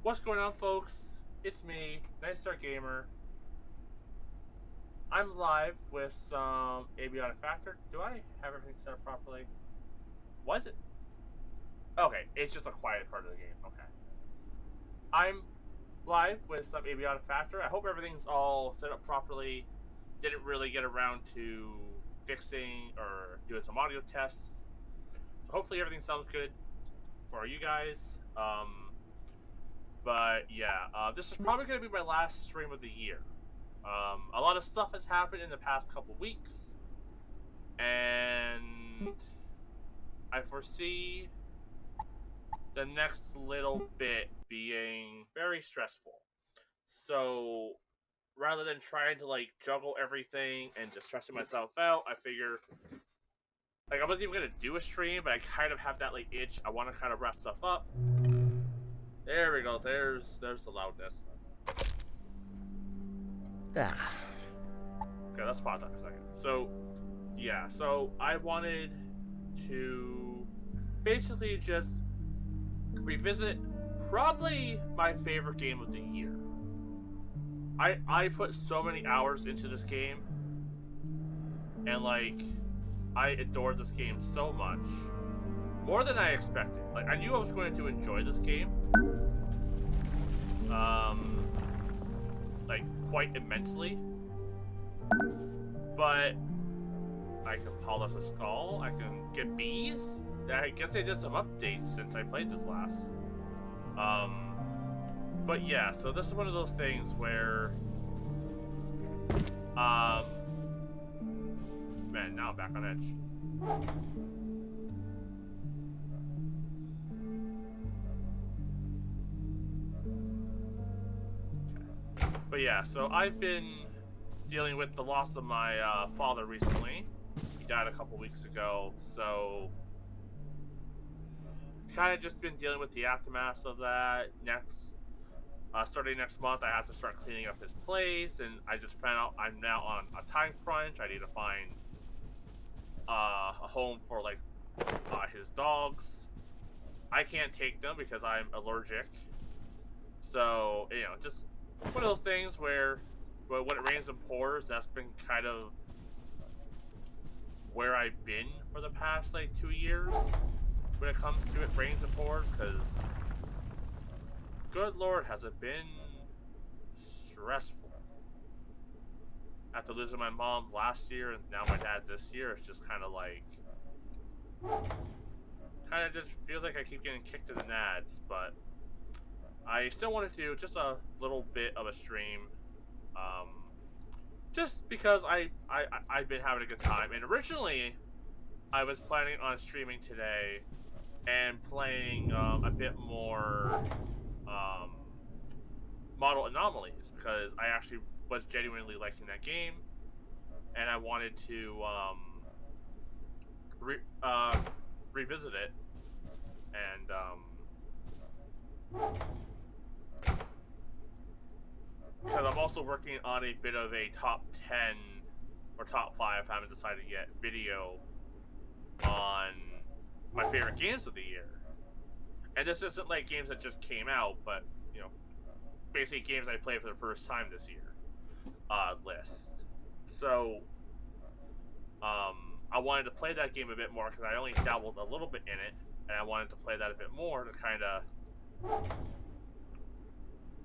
What's going on, folks? It's me, Night Star Gamer. I'm live with some Abiotic Factor. Do I have everything set up properly? Was it? Okay, it's just a quiet part of the game. Okay. I'm live with some Abiotic Factor. I hope everything's all set up properly. Didn't really get around to fixing or doing some audio tests. So hopefully everything sounds good for you guys. But yeah, this is probably going to be my last stream of the year. A lot of stuff has happened in the past couple weeks, and I foresee the next little bit being very stressful. So rather than trying to like juggle everything and just stressing myself out, I figure like I wasn't even gonna do a stream, but I kind of have that like itch. I want to kind of wrap stuff up. There we go. There's the loudness. Okay, let's pause that for a second. So, yeah, so I wanted to basically just revisit probably my favorite game of the year. I put so many hours into this game, and like, I adored this game so much. More than I expected. Like, I knew I was going to enjoy this game. Like, quite immensely. But I can polish a skull, I can get bees. I guess they did some updates since I played this last. But yeah, so this is one of those things where man, now I'm back on edge. Okay. But yeah, so I've been dealing with the loss of my father recently. He died a couple weeks ago, so kind of just been dealing with the aftermath of that. Starting next month, I have to start cleaning up his place, and I just found out I'm now on a time crunch. I need to find a home for like his dogs. I can't take them because I'm allergic. So just one of those things where when it rains and pours, that's been kind of where I've been for the past like 2 years when it comes to it rains and pours, because good lord, has it been stressful. After losing my mom last year and now my dad this year, it's just kind of like just feels like I keep getting kicked in the nads. But I still wanted to do just a little bit of a stream, just because I've been having a good time. And originally, I was planning on streaming today and playing a bit more Model Anomalies, because I actually was genuinely liking that game, and I wanted to revisit it. And because I'm also working on a bit of a top 10 or top 5, I haven't decided yet, video on my favorite games of the year. And this isn't like games that just came out, but basically games I played for the first time this year list. So I wanted to play that game a bit more because I only dabbled a little bit in it, and I wanted to play that a bit more to kind of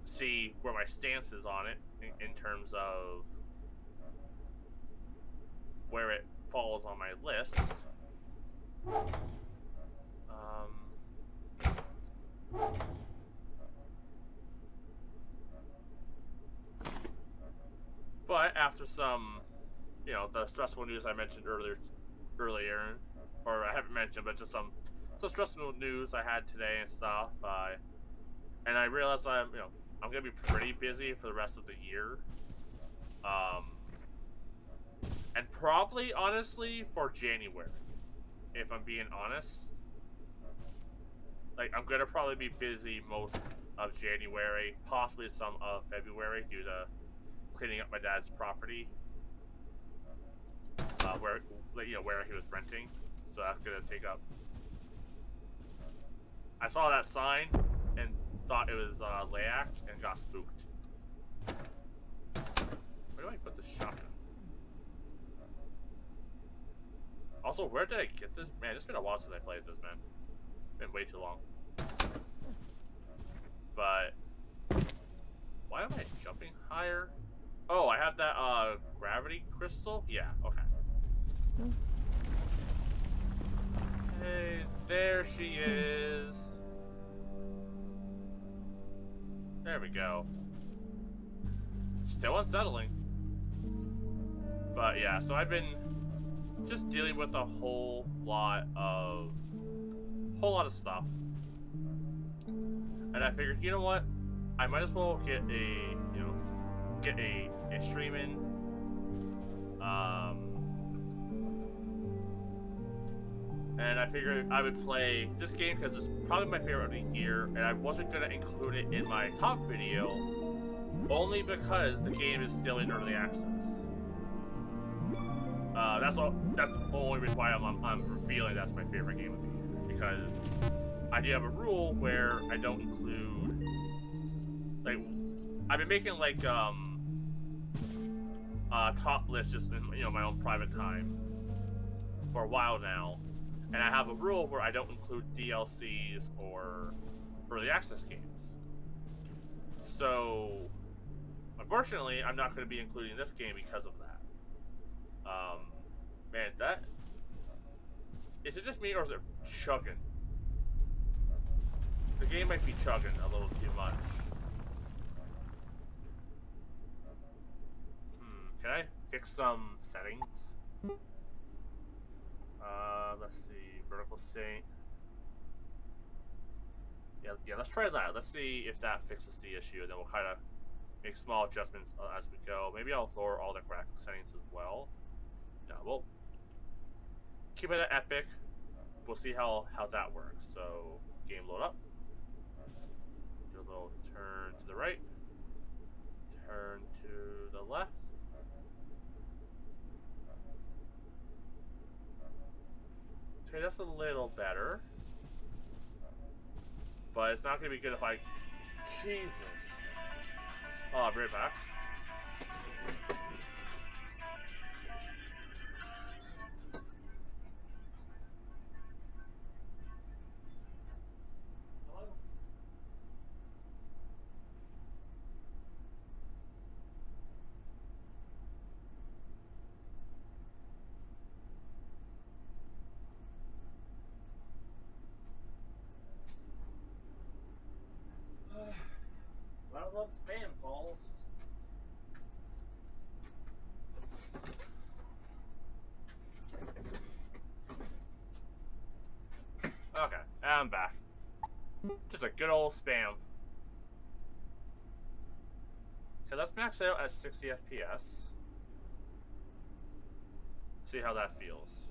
see where my stance is on it in terms of where it falls on my list. But after some, the stressful news I mentioned earlier, or I haven't mentioned, but just some stressful news I had today and stuff, and I realized I'm gonna be pretty busy for the rest of the year, and probably honestly for January, if I'm being honest. Like, I'm gonna probably be busy most of January, possibly some of February, due to cleaning up my dad's property, where he was renting. So that's gonna take up. I saw that sign, and thought it was Layak and got spooked. Where do I put this shotgun? Also, where did I get this? Man, it's been a while since I played this, man. Been way too long. But why am I jumping higher? Oh, I have that gravity crystal? Yeah, okay. Hey, there she is. There we go. Still unsettling. But yeah, so I've been just dealing with a whole lot of stuff. And I figured, you know what? I might as well get a stream in. And I figured I would play this game because it's probably my favorite of the year, and I wasn't gonna include it in my top video, only because the game is still in early access. That's all. That's the only reason why I'm revealing that's my favorite game of the year, because I do have a rule where I don't include, like, I've been making like top lists just in my own private time for a while now, and I have a rule where I don't include DLCs or early access games. So unfortunately, I'm not going to be including this game because of that. Man, that is it just me or is it chugging? The game might be chugging a little too much. Can I fix some settings? Let's see, vertical sync. Yeah, let's try that. Let's see if that fixes the issue, and then we'll kind of make small adjustments as we go. Maybe I'll lower all the graphic settings as well. No, we'll keep it at epic. We'll see how that works. So, game load up. Do a little turn to the right. Turn to the left. Okay, that's a little better. But it's not going to be good if I... Jesus. Oh, I'll be right back. I love spam calls. Okay, I'm back. Just a good old spam. Okay, let's max it out at 60 FPS. See how that feels.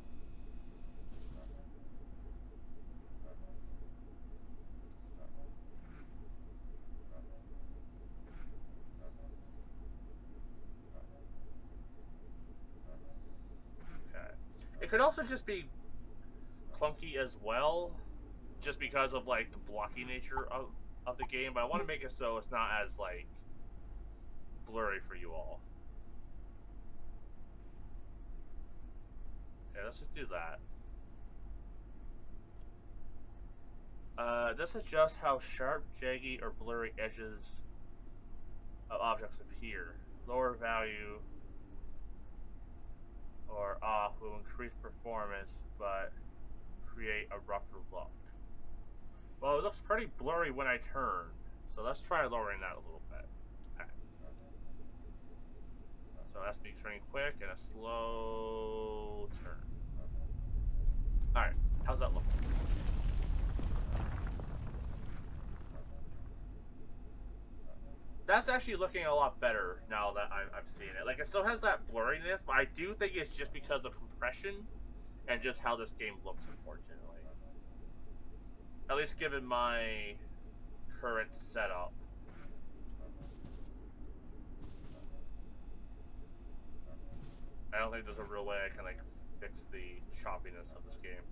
Okay. It could also just be clunky as well, just because of like the blocky nature of the game, but I want to make it so it's not as like blurry for you all. Okay, let's just do that. This adjusts how sharp, jaggy, or blurry edges of objects appear. Lower value or off will increase performance, but create a rougher look. Well, it looks pretty blurry when I turn, so let's try lowering that a little bit. Okay. So that's me turning quick and a slow turn. Alright, how's that look? That's actually looking a lot better now that I'm seeing it. Like, it still has that blurriness, but I do think it's just because of compression and just how this game looks, unfortunately. At least given my current setup. I don't think there's a real way I can, like, fix the choppiness of this game.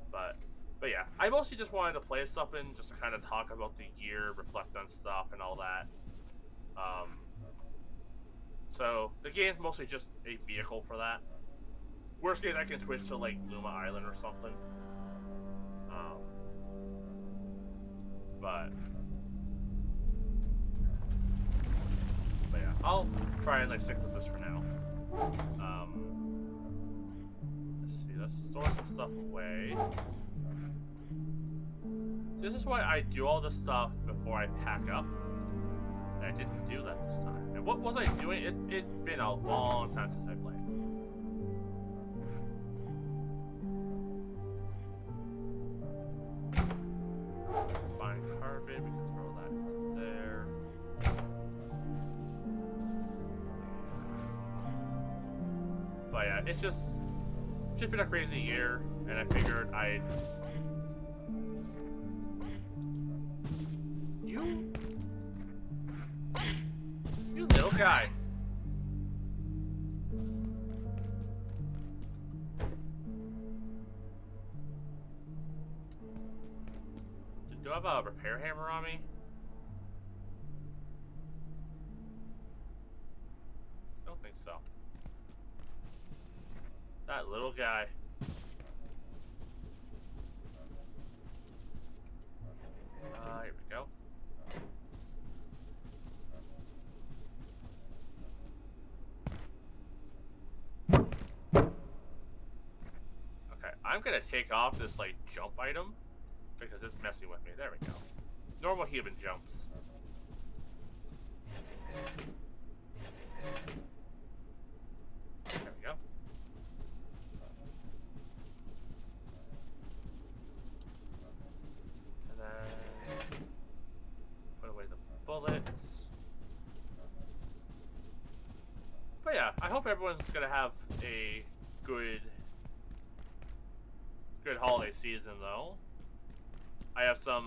But But yeah, I mostly just wanted to play something just to kind of talk about the year, reflect on stuff, and all that. So the game's mostly just a vehicle for that. Worst case, I can switch to like Luma Island or something. But yeah, I'll try and like stick with this for now. Let's see, let's store some stuff away. So this is why I do all this stuff before I pack up. And I didn't do that this time. And what was I doing? It's been a long time since I played. Fine carbon, we can throw that into there. But yeah, it's just been a crazy year, and I figured I'd... You little guy. Do I have a repair hammer on me? Don't think so. That little guy. Here we go. Okay, I'm gonna take off this like jump item because it's messing with me. There we go. Normal human jumps. There we go. And then put away the bullets. But yeah, I hope everyone's gonna have a good holiday season though. I have some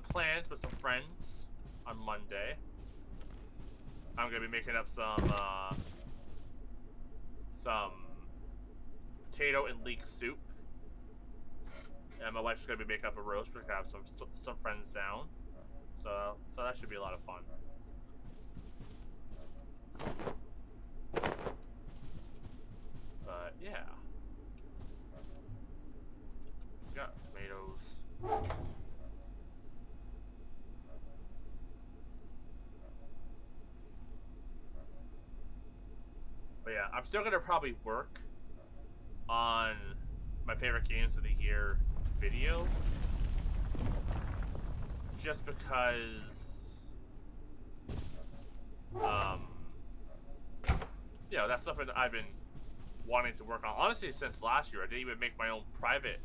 plans with some friends on Monday. I'm gonna be making up some potato and leek soup, and my wife's gonna be making up a roast. We're gonna have some friends down, so that should be a lot of fun. But yeah, we got tomatoes. But yeah, I'm still gonna probably work on my favorite games of the year video, just because, you know, that's something that I've been wanting to work on. Honestly, since last year, I didn't even make my own private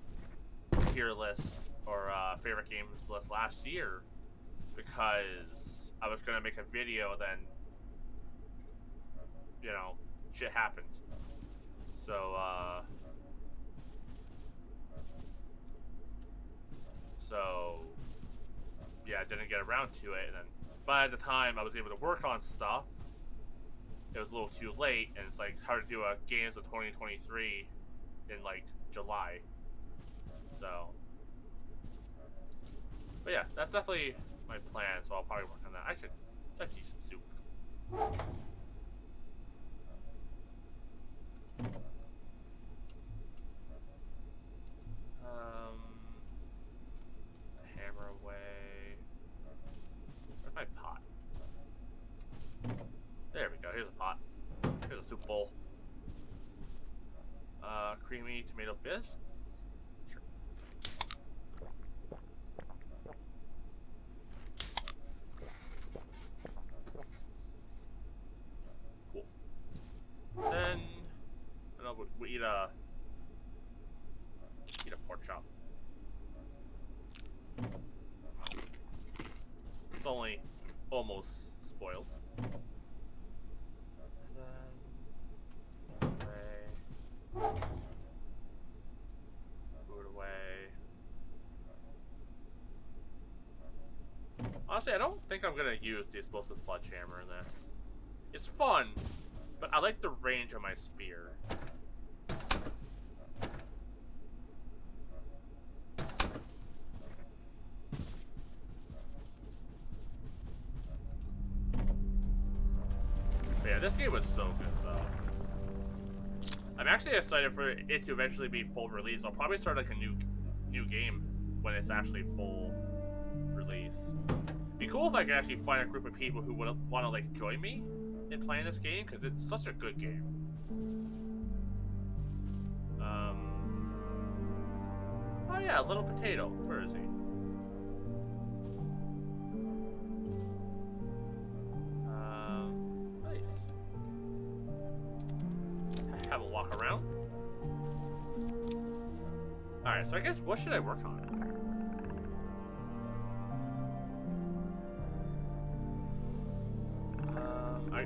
tier list or favorite games list last year because I was gonna make a video, then, you know, shit happened. So yeah, I didn't get around to it, and then by the time I was able to work on stuff, it was a little too late, and it's like hard to do a games of 2023 in like July. So, but yeah, that's definitely my plan. So I'll probably work on that. I should eat some soup. Hammer away. Where's my pot? There we go. Here's a pot. Here's a soup bowl. Creamy tomato fish. Sure. Cool. Then, we eat a pork chop. It's only almost spoiled. And then food away. Honestly, I don't think I'm gonna use the explosive sledgehammer in this. It's fun, but I like the range of my spear. Yeah, this game was so good though. I'm actually excited for it to eventually be full release. I'll probably start like a new game when it's actually full release. It'd be cool if I could actually find a group of people who would want to like join me in playing this game because it's such a good game. Oh yeah, Little Potato. Where is he? Nice. Have a walk around. Alright, so I guess what should I work on?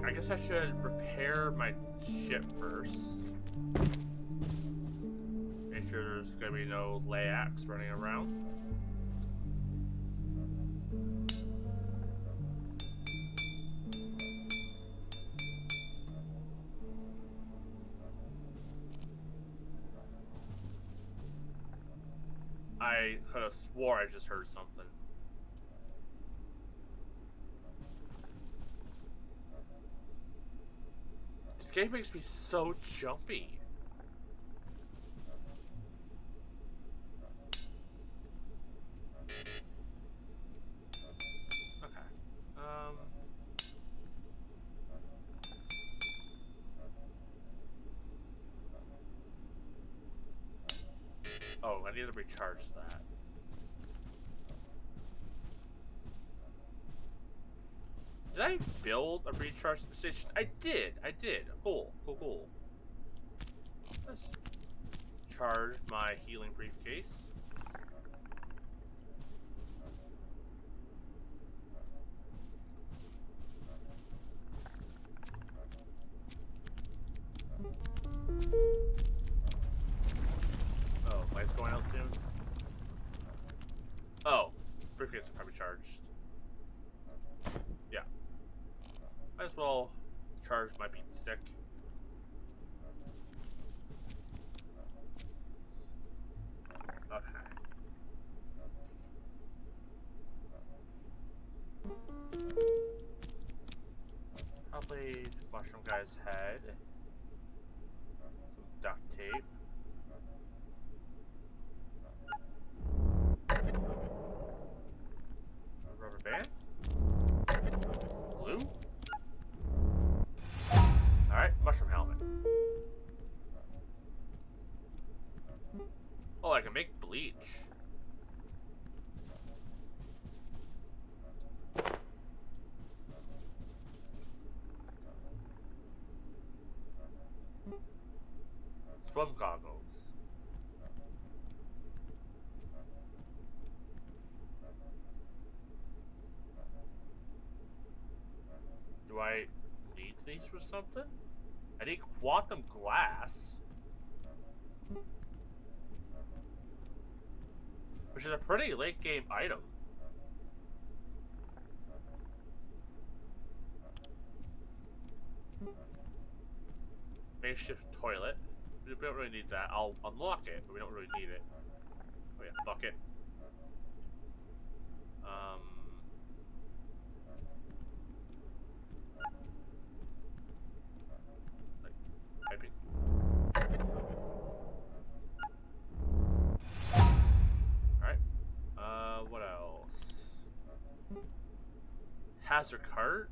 I guess I should repair my ship first. Make sure there's gonna be no layaks running around. I could have swore I just heard something. This game makes me so jumpy. Okay. Oh, I need to recharge that. Did I build a recharge station? I did. Cool. Let's charge my healing briefcase. Oh, light's going out soon. Oh, briefcase is probably charged. Yeah. Might as well charge my beat stick. Okay. Probably mushroom guy's head. Some duct tape. A rubber band. Glue. Alright, mushroom helmet. Oh, I can make bleach. Swim goggles. Do I need these for something? I need quantum glass. Which is a pretty late game item. Makeshift toilet. We don't really need that. I'll unlock it, but we don't really need it. Oh yeah, bucket. Like piping. Alright. What else? Hazard cart?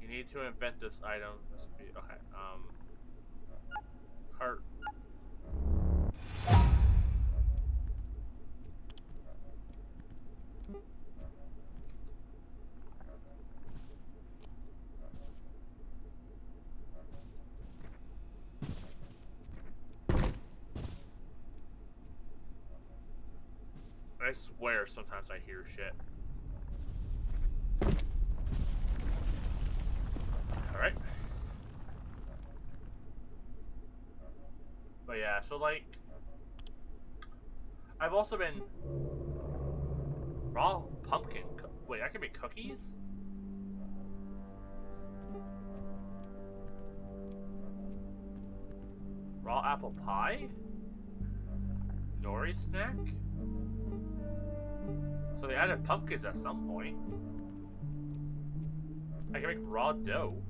You need to invent this item. Okay, cart. I swear sometimes I hear shit. Alright. But yeah, so like, I've also been raw pumpkin. Wait, I can make cookies? Raw apple pie? Nori snack? So they added pumpkins at some point. I can make raw dough.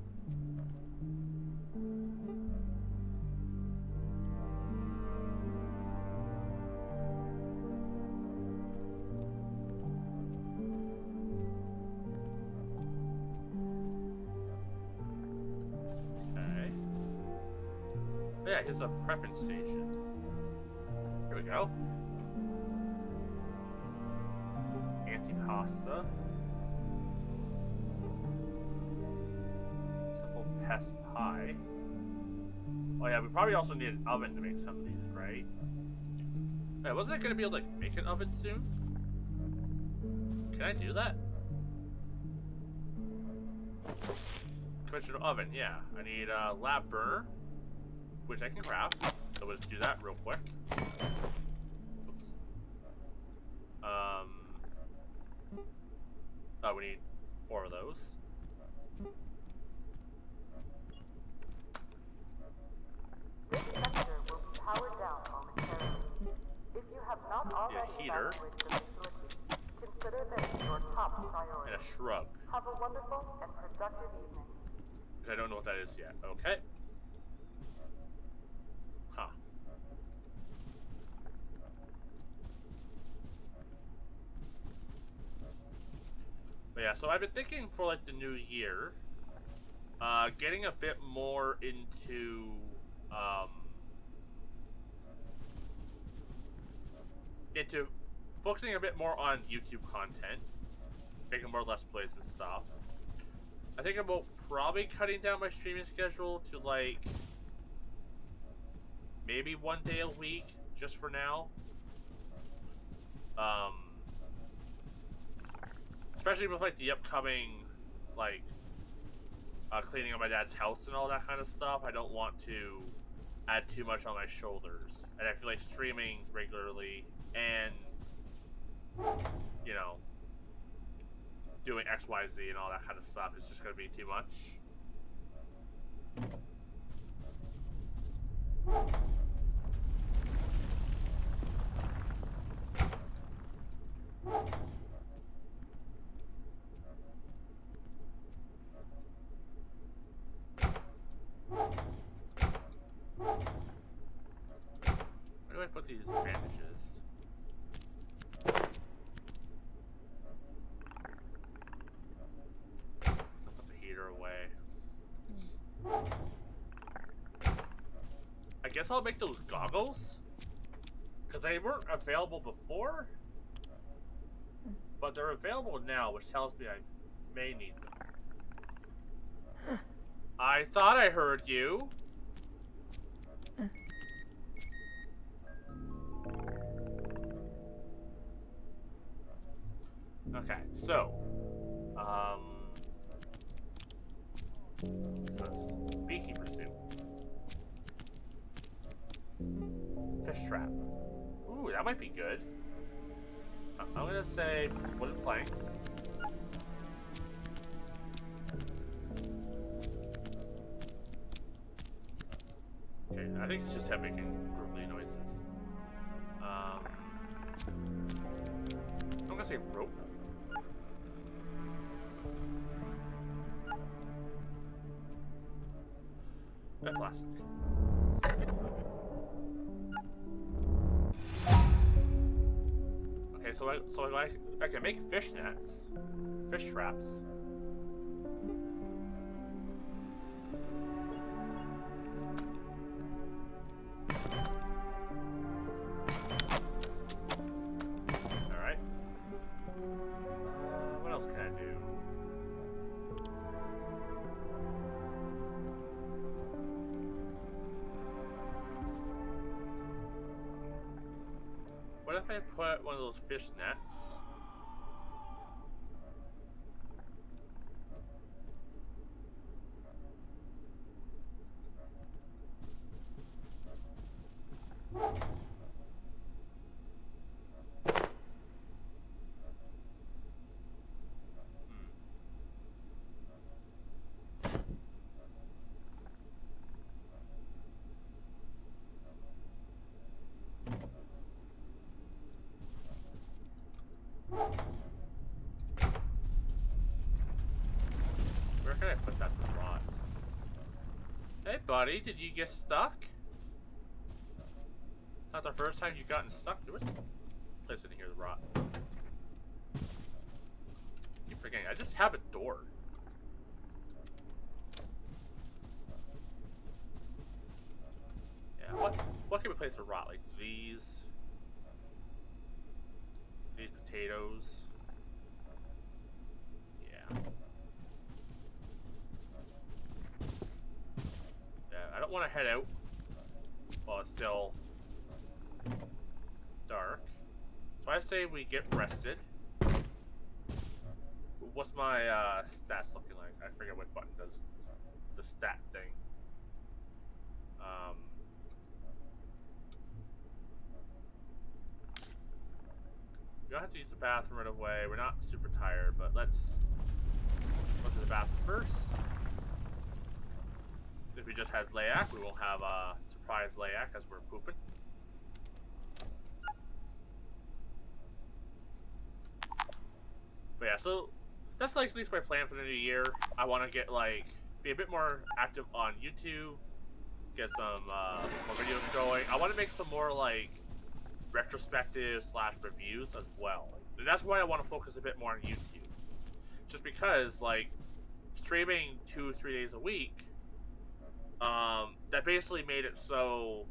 yeah, here's a prepping station. Here we go. Antipasta. Simple pest pie. Oh yeah, we probably also need an oven to make some of these, right? Wait, wasn't I gonna be able to like, make an oven soon? Can I do that? Conventional oven, yeah. I need a lab burner, which I can craft. So let's do that real quick. Oops. Oh, we need 4 of those. This sector will be powered down momentarily. If you have not already evaluated the facility, consider this your top priority. And a shrub. Have a wonderful and productive evening. Which I don't know what that is yet. Okay. Huh. But yeah, so I've been thinking for like the new year, getting a bit more into focusing a bit more on YouTube content, making more Let's Plays and stuff. I think about probably cutting down my streaming schedule to like maybe 1 day a week, just for now. Especially with like the upcoming like cleaning up my dad's house and all that kind of stuff. I don't want to add too much on my shoulders, and I feel like streaming regularly and, you know, doing XYZ and all that kind of stuff is just going to be too much. Where do I put these bandages? So put the heater away. I guess I'll make those goggles, because they weren't available before, but they're available now, which tells me I may need them. I thought I heard you. Okay, so, what's this? Beekeeper suit. Fish trap. Ooh, that might be good. I'm gonna say wooden planks. Okay, I think it's just him making gurgly noises. I'm gonna say rope. And plastic. Okay, so I can make fish nets, fish traps. All right. What else can I do? What if I put one of those fish nets? Where can I put that to rot? Hey buddy, did you get stuck? Not the first time you've gotten stuck. There was a place in here to rot. Keep forgetting. I just have a door. what can we place to rot? Like these potatoes. Yeah. Yeah, I don't want to head out while it's still dark. So I say we get rested. What's my stats looking like? I forget what button does the stat thing. We don't have to use the bathroom right away. We're not super tired, but let's go to the bathroom first. So if we just had Layak, we won't have a surprise Layak as we're pooping. But yeah, so that's like at least my plan for the new year. I want to get like be a bit more active on YouTube, get some more videos going. I want to make some more like retrospective / reviews as well. And that's why I want to focus a bit more on YouTube. Just because like streaming 2-3 days a week, that basically made it so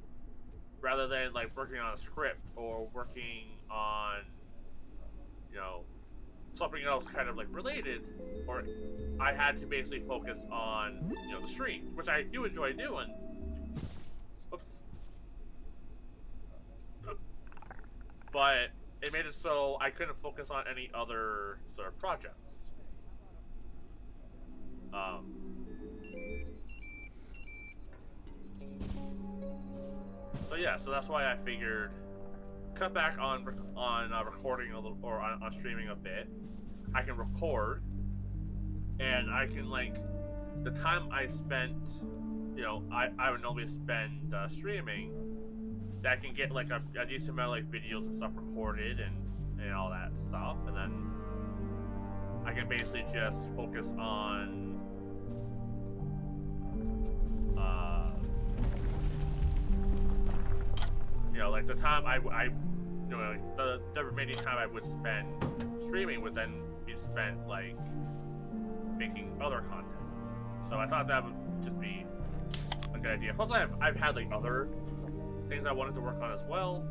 rather than like working on a script or working on, you know, something else kind of like related, or I had to basically focus on, you know, the stream, which I do enjoy doing. Oops. But it made it so I couldn't focus on any other sort of projects. So yeah, so that's why I figured cut back on recording a little, or on streaming a bit. I can record, and I can like the time I spent, you know, I would normally spend streaming. That can get like a decent amount of like videos and stuff recorded and all that stuff, and then I can basically just focus on you know, like the time I you know, like the remaining time I would spend streaming would then be spent like making other content. So I thought that would just be a good idea. Plus I've had like other things I wanted to work on as well.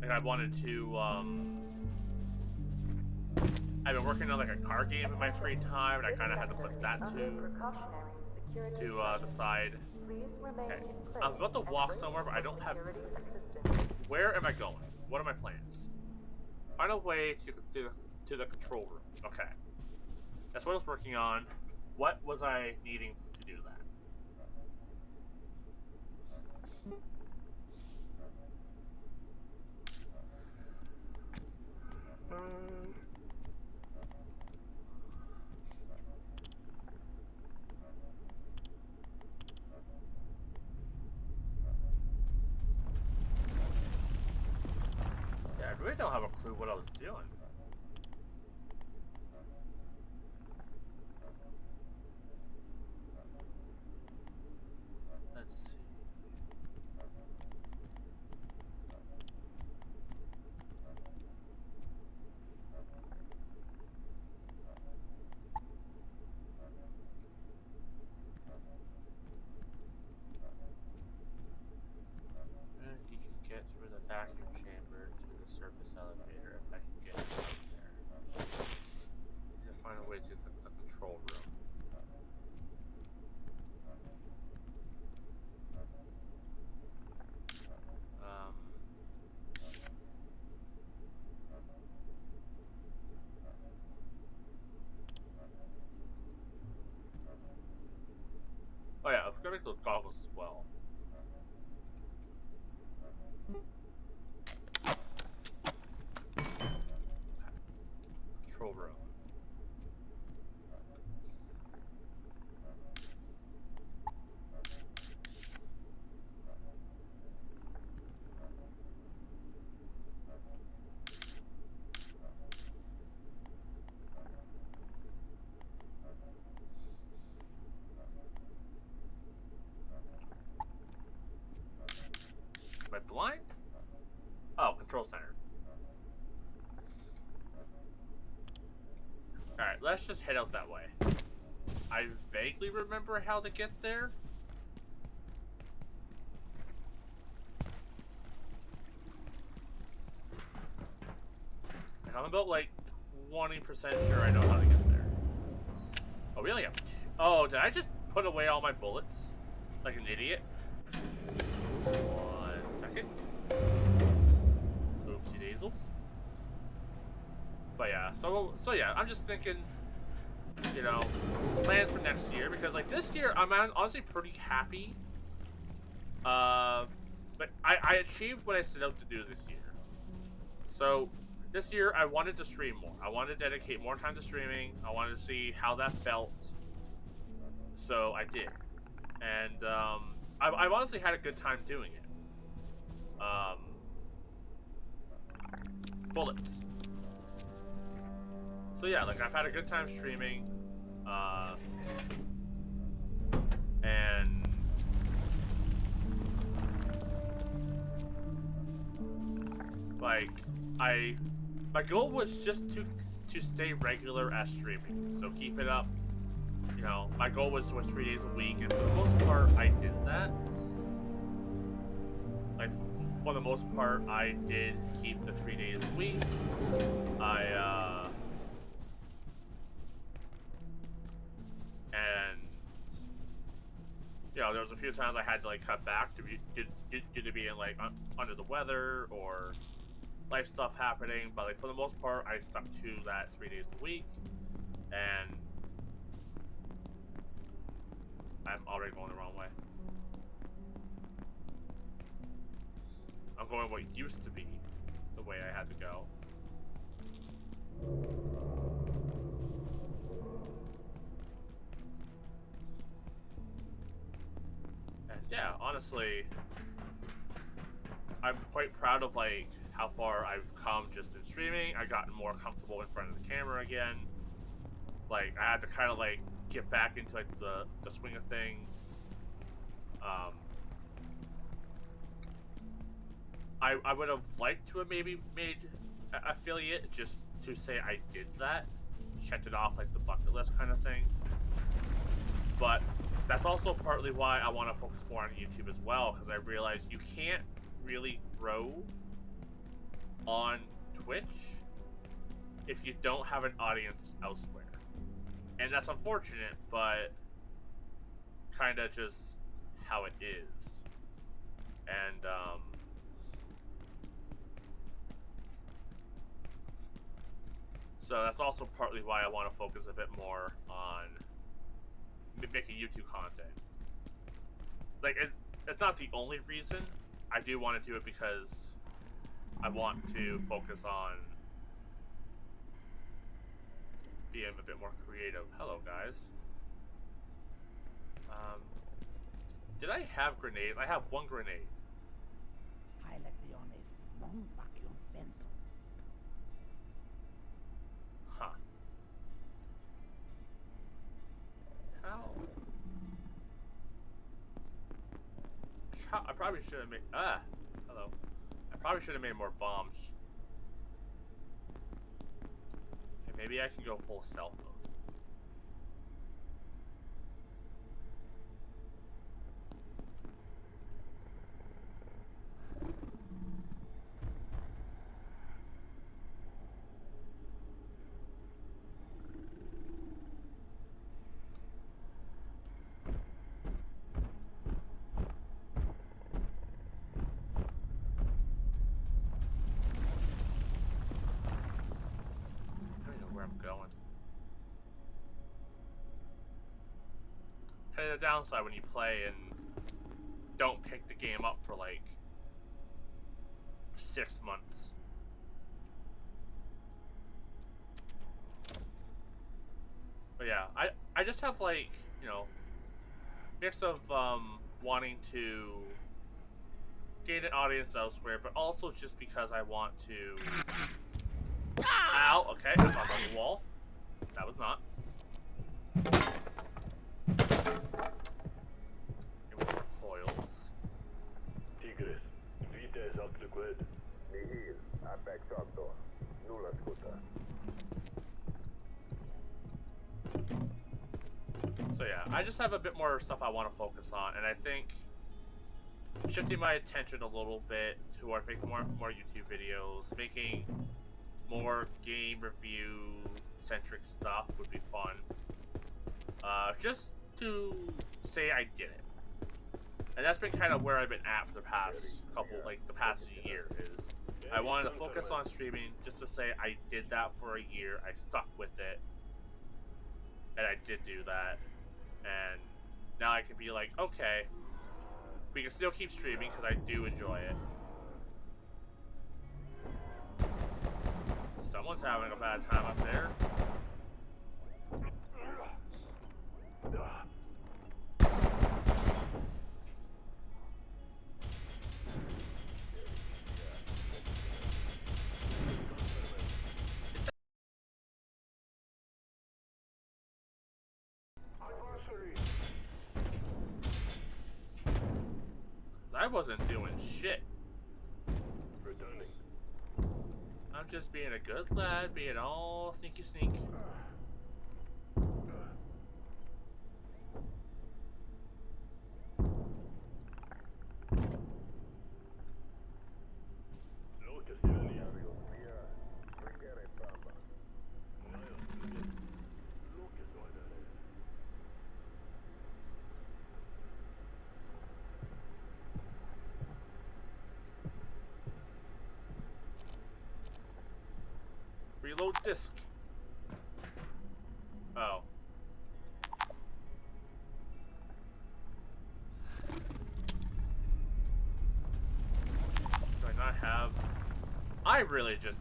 Like I wanted to I've been working on like a car game in my free time, and I kind of had to put that to the side. Okay, I'm about to walk somewhere, but I don't have. Where am I going? What are my plans? Find a way to the control room. Okay, that's what I was working on. What was I needing to do that? Yeah, I really don't have a clue what I was doing. Let's see. You can get through the vacuum chamber to the surface elevator if I can get there. Need to find a way to the control room. Oh yeah, I forgot to make those goggles as well. Control room. Am I blind? Oh, control center. Alright, let's just head out that way. I vaguely remember how to get there. I'm about like 20% sure I know how to get there. Oh, we only have 2. Oh, did I just put away all my bullets? Like an idiot? 1 second. Oopsie daisels. But yeah, so yeah, I'm just thinking, you know, plans for next year, because like this year I'm honestly pretty happy. But I achieved what I set out to do this year. So this year I wanted to stream more. I wanted to dedicate more time to streaming. I wanted to see how that felt. So I did, and I've honestly had a good time doing it. Bullets. So yeah, like I've had a good time streaming, and like my goal was just to stay regular at streaming. So keep it up. You know, my goal was 3 days a week, and for the most part, I did that. Like for the most part, I did keep the 3 days a week. And you know, there was a few times I had to like cut back to due to being like under the weather or life stuff happening, but like for the most part, I stuck to that 3 days a week, and I'm already going the wrong way. I'm going what used to be the way I had to go. And yeah, honestly, I'm quite proud of like how far I've come just in streaming. I've gotten more comfortable in front of the camera again. Like I had to kind of like get back into like the swing of things. I would have liked to have maybe made affiliate just to say I did that, checked it off like the bucket list kind of thing. But that's also partly why I want to focus more on YouTube as well, because I realized you can't really grow on Twitch if you don't have an audience elsewhere. And that's unfortunate, but kind of just how it is. And so that's also partly why I want to focus a bit more on making YouTube content. Like, it's not the only reason. I do want to do it because I want to focus on being a bit more creative. Hello, guys. Did I have grenades? I have 1 grenade. Huh. How? I probably should have made... hello. I probably should have made more bombs. Okay, maybe I can go full stealth mode. Going. Kind of the downside when you play and don't pick the game up for like 6 months. But yeah, I just have like, you know, mix of wanting to gain an audience elsewhere, but also just because I want to. Ow! Okay, I thought that was a wall. That was not. Coils. Tigres, vites al liquid. Nihil, Apex Factor. Nulla scuta. So yeah, I just have a bit more stuff I want to focus on, and I think shifting my attention a little bit toward making more YouTube videos, making more game review centric stuff would be fun. Just to say I did it. And that's been kind of where I've been at for the past the past year, is I wanted to focus on streaming just to say I did that for a year, I stuck with it, and I did do that, and now I can be like, okay, we can still keep streaming because I do enjoy it. Someone's having a bad time up there. I wasn't doing shit. Returning. I'm just being a good lad, being all sneaky sneak. Reload disc. Oh. Do I not have... I really just...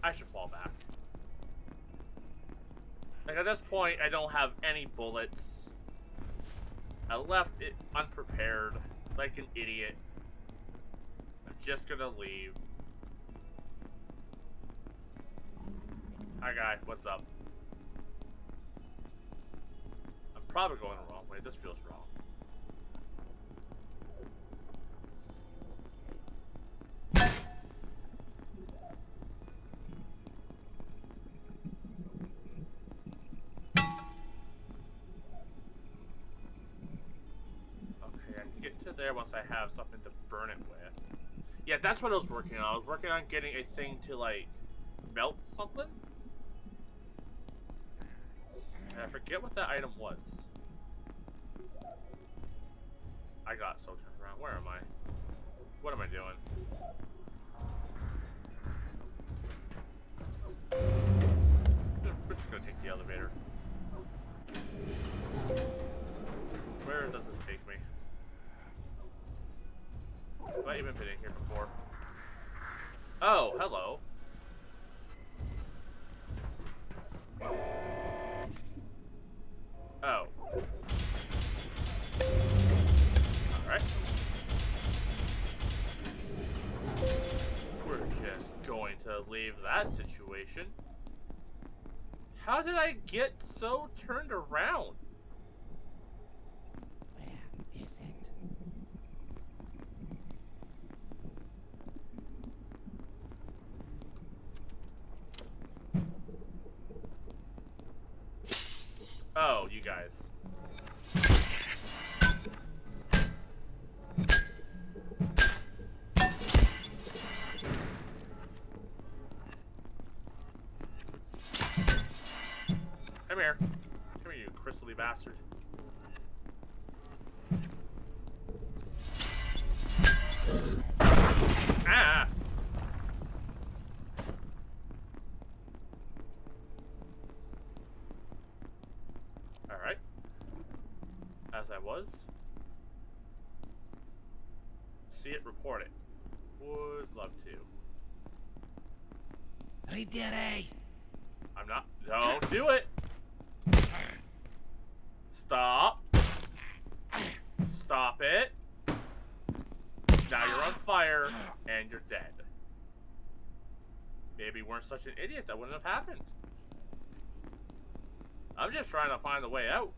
I should fall back. Like, at this point, I don't have any bullets. I left it unprepared, like an idiot. I'm just gonna leave. Hi, guy. What's up? I'm probably going the wrong way. This feels wrong. Okay, I can get to there once I have something to burn it with. Yeah, that's what I was working on. I was working on getting a thing to, like, melt something. And I forget what that item was. I got so turned around. Where am I? What am I doing? We're just gonna take the elevator. Where does this take me? Have I even been in here before? Oh, hello. Oh. Alright. We're just going to leave that situation. How did I get so turned around? Where is it? Oh, you guys. Come here. Come here, you crystally bastard. Ah! Alright. As I was. See it, report it. Would love to. Ritirei! I'm not. Don't do it! Stop. Stop it. Now you're on fire, and you're dead. Maybe you weren't such an idiot, that wouldn't have happened. I'm just trying to find a way out.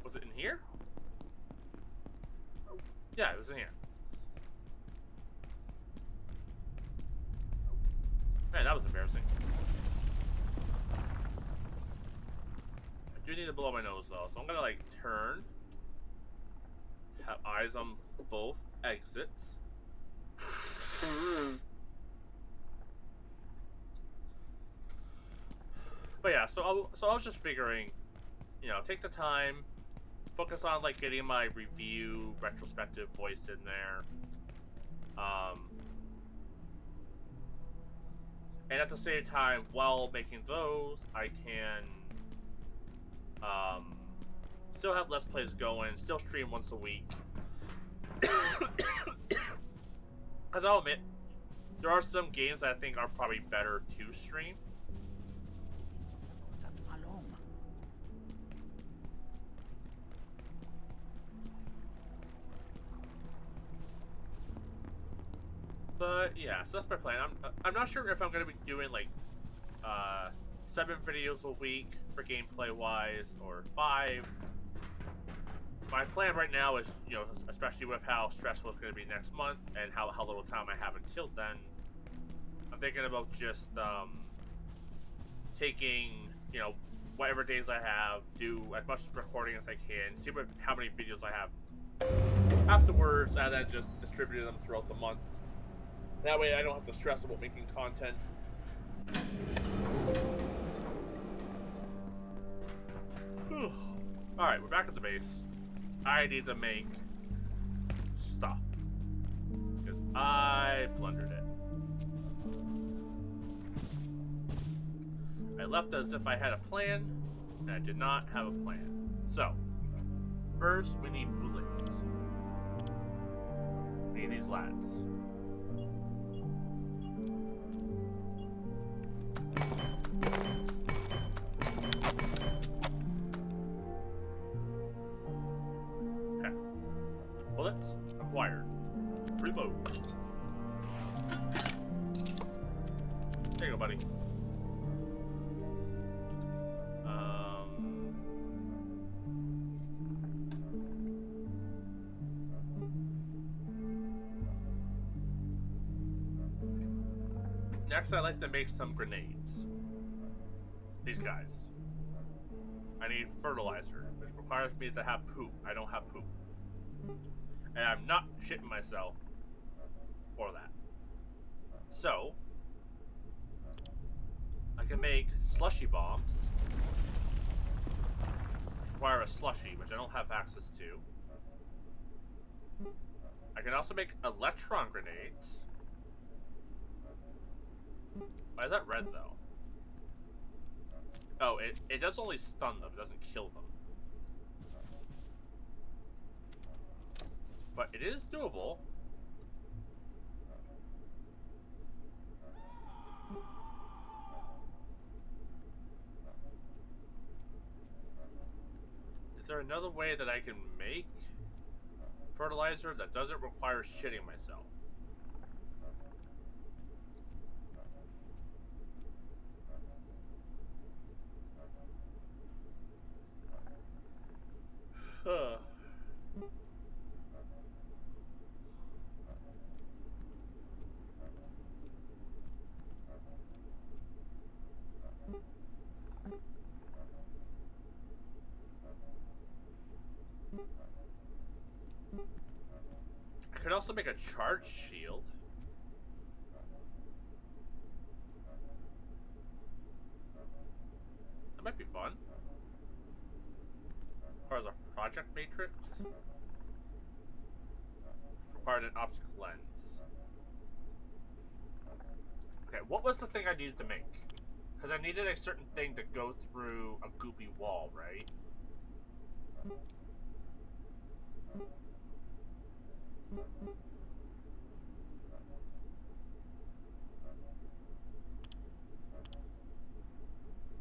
Was it in here? Yeah, it was in here. Man, that was embarrassing. do need to blow my nose though, so I'm gonna like turn, have eyes on both exits. But yeah, so I was just figuring, you know, take the time, focus on like getting my review retrospective voice in there, and at the same time, while making those, I can still have Let's Plays going, still stream once a week. Because I'll admit, there are some games that I think are probably better to stream. But yeah, so that's my plan. I'm not sure if I'm gonna be doing like 7 videos a week for gameplay wise or 5. My plan right now is, you know, especially with how stressful it's gonna be next month and how little time I have until then, I'm thinking about just taking, you know, whatever days I have, do as much recording as I can, see how many videos I have afterwards, and then just distribute them throughout the month. That way I don't have to stress about making content. Alright, we're back at the base. I need to make stuff. Because I blundered it. I left as if I had a plan, and I did not have a plan. So, first we need bullets. We need these lads. Okay. Bullets acquired. Reload. There you go, buddy. Next, I like to make some grenades. These guys. I need fertilizer, which requires me to have poop. I don't have poop. And I'm not shitting myself for that. So, I can make slushy bombs, which require a slushy, which I don't have access to. I can also make electron grenades. Why is that red, though? Oh, it does only stun them, it doesn't kill them. But it is doable. Is there another way that I can make fertilizer that doesn't require shitting myself? Huh. I could also make a charge shield. That might be fun. Requires a project matrix. Required an optic lens. Okay, what was the thing I needed to make? Because I needed a certain thing to go through a goopy wall, right?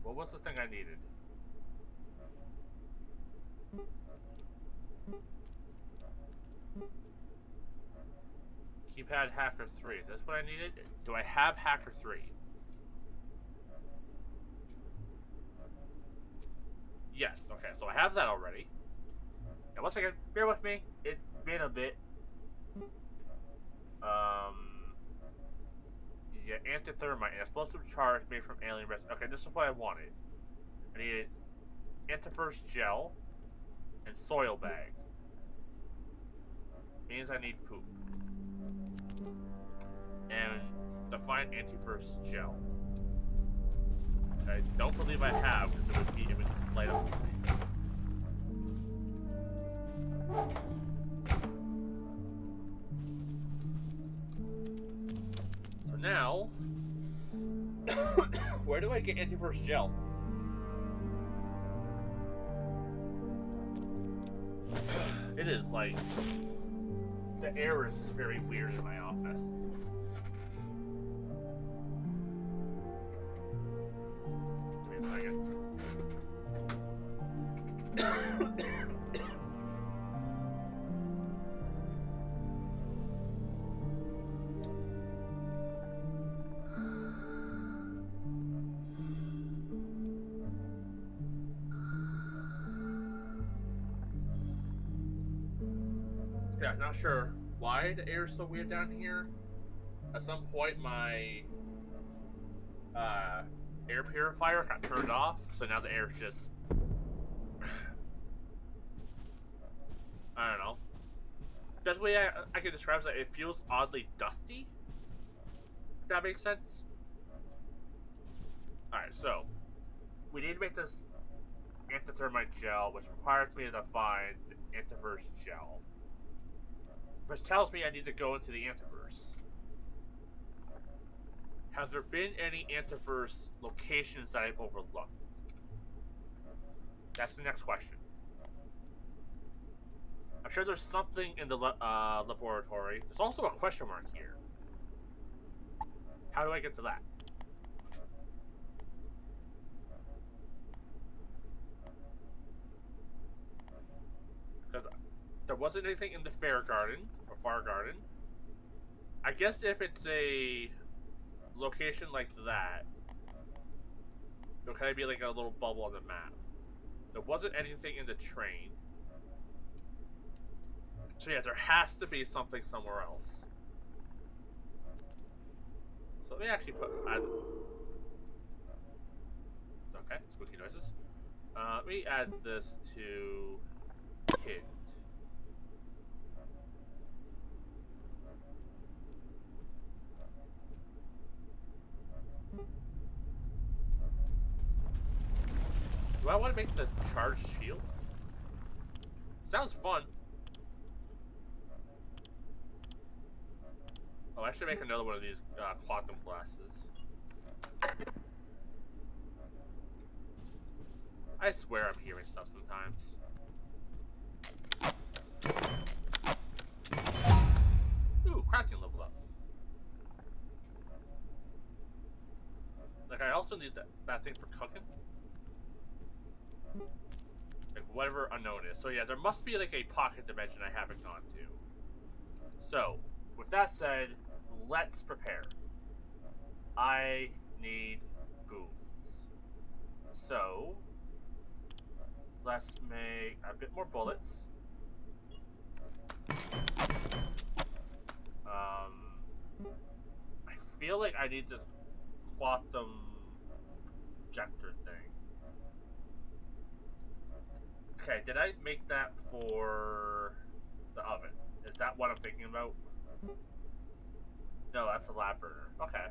What was the thing I needed? Keypad Hacker 3. Is this what I needed? Do I have Hacker 3? Yes. Okay, so I have that already. Now, once again, bear with me. It's been a bit. Yeah, antithermite and explosive charge made from alien resin. Okay, this is what I wanted. I needed antifreeze gel, and soil bag. Means I need poop. And to find antifreeze gel. I don't believe I have, because it would light up for me. So now, where do I get antifreeze gel? It is like, the air is very weird in my office. Give me a second. Yeah, not sure why the air is so weird down here. At some point, my air purifier got turned off, so now the air is just, I don't know. Best way I can describe it is that it feels oddly dusty. If that makes sense. Alright, so we need to make this antithermite gel, which requires me to find the antiverse gel. Which tells me I need to go into the antiverse. Have there been any antiverse locations that I've overlooked? That's the next question. I'm sure there's something in the laboratory. There's also a question mark here. How do I get to that? Because there wasn't anything in the fair garden or far garden. I guess if it's a location like that, it'll kind of be like a little bubble on the map. There wasn't anything in the train. So yeah, there has to be something somewhere else. So let me actually add. Okay, spooky noises. Let me add this to hint. Do I want to make the charged shield? Sounds fun. Oh, I should make another one of these quantum glasses. I swear I'm hearing stuff sometimes. Ooh, crafting level up. Like, I also need that thing for cooking. Like, whatever unknown is. So yeah, there must be like a pocket dimension I haven't gone to. So, with that said, let's prepare. I need booms. So, let's make a bit more bullets. I feel like I need this quantum projector thing. Okay, did I make that for the oven? Is that what I'm thinking about? No, that's a lab burner. Okay.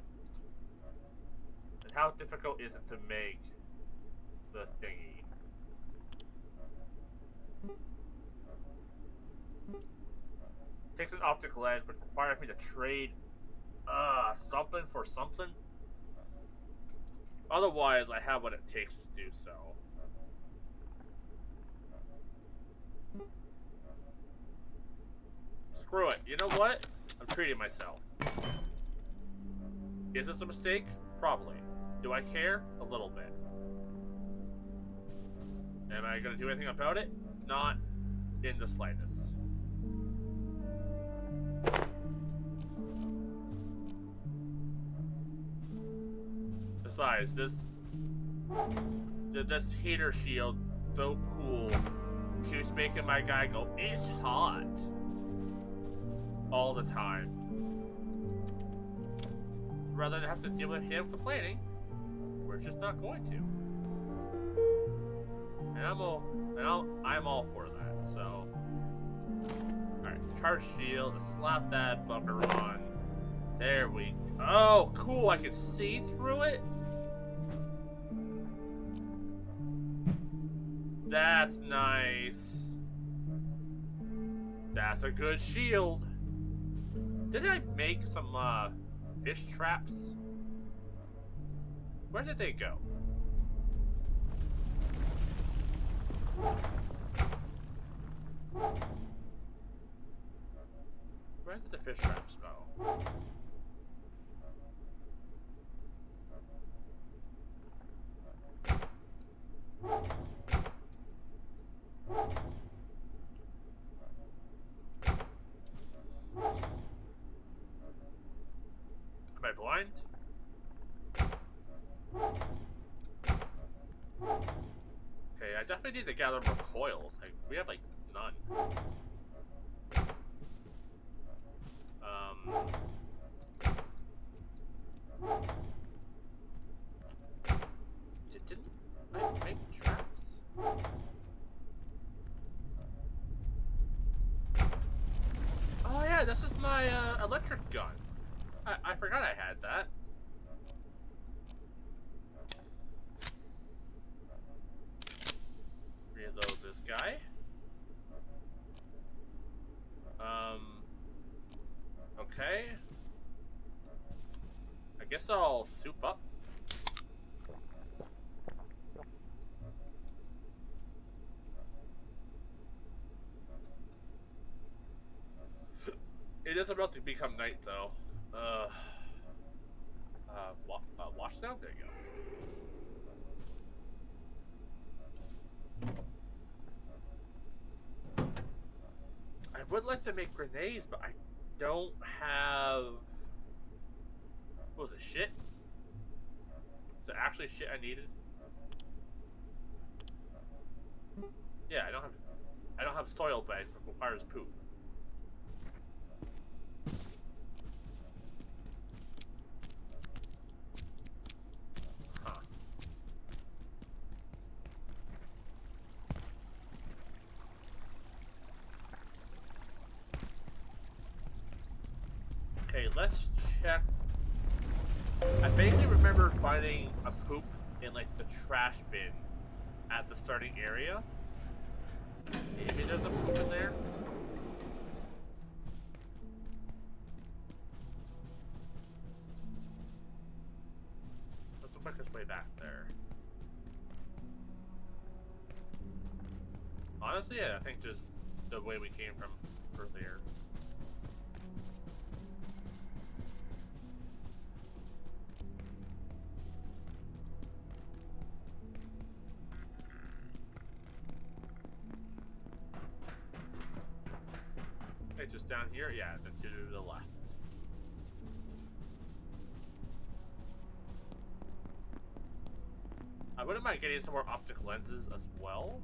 And how difficult is it to make the thingy? Takes an optical lens, which requires me to trade something for something. Otherwise, I have what it takes to do so. Screw it. You know what? I'm treating myself. Is this a mistake? Probably. Do I care? A little bit. Am I going to do anything about it? Not in the slightest. Besides, this heater shield, so cool, keeps making my guy go, it's hot, all the time. Rather than have to deal with him complaining, we're just not going to. And I'm all for that. So, all right, charge shield. Let's slap that bugger on. There we. Oh, cool! I can see through it. That's nice. That's a good shield. Did I make some fish traps? Where did they go? Where did the fish traps go? Am I blind? Okay, I definitely need to gather more coils. Like, we have like none. Didn't I make traps? Oh yeah, this is my electric gun. I forgot I had that. Reload this guy. Okay. I guess I'll soup up. It is about to become night, though. Wash now? There you go. I would like to make grenades, but I don't have... What was it, shit? Is it actually shit I needed? Yeah, I don't have soil bed, but requires poop. Huh. Okay, let's check. I vaguely remember finding a poop in like the trash bin at the starting area. Maybe there's a poop in there. What's the quickest way back there? Honestly, yeah, I think just the way we came from earlier. It's just down here? Yeah, then to the left. I wouldn't mind getting some more optic lenses as well.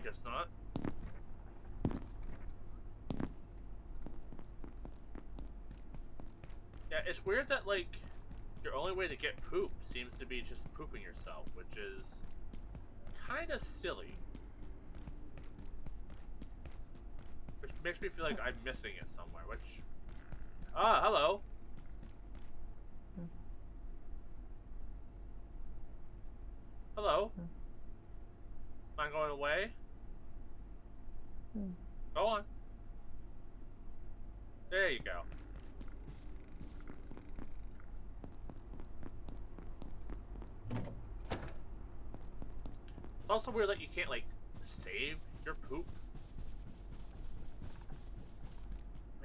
Guess not. Yeah, it's weird that, like, your only way to get poop seems to be just pooping yourself, which is kind of silly. Which makes me feel like I'm missing it somewhere, which... Ah, hello! Hello? Am I going away? Go on. There you go. It's also weird that you can't, like, save your poop.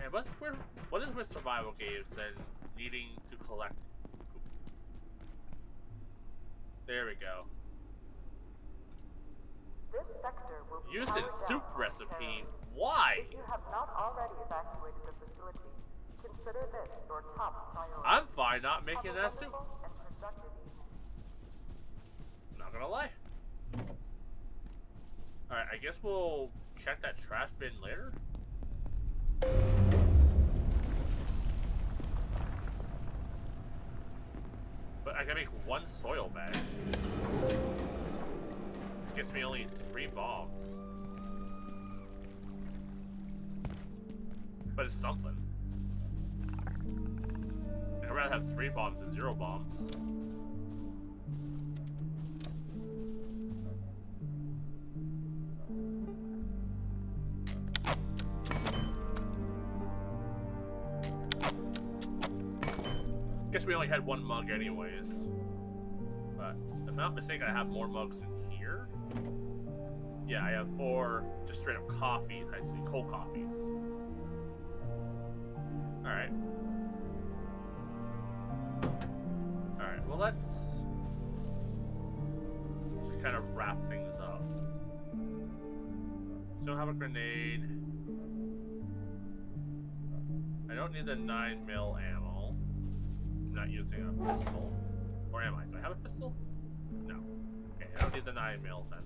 Man, what is with survival games and needing to collect poop? There we go. This sector will be Using powered soup down recipe. momentarily. Why? If you have not already evacuated the facility, consider this your top priority. I'm fine not making Have a that soup. wonderful and productive evening. Not gonna lie. Alright, I guess we'll check that trash bin later. But I can make one soil bag. Which gets me only 3 bombs. But it's something. I'd rather have 3 bombs than 0 bombs. Guess we only had 1 mug anyways. But if I'm not mistaken, I have more mugs in here. Yeah, I have 4 just straight up coffees. I see cold coffees. Alright. Alright, well let's just kind of wrap things up. Still have a grenade. I don't need the 9mm ammo. I'm not using a pistol. Or am I? Do I have a pistol? No. Okay, I don't need the 9mm then.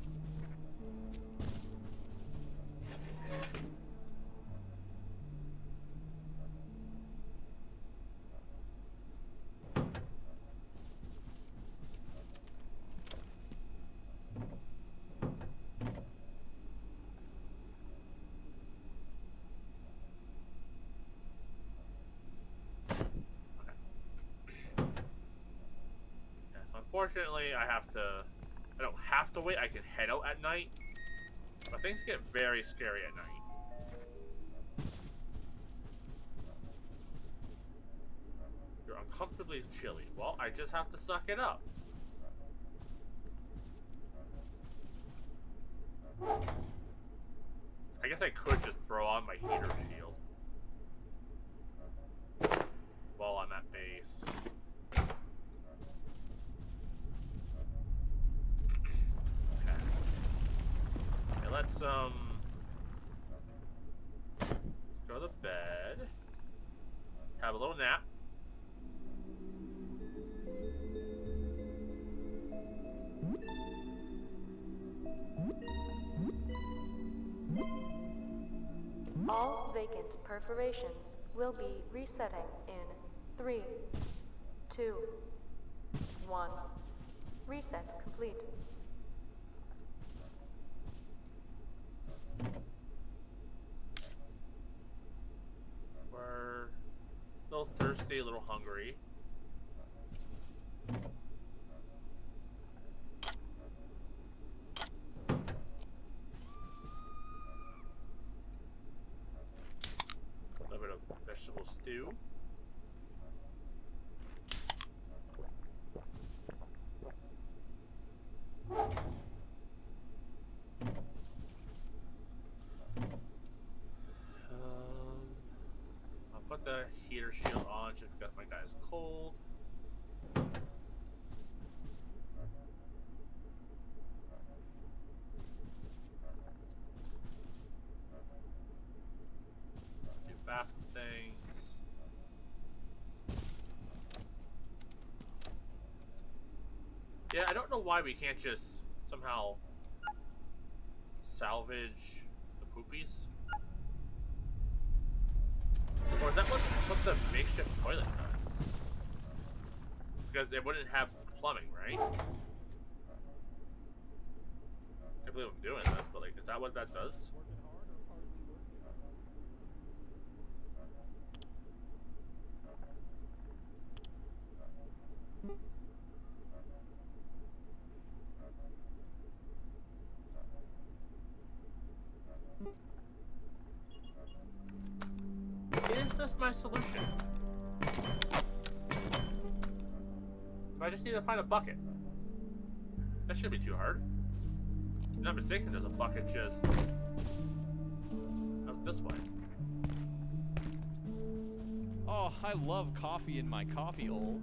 Unfortunately, I don't have to wait, I can head out at night. But things get very scary at night. You're uncomfortably chilly. Well, I just have to suck it up. I guess I could just throw on my heater shield while I'm at base. Let's go to bed, have a little nap. All vacant perforations will be resetting in 3, 2, 1. Reset complete. We're a little thirsty, a little hungry. A little bit of vegetable stew. I'll put the heater shield on just because my guy's cold. Do bathroom things. Yeah, I don't know why we can't just somehow salvage the poopies. Or is that what the makeshift toilet does? Because it wouldn't have plumbing, right? I can't believe I'm doing this, but like, is that what that does? Is this my solution? I just need to find a bucket. That shouldn't be too hard. If I'm not mistaken, there's a bucket just out this way. Oh, I love coffee in my coffee hole.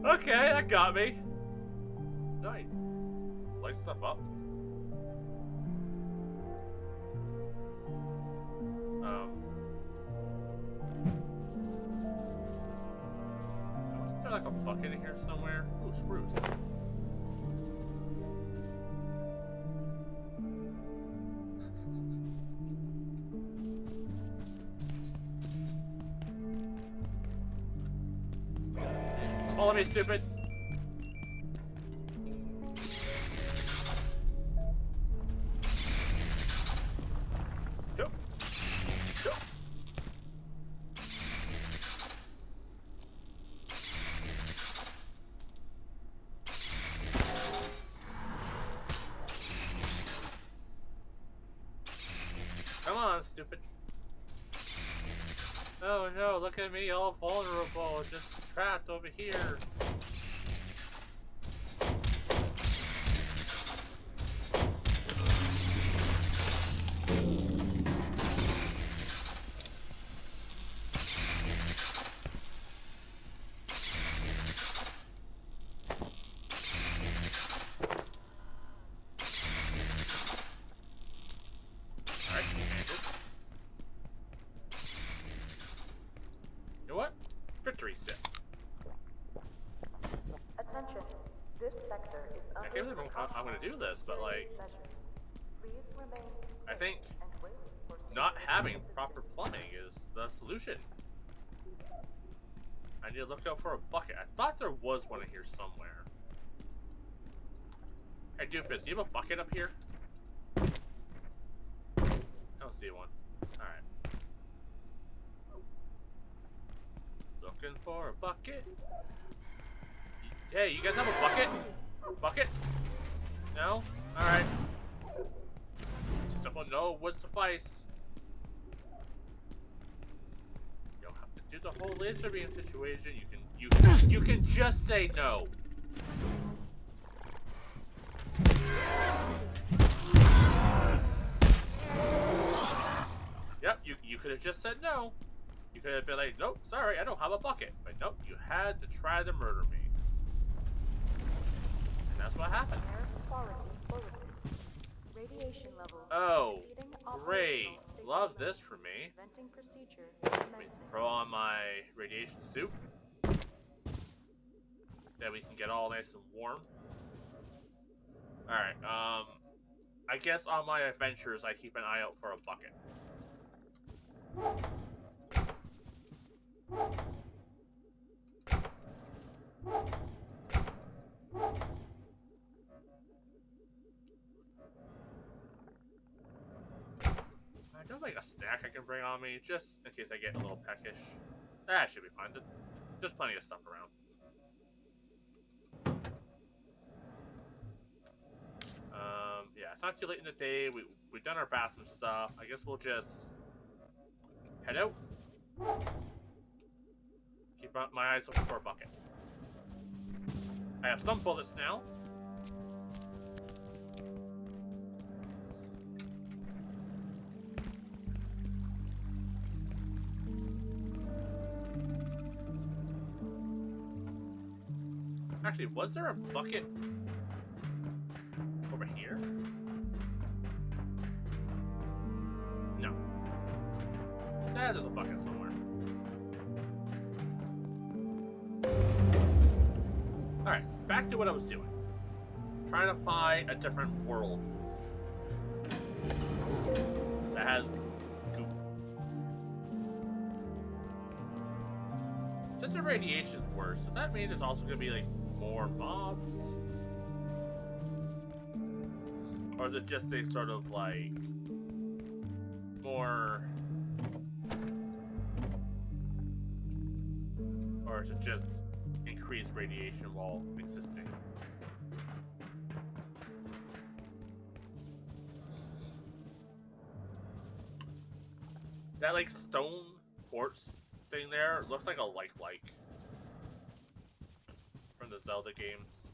Okay, that got me. Nice. Light stuff up. Wasn't there like a bucket in here somewhere? Ooh, spruce. Follow me, stupid. Yep. Yep. Come on, stupid. Oh no, look at me, all vulnerable, just trapped over here. Alright, handled. You know what? Victory sip. Attention. This sector is I under can't believe I'm gonna do this, but like, measures. Please remain I think and wait for not having assistance. proper plumbing is the solution. I need to look out for a bucket. I thought there was one in here somewhere. Hey, Doofus, do you have a bucket up here? I don't see one. Alright. Looking for a bucket. Hey, you guys have a bucket? Buckets? No? Alright. Someone know would suffice. You don't have to do the whole laser beam situation. You can just say no. Yep, you could have just said no. You could have been like, nope, sorry, I don't have a bucket. But nope, you had to try to murder me. And that's what happens. Air quality bulletin. Radiation levels Oh, exceeding great. operational safety Love this limits. for me. Venting procedure Let me commencing. throw on my radiation suit. Then we can get all nice and warm. Alright, I guess on my adventures I keep an eye out for a bucket. I don't like a snack I can bring on me, just in case I get a little peckish. That should be fine. There's plenty of stuff around. Yeah, it's not too late in the day. We've done our bathroom stuff. I guess we'll just head out. Keep my eyes open for a bucket. I have some bullets now. Actually, was there a bucket over here? No. There's a bucket somewhere. Alright, back to what I was doing. Trying to find a different world that has goop. Since the radiation's worse, does that mean there's also going to be like more mobs? Or is it just a sort of like more, or is it just increased radiation while existing? That like stone quartz thing there looks like a like from the Zelda games.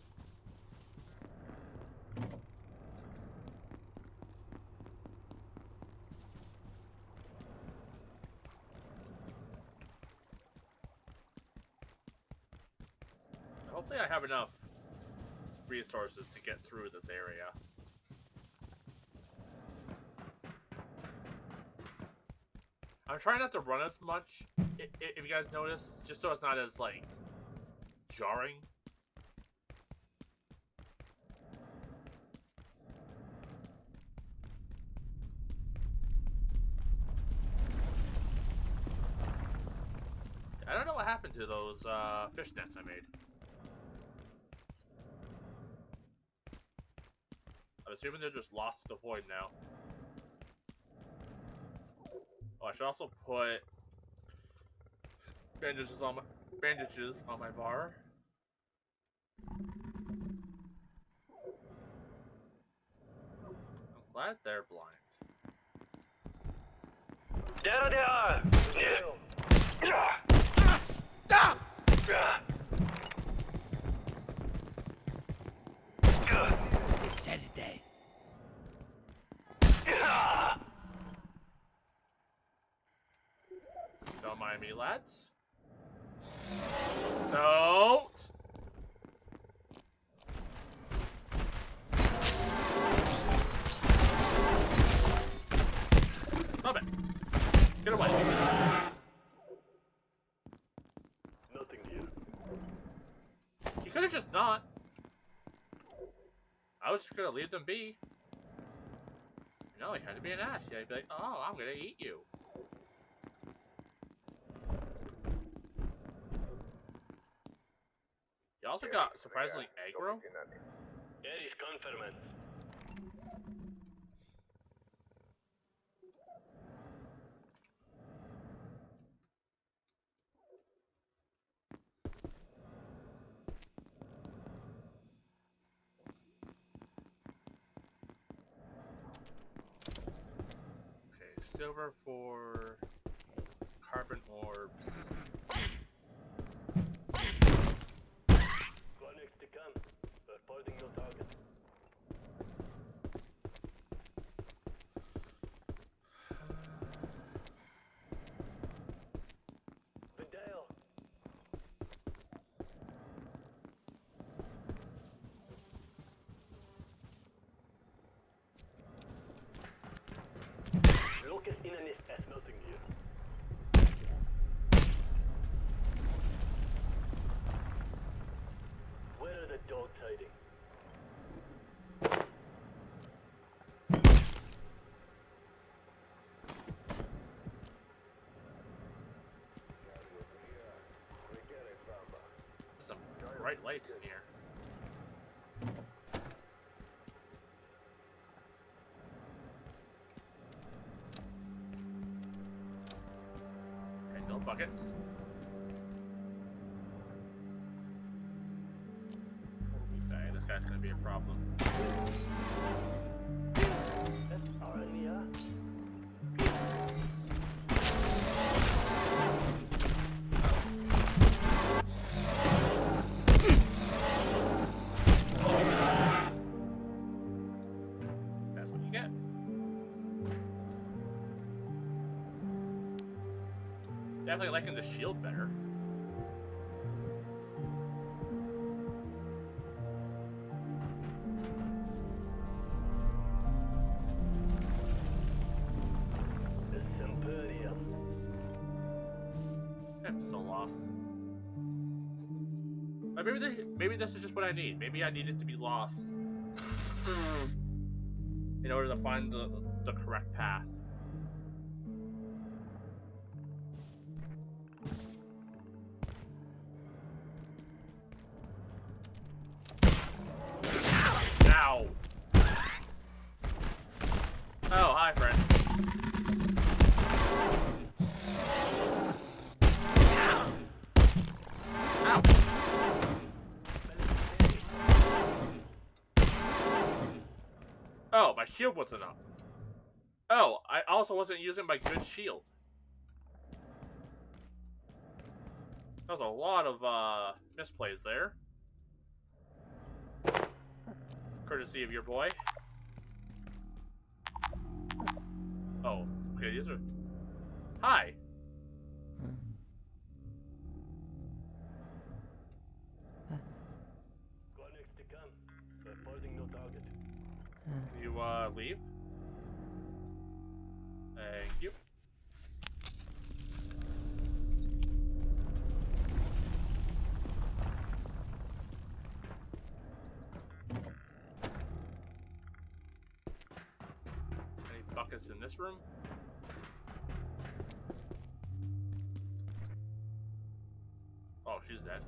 Hopefully I have enough resources to get through this area. I'm trying not to run as much, if you guys notice, just so it's not as, like, jarring. I don't know what happened to those fish nets I made. I'm assuming they're just lost to the void now. Oh, I should also put bandages on my bar. I'm glad they're blind. There they are! Stop! Insanity. Don't mind me, lads. Don't! Stop it! Get away! Nothing here. You could have just not. I was just gonna leave them be. No, you had to be an ass. Yeah, you'd be like, oh, I'm gonna eat you. You also got surprisingly aggro. There is confirmation. Okay, silver for carbon orbs. Connect to come. Reporting no target. Vidal. Locust in an nest. Nothing here. Where are the dogs hiding? There's some bright lights in here. And no buckets. Sorry, this guy's gonna be a problem. Already, That's what you get. Definitely liking the shield better. I'm so lost. But maybe this is just what I need. Maybe I need it to be lost in order to find the correct path. Ow! Oh, hi, friend. Ow! Oh, my shield wasn't up. Oh, I also wasn't using my good shield. That was a lot of misplays there. Courtesy of your boy. Oh, okay, these are... Hi! save. Thank you. Any buckets in this room? Oh, she's dead.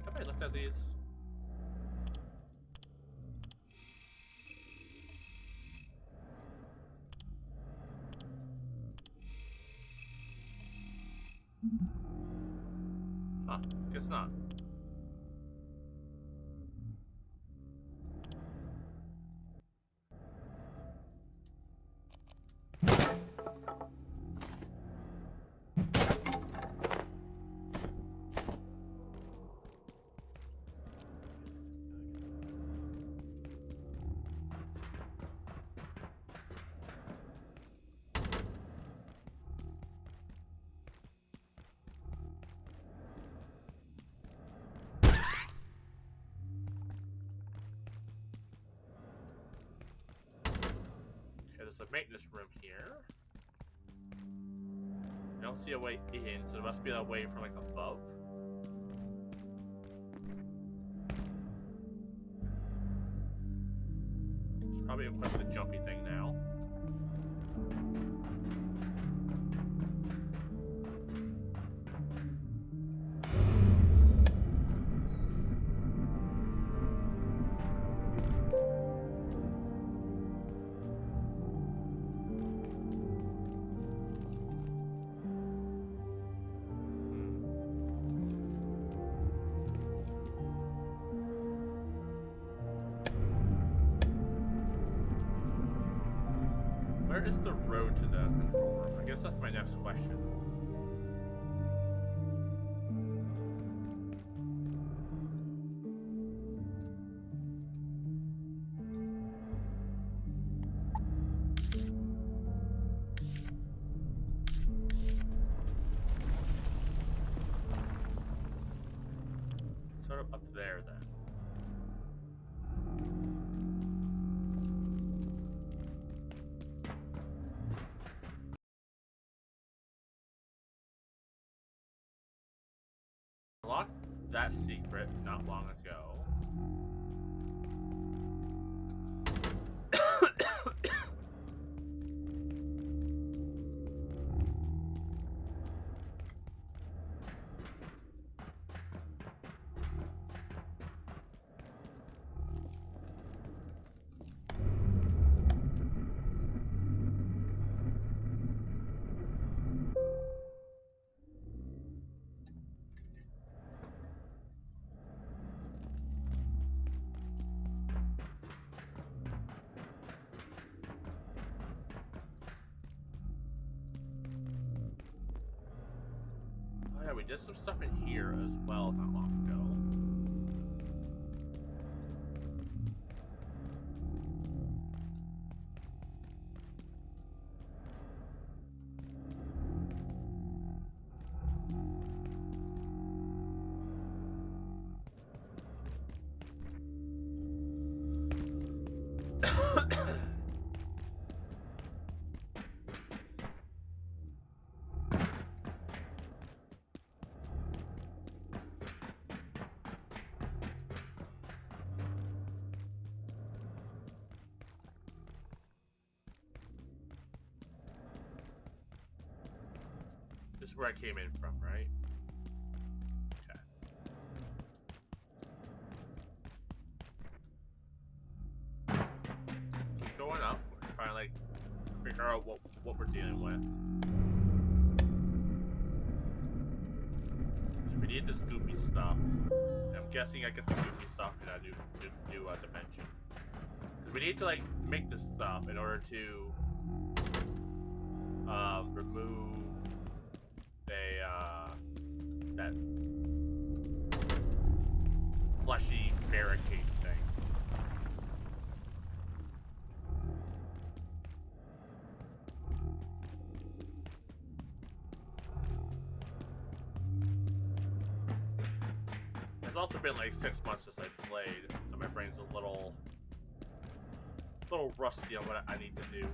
Have I looked at these? Huh, guess not. Okay, there's a maintenance room here. I don't see a way in, so there must be a way from like above. Should probably equip the jumpy thing now. Where is the road to the control room? I guess that's my next question. Sort of up there then. Unlocked that secret not long ago. Oh yeah, we did some stuff in here as well not long ago. This is where I came in from, right? Okay. Keep going up. We're trying to like figure out what we're dealing with. So we need this goopy stuff. And I'm guessing I get the goopy stuff in a new dimension. Because we need to like make this stuff in order to remove that fleshy barricade thing. As It's also been like 6 months since I played, so my brain's a little rusty on what I need to do.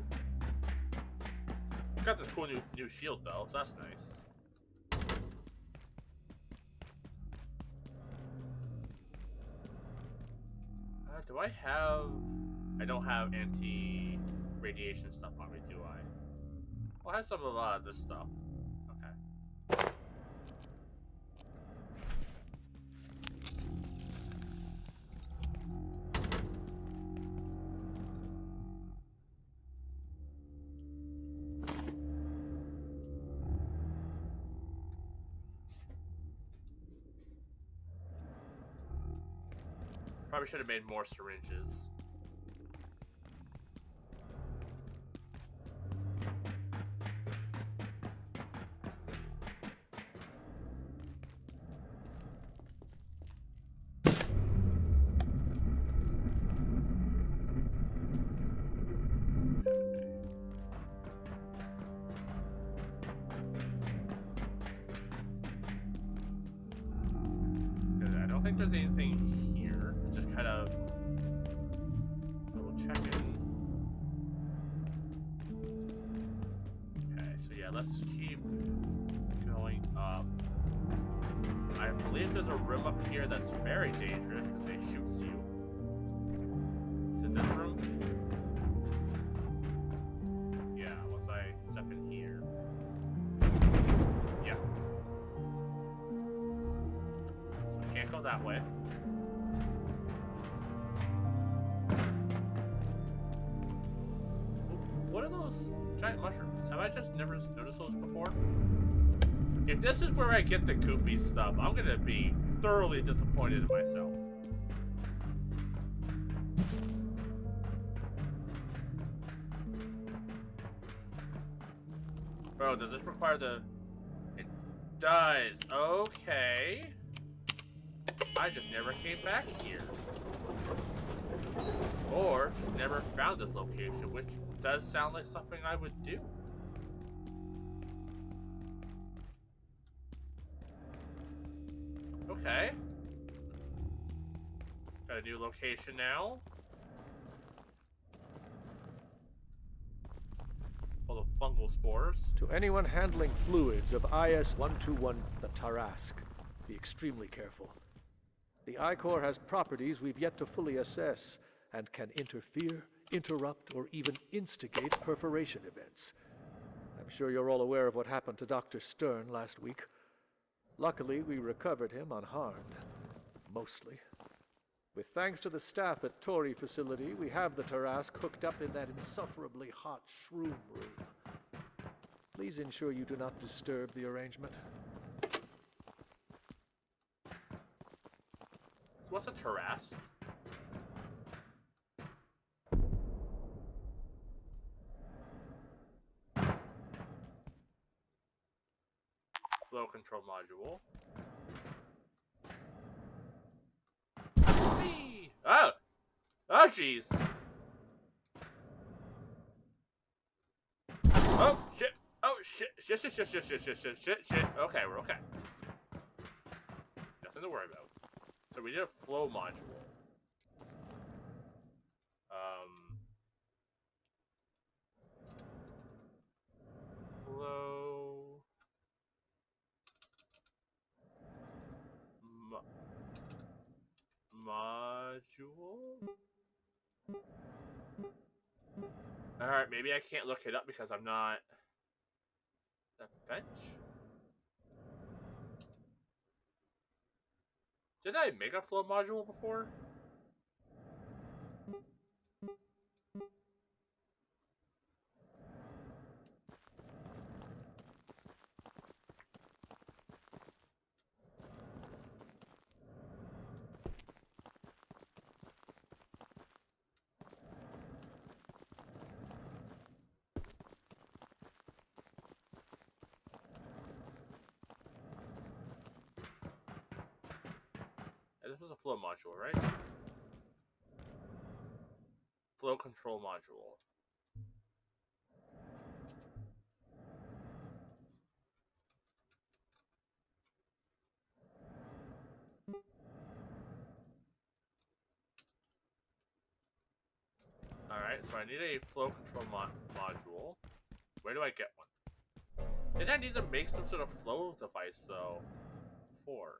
Got this cool new shield though, so that's nice. Do I have... I don't have anti-radiation stuff on me, do I? Well, I have some of this stuff. Okay. Probably should have made more syringes. Good. I don't think there's anything here. Just kind of double checking. Okay, so yeah, let's keep going up. I believe there's a room up here that's very dangerous because they shoots you. Is it this room? Yeah, once I step in here. Yeah. So I can't go that way. What are those giant mushrooms? Have I just never noticed those before? If this is where I get the goopy stuff, I'm gonna be thoroughly disappointed in myself. Bro, does this require the... It does. Okay. I just never came back here. Or just never found this location, which does sound like something I would do. Okay. Got a new location now. Full of fungal spores. To anyone handling fluids of IS-121, the Tarask, be extremely careful. The I-Core has properties we've yet to fully assess and can interfere, interrupt, or even instigate perforation events. I'm sure you're all aware of what happened to Dr. Stern last week. Luckily, we recovered him unharmed. Mostly. With thanks to the staff at Tory facility, we have the Tarask hooked up in that insufferably hot shroom room. Please ensure you do not disturb the arrangement. What's a Tarask? Flow control module. Whee! Oh! Oh, jeez! Oh, shit! Oh, shit! Shit! Okay, we're okay. Nothing to worry about. So we did a flow module. Flow... module? Alright, maybe I can't look it up because I'm not... That bench? Did I make a flow module before? This was a flow module, right? Flow control module. Alright, so I need a flow control module. Where do I get one? Did I need to make some sort of flow device, though? Before.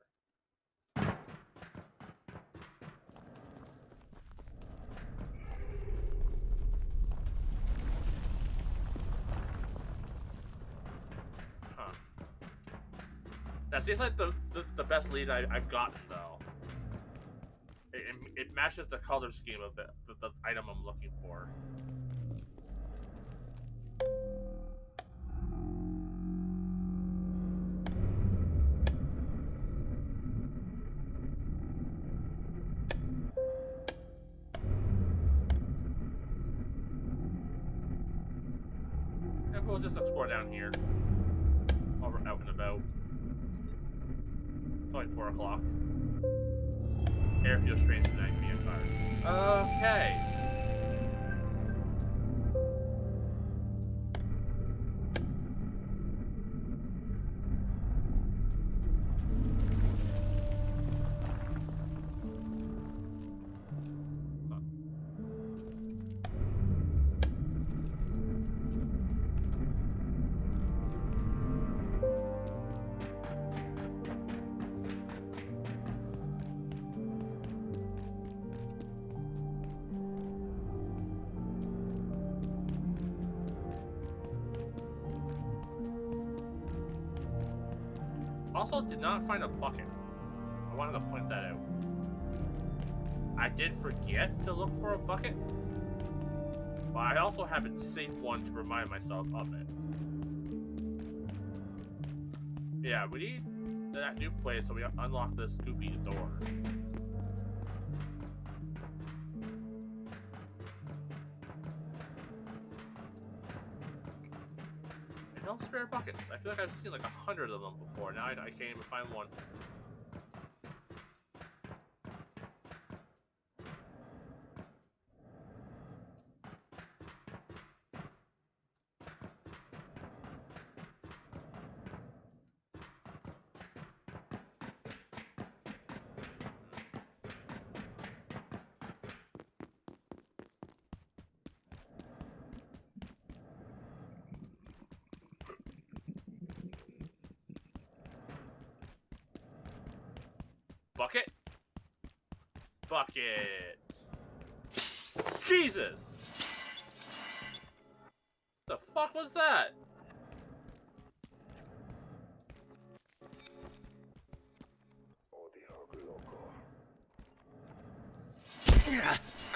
Huh. That seems like the best lead I've gotten, though. It matches the color scheme of the item I'm looking for. And we'll just explore down here while we're out and about. It's only 4 o'clock. Air feels strange tonight, me and Card. Okay. Also, did not find a bucket. I wanted to point that out. I did forget to look for a bucket, but I also haven't saved one to remind myself of it. Yeah, we need that new place so we unlock this goopy door. No spare buckets. I feel like I've seen like 100 of them before. Now I can't even find one. Bucket? Bucket! Jesus! The fuck was that?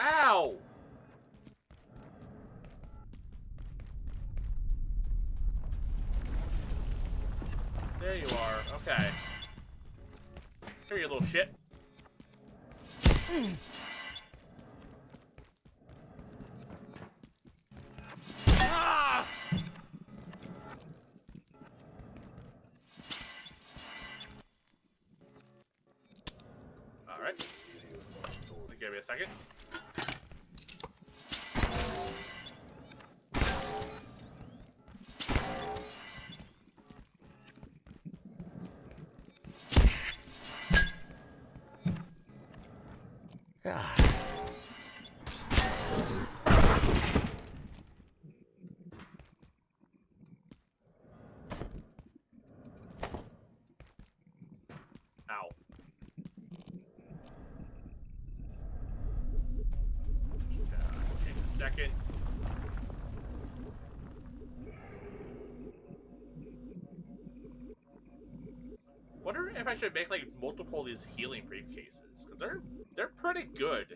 Ow! There you are. Okay. Here, you little shit. Ah! All right. Give me a second. Ow. Take a second. Wonder if I should make like multiple of these healing briefcases, because they're pretty good.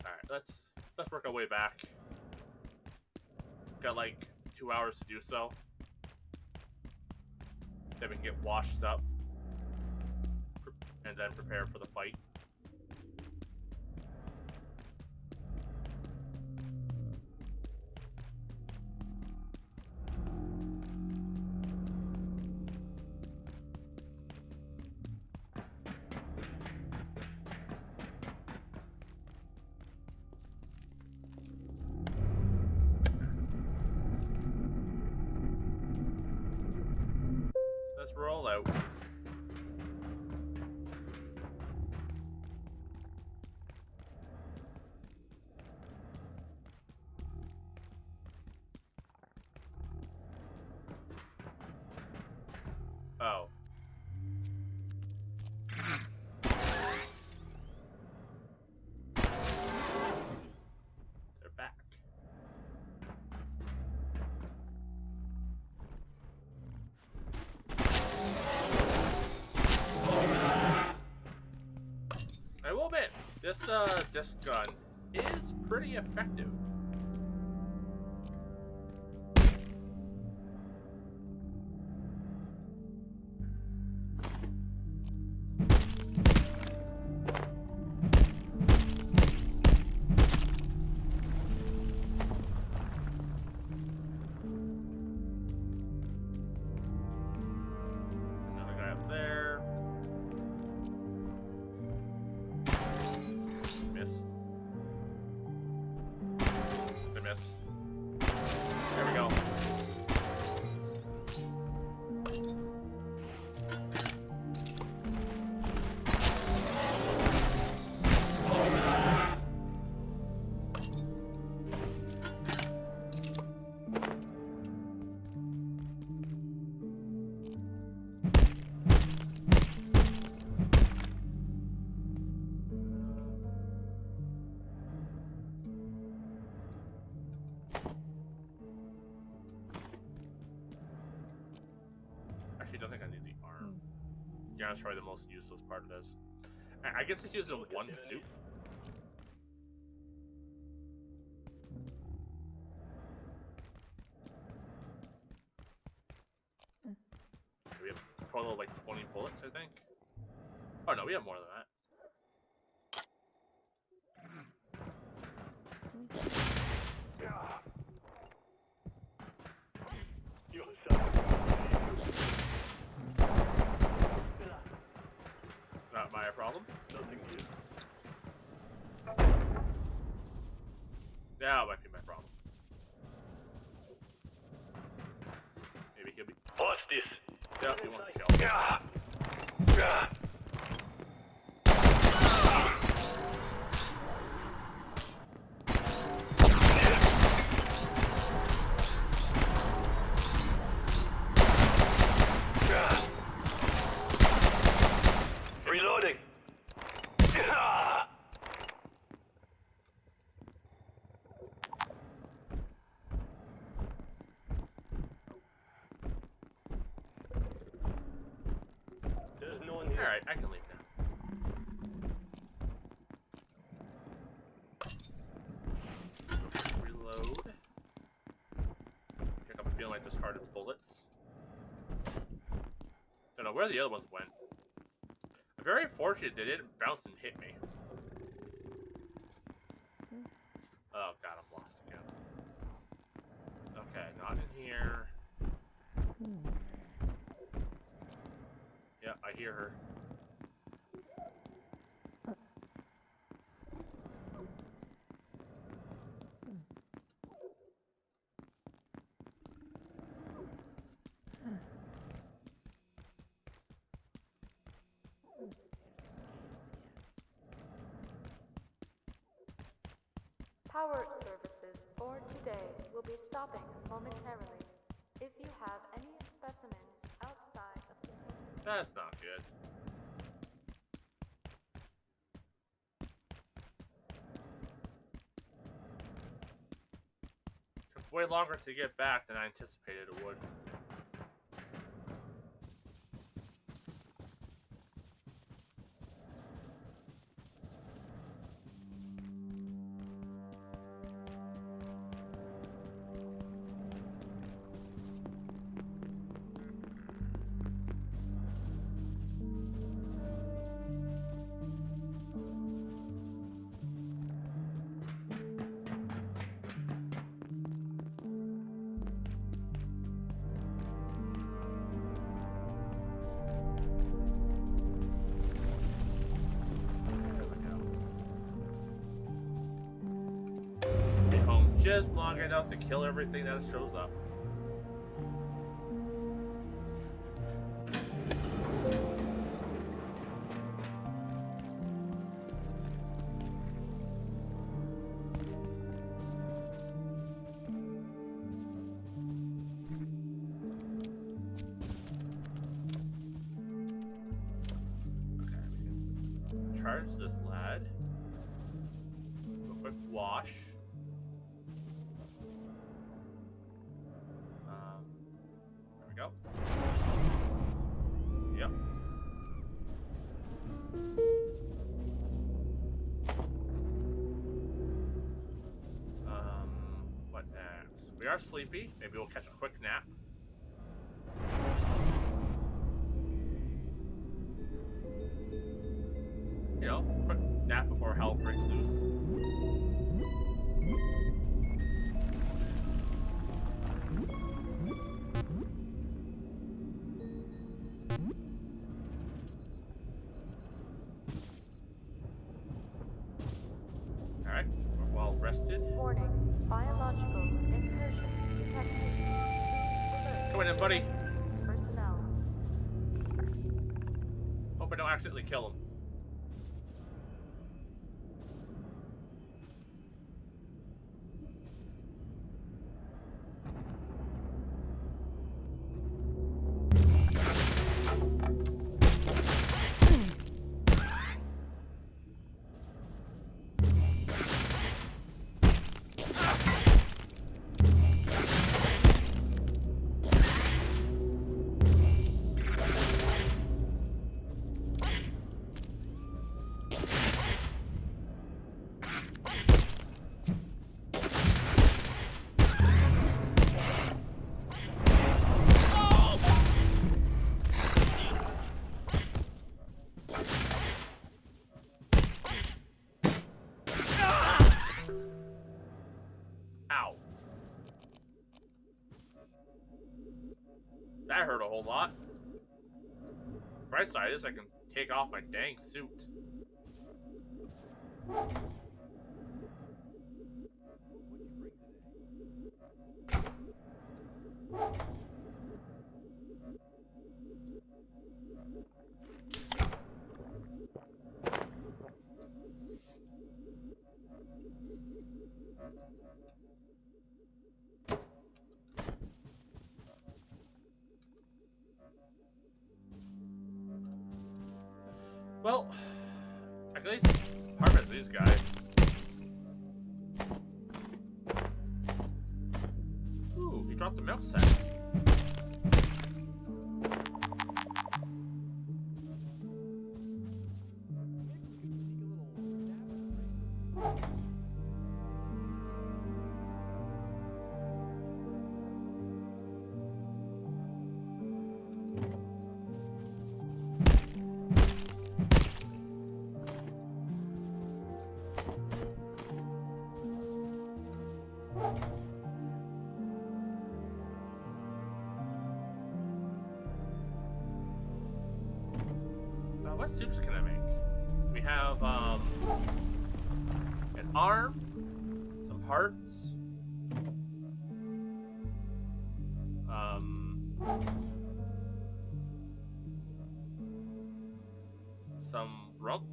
Alright, let's work our way back. Got like 2 hours to do so. Then we can get washed up and then prepare for the fight. roll out. Oh. They're back. I will admit, this disc gun is pretty effective. Another guy up there. Missed. I missed. There we go. Actually, don't think I need the arm. Yeah, that's probably the most useless part of this. I guess it's used in one suit. We have a total of like 20 bullets, I think. Oh no, we have more than that. You're so Not my problem. nothing new. That might be my problem. Maybe he'll be. What's this? Yeah, he wants to kill. Reloading. There's no one here. Alright, I can leave now. Reload. Pick up a feeling like discarded bullets. Don't know where the other ones went. I'm very fortunate they didn't bounce and hit me. Oh god, I'm lost again. Okay, not in here. Yeah, I hear her. Power services for today will be stopping momentarily. If you have any specimens outside of the That's not good. Took way longer to get back than I anticipated it would. Just long enough to kill everything that shows up. recharge this lad. Do a quick wash. There we go. Yep. What next? We are sleepy. Maybe we'll catch a quick nap. You know, quick nap before hell breaks loose. Alright, we're well rested. Warning. Biological incursion detected. Come on in, buddy. Personnel. Hope I don't accidentally kill him. Ow. That hurt a whole lot. Bright side is I can take off my dang suit. Well, I can at least harvest these guys. Ooh, he dropped the milk set. What soups can I make? We have an arm, some hearts, some rump,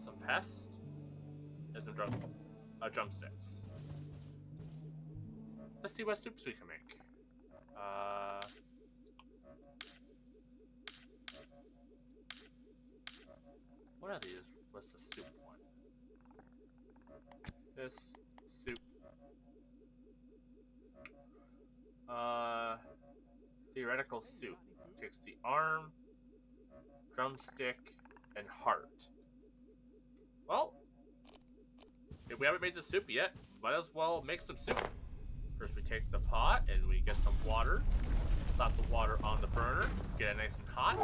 some pest, and some drumsticks. Let's see what soups we can make. What are these? What's the soup one? This soup. Theoretical soup. Takes the arm, drumstick, and heart. Well, if we haven't made the soup yet, might as well make some soup. First we take the pot and we get some water. Slap the water on the burner, get it nice and hot.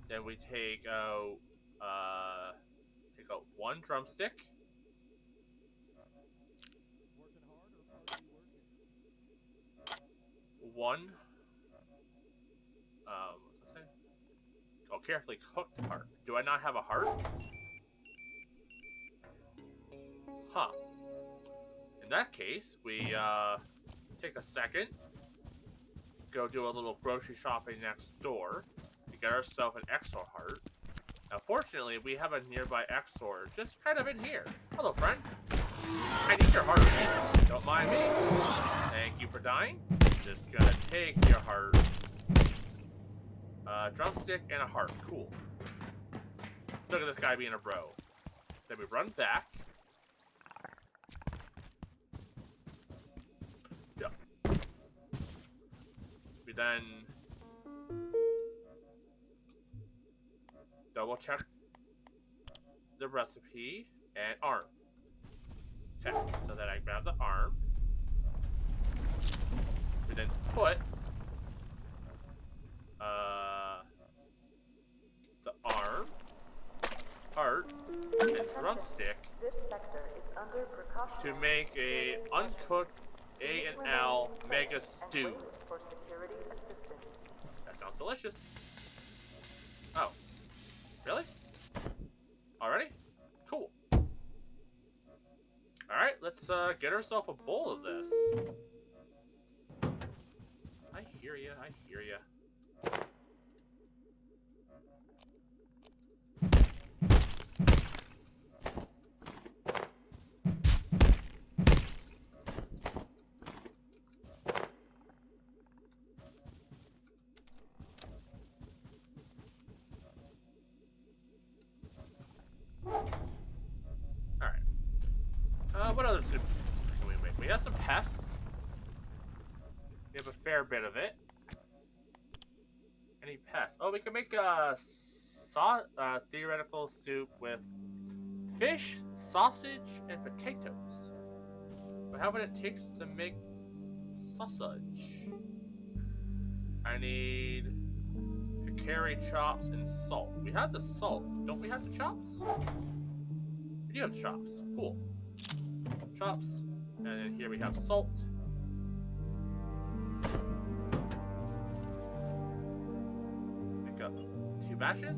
Then we take out one drumstick. One what's that say? Oh, carefully cooked heart. Do I not have a heart? Huh. In that case, we take a second, go do a little grocery shopping next door to get ourselves an Exor heart. Now, fortunately, we have a nearby Exor just kind of in here. Hello, friend. I need your heart. Don't mind me. Thank you for dying. Just gonna take your heart. Drumstick and a heart. Cool. Look at this guy being a bro. Then we run back. Yep. We then double check the recipe and arm. Okay, so then I grab the arm. We then put the arm, heart, and drumstick This sector is under precautionary to make a uncooked A&L mega stew. wait for security assistance. That sounds delicious. Oh, really? Already? Cool. Alright, let's get ourselves a bowl of this. I hear ya, I hear ya. What other soups can we make? We have some pests. We have a fair bit of it. Any pests? Oh, we can make a theoretical soup with fish, sausage, and potatoes. But how about it takes to make sausage? I need hickory chops and salt. We have the salt. Don't we have the chops? We do have the chops. Cool. Chops. And then here we have salt. Pick up 2 batches.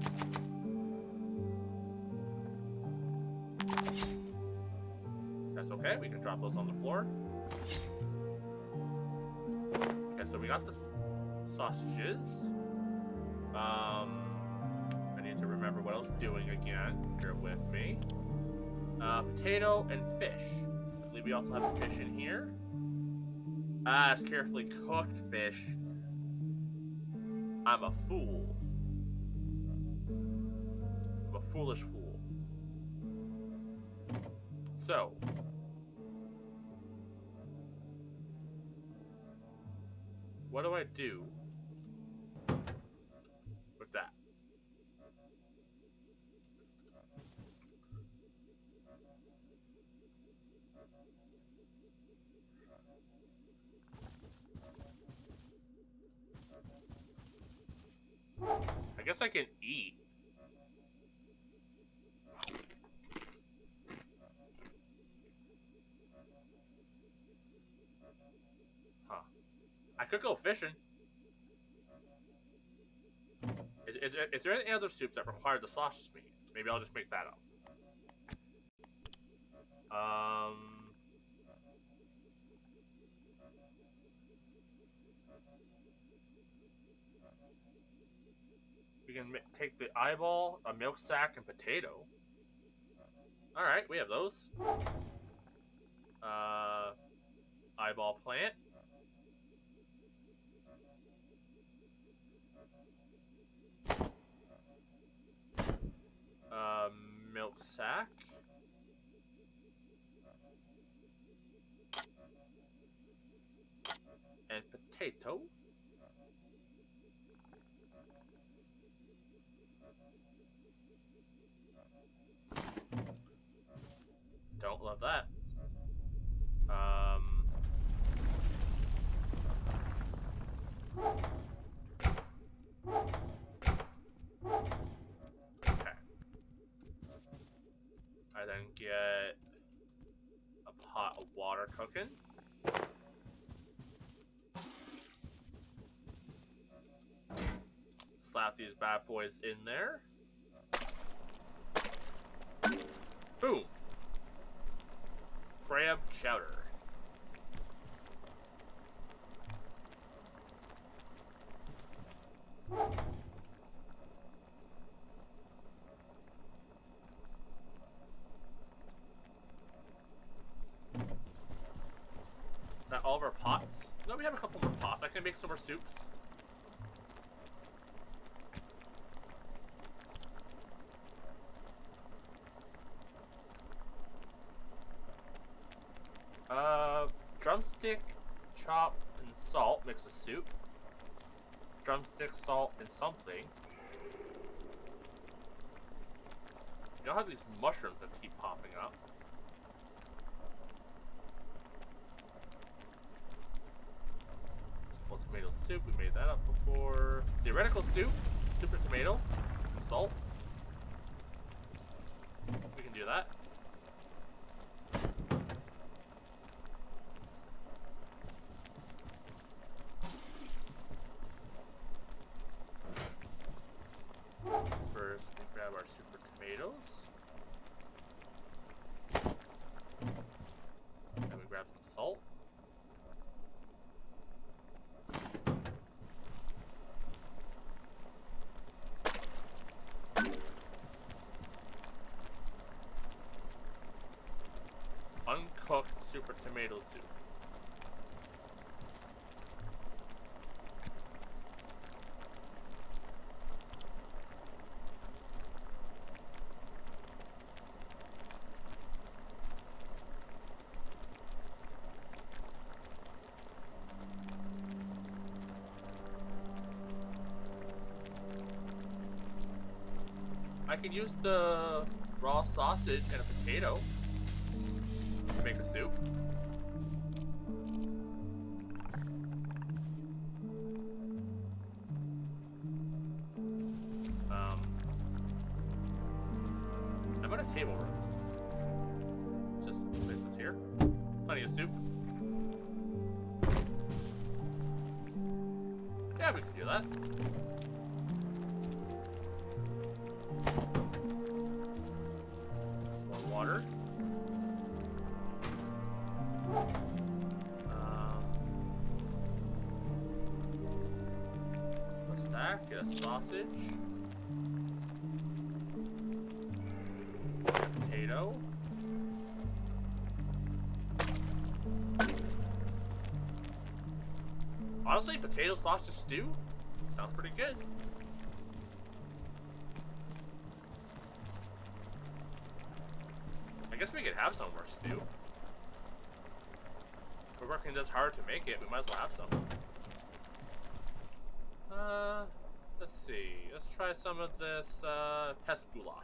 That's okay. We can drop those on the floor. Okay, so we got the sausages. I need to remember what I was doing again. Bear with me. Potato and fish. I believe we also have a fish in here. It's carefully cooked fish. I'm a fool. I'm a foolish fool. So. What do I do with that? I guess I can eat. Huh. I could go fishing. Is there any other soups that require the sausage meat? Maybe I'll just make that up. We can take the eyeball, a milk sack, and potato. Alright, we have those. Eyeball plant. Milk sack. And potato. Don't love that. Okay. I then get a pot of water cooking. Slap these bad boys in there. Boom. Crab chowder. Is that all of our pots? No, we have a couple more pots. I can make some more soups. drumstick, chop, and salt makes a soup. Drumstick, salt, and something. You don't have these mushrooms that keep popping up. Simple tomato soup, we made that up before. Theoretical soup, super tomato, and salt. We can do that. First, we grab our super tomatoes. And we grab some salt. Uncooked super tomato soup. I can use the raw sausage and a potato to make a soup. I'm on a table room. Just place this here. Plenty of soup. Yeah, we can do that. Some more water. A stack, get a sausage. A potato. Honestly, potato sausage stew sounds pretty good. I guess we could have some more stew. If we're working this hard to make it, we might as well have some. Let's see. Let's try some of this pest goulash.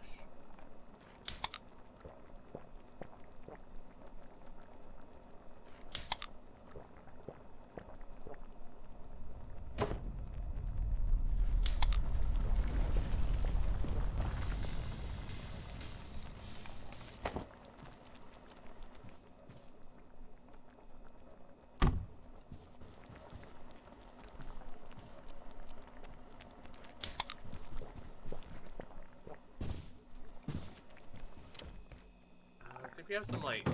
I think we have some, like,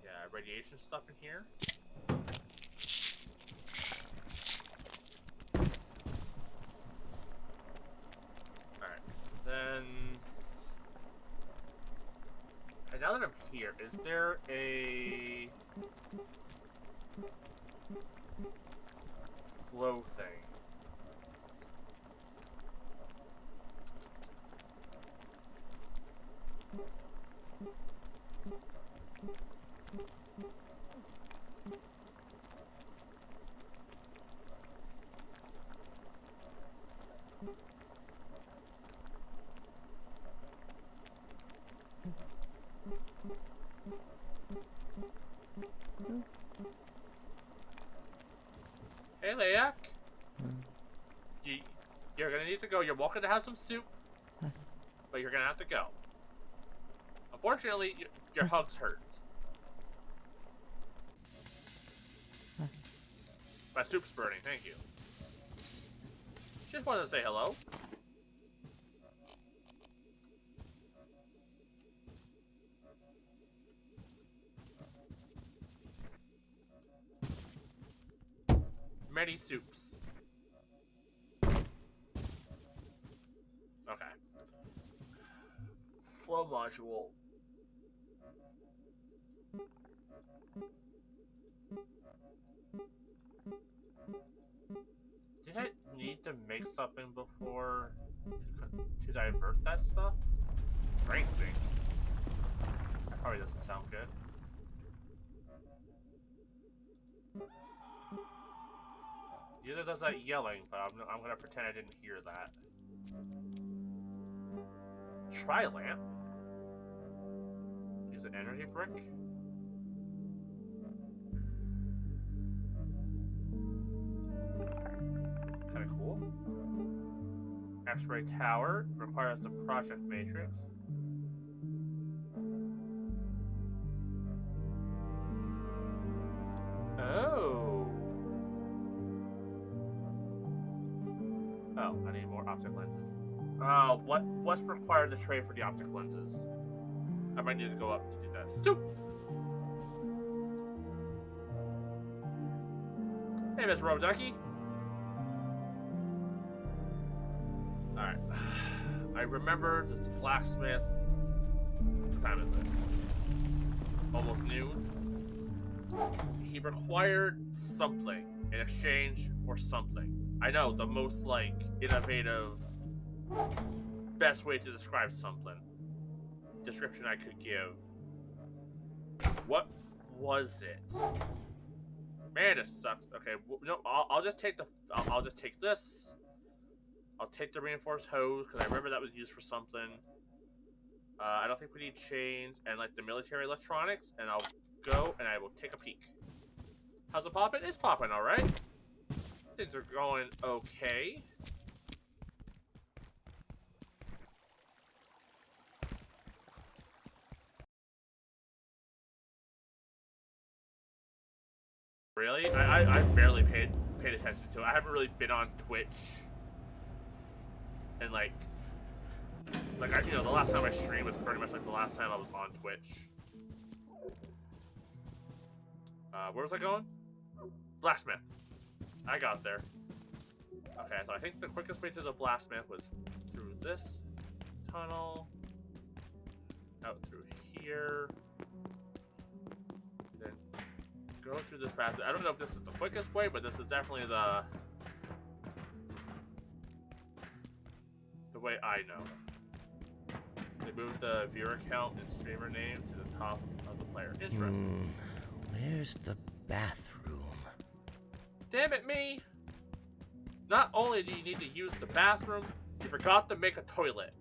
yeah, radiation stuff in here. Alright, then... And now that I'm here, is there a... flow thing? Hey, Layak. You're gonna need to go. You're welcome to have some soup, but you're gonna have to go. Unfortunately, your hugs hurt. My soup's burning. Thank you. Just wanted to say hello. Many soups. Okay. Flow module. Did I need to make something before to divert that stuff? Brain sync. That probably doesn't sound good. Either does that yelling, but I'm gonna pretend I didn't hear that. Tri-lamp? Is it energy brick? Kinda cool. X-ray tower requires the project matrix. Oh. Oh, I need more optic lenses. What's required to trade for the optic lenses? I might need to go up to do that. Soup! Hey, Mr. Roboducky. Alright. I remember there's the blacksmith. What time is it? Almost noon. He required something in exchange for something. I know, the most, like, innovative, best way to describe something. Description I could give. What was it? Man, it sucks. Okay, no, I'll just take the. I'll just take this. I'll take the reinforced hose because I remember that was used for something. I don't think we need chains and like the military electronics, and I'll go and I will take a peek. How's it popping? It's popping, all right. Things are going okay. Really? I barely paid attention to it. I haven't really been on Twitch. And like you know, the last time I streamed was pretty much like the last time I was on Twitch. Where was I going? Blacksmith. I got there. Okay, so I think the quickest way to the blacksmith was through this tunnel, out through here, then go through this path. I don't know if this is the quickest way, but this is definitely the way I know. They moved the viewer count and streamer name to the top of the player. Interesting. Where's the bathroom? Damn it, me! Not only do you need to use the bathroom, you forgot to make a toilet.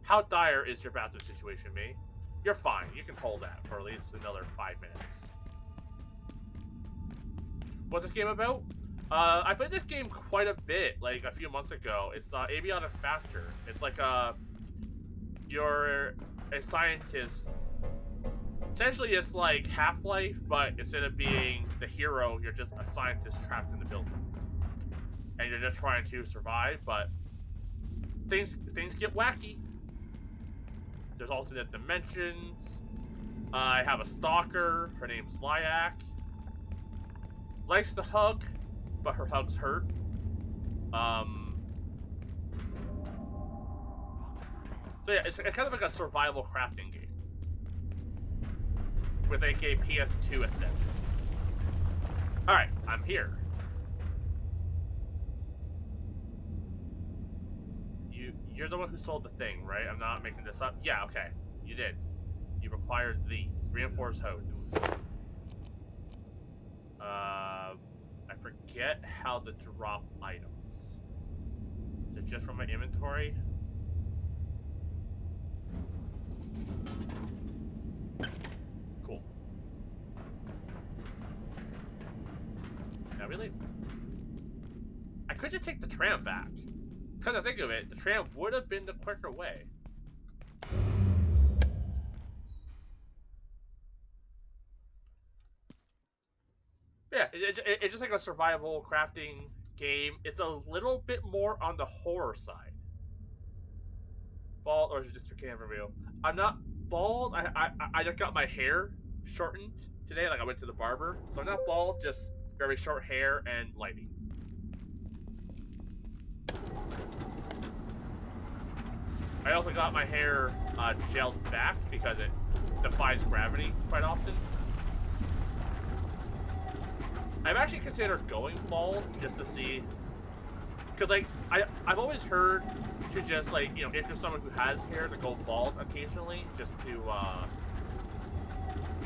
How dire is your bathroom situation, me? You're fine. You can hold that for at least another 5 minutes. What's this game about? I played this game quite a bit, like a few months ago. It's Abiotic Factor. It's like you're a scientist. Essentially, it's like Half-Life, but instead of being the hero, you're just a scientist trapped in the building, and you're just trying to survive. But things get wacky. There's alternate dimensions. I have a stalker. Her name's Lyak. Likes to hug, but her hugs hurt. So yeah, it's kind of like a survival crafting game with a PS2 aesthetic. Alright, I'm here. You're the one who sold the thing, right? I'm not making this up. Yeah, okay. You did. You required these reinforced hose. I forget how to drop items. Is it just from my inventory? Cool. Now we leave. I could just take the tram back. Come to think of it, the tram would have been the quicker way. Yeah, it's just like a survival crafting game. It's a little bit more on the horror side. Bald, or is it just a camera review? I'm not bald. I just got my hair shortened today. Like I went to the barber, so I'm not bald. Just very short hair and lighting. I also got my hair gelled back because it defies gravity quite often. I've actually considered going bald just to see, because like I've always heard to just like, you know, if you're someone who has hair, to go bald occasionally just to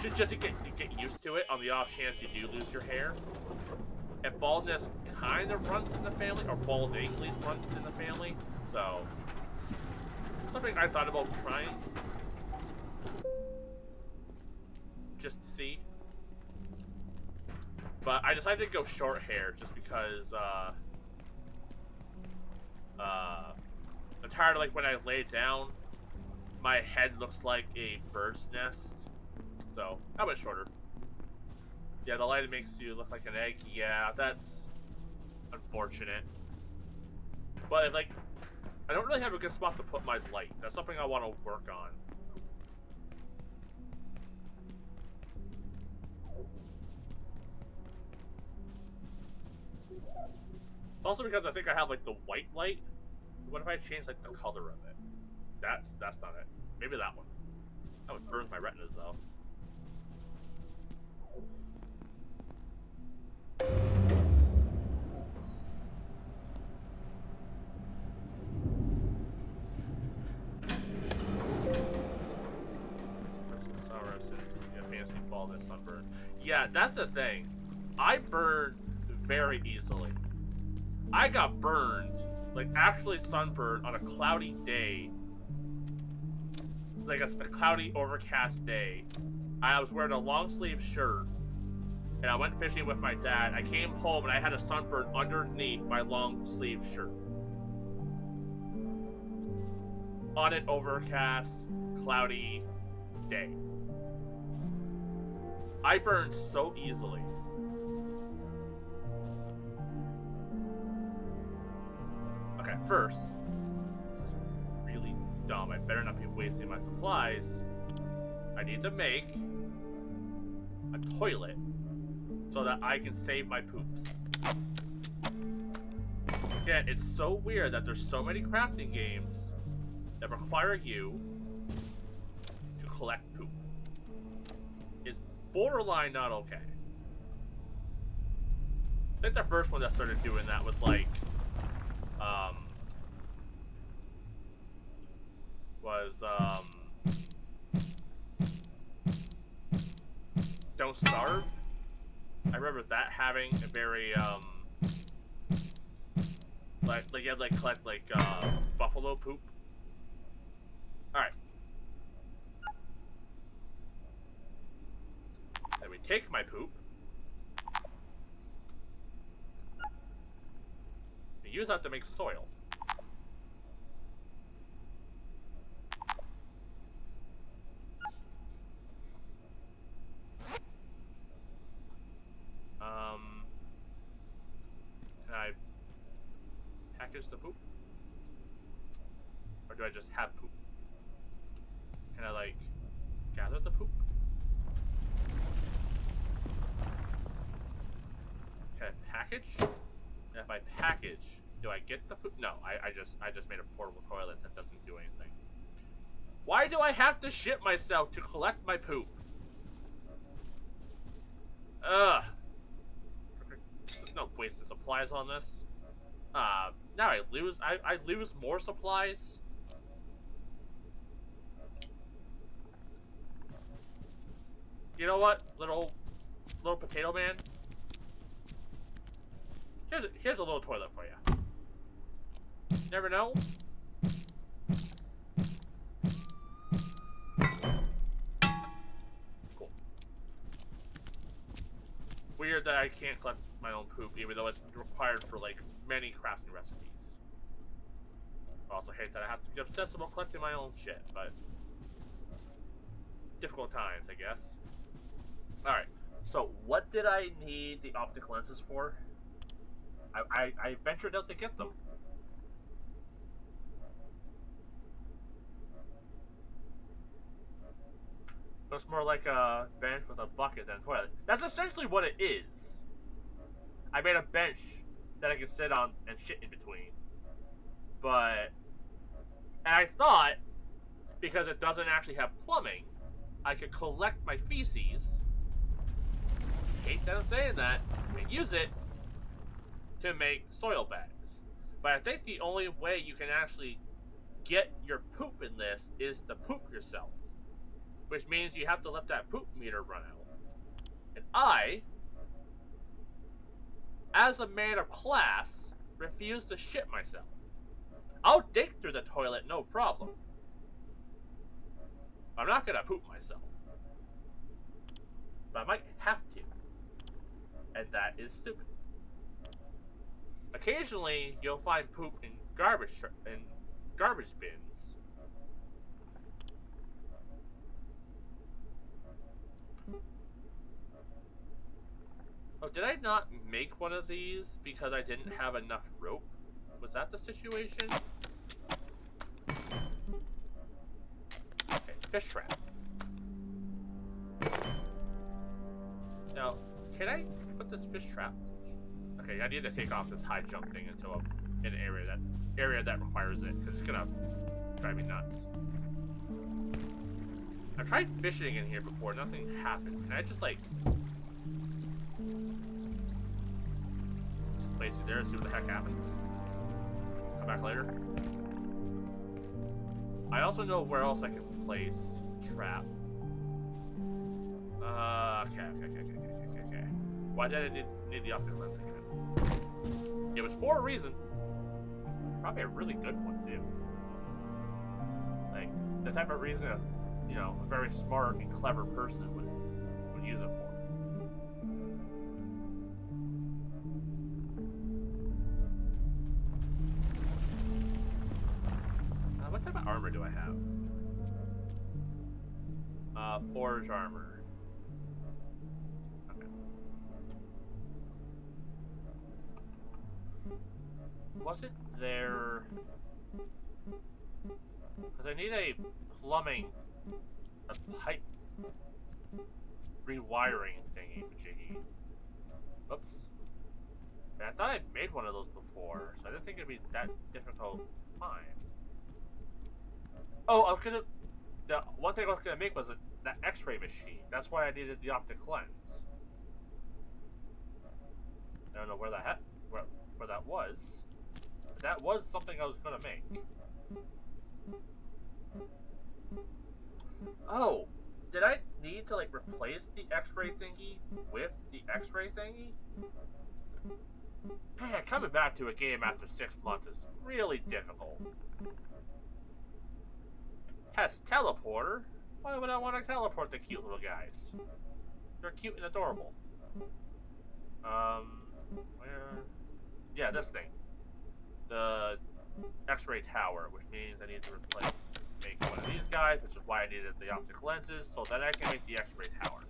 just to get used to it on the off chance you do lose your hair. And baldness kind of runs in the family, or balding at least runs in the family, so something I thought about trying. Just to see. But I decided to go short hair just because I'm tired of like when I lay down, my head looks like a bird's nest. So I went shorter. Yeah, the light makes you look like an egg. Yeah, that's unfortunate. But like, I don't really have a good spot to put my light. That's something I want to work on. Also because I think I have like the white light. What if I change like the color of it? That's not it. Maybe that one. That one burns my retinas though. Fancy baldness, sunburn. Yeah, that's the thing. I burn very easily. I got burned, like actually sunburned on a cloudy day. Like a cloudy, overcast day. I was wearing a long sleeve shirt and I went fishing with my dad. I came home and I had a sunburn underneath my long sleeve shirt. On an overcast, cloudy day. I burned so easily. Okay, first, this is really dumb. I better not be wasting my supplies. I need to make a toilet so that I can save my poops. Again, it's so weird that there's so many crafting games that require you to collect poop. It's borderline not okay. I think the first one that started doing that was like, Don't Starve. I remember that having a very, like you had like collect like, buffalo poop. Alright. Then we take my poop. We use that to make soil. Can I package the poop? Or do I just have poop? Can I like gather the poop? Can I package? And if I package, do I get the poop? No, I just made a portable toilet that doesn't do anything. Why do I have to shit myself to collect my poop? Ugh. There's no wasted supplies on this. Now I lose more supplies. You know what, little potato man? Here's a little toilet for you. Never know. Cool. Weird that I can't collect my own poop, even though it's required for like many crafting recipes. Also hate that I have to be obsessed about collecting my own shit, but difficult times, I guess. Alright, so what did I need the optic lenses for? I ventured out to get them. Looks more like a bench with a bucket than a toilet. That's essentially what it is. I made a bench that I can sit on and shit in between. But, and I thought, because it doesn't actually have plumbing, I could collect my feces, hate that I'm saying that, and use it to make soil bags. But I think the only way you can actually get your poop in this is to poop yourself. which means you have to let that poop meter run out. And I, as a man of class, refuse to shit myself. I'll dig through the toilet, no problem. I'm not gonna poop myself. But I might have to. And that is stupid. Occasionally, you'll find poop in garbage bins. Oh, did I not make one of these because I didn't have enough rope? Was that the situation? Okay, fish trap. Now, can I put this fish trap? Okay, I need to take off this high jump thing into an area that requires it, because it's gonna drive me nuts. I've tried fishing in here before, nothing happened. Can I just like just place it there and see what the heck happens? Come back later. I also know where else I can place trap. Okay. Why did I need the optic lens again? It was for a reason. Probably a really good one too. Like the type of reason a very smart and clever person would use it for. What type of armor do I have? Forge armor. Okay. Wasn't there... Because I need a pipe rewiring thingy, majiggy. Oops. Man, I thought I made one of those before, so I didn't think it'd be that difficult to find. Oh, the one thing I was gonna make was that X-ray machine. That's why I needed the optic lens. I don't know where that was. But that was something I was gonna make. Oh, did I need to like replace the X-ray thingy with the X-ray thingy? Man, coming back to a game after 6 months is really difficult. Has teleporter? Why would I want to teleport the cute little guys? They're cute and adorable. Where? Yeah, this thing. The X-ray tower, which means I need to make one of these guys, which is why I needed the optic lenses, so that I can make the X-ray tower.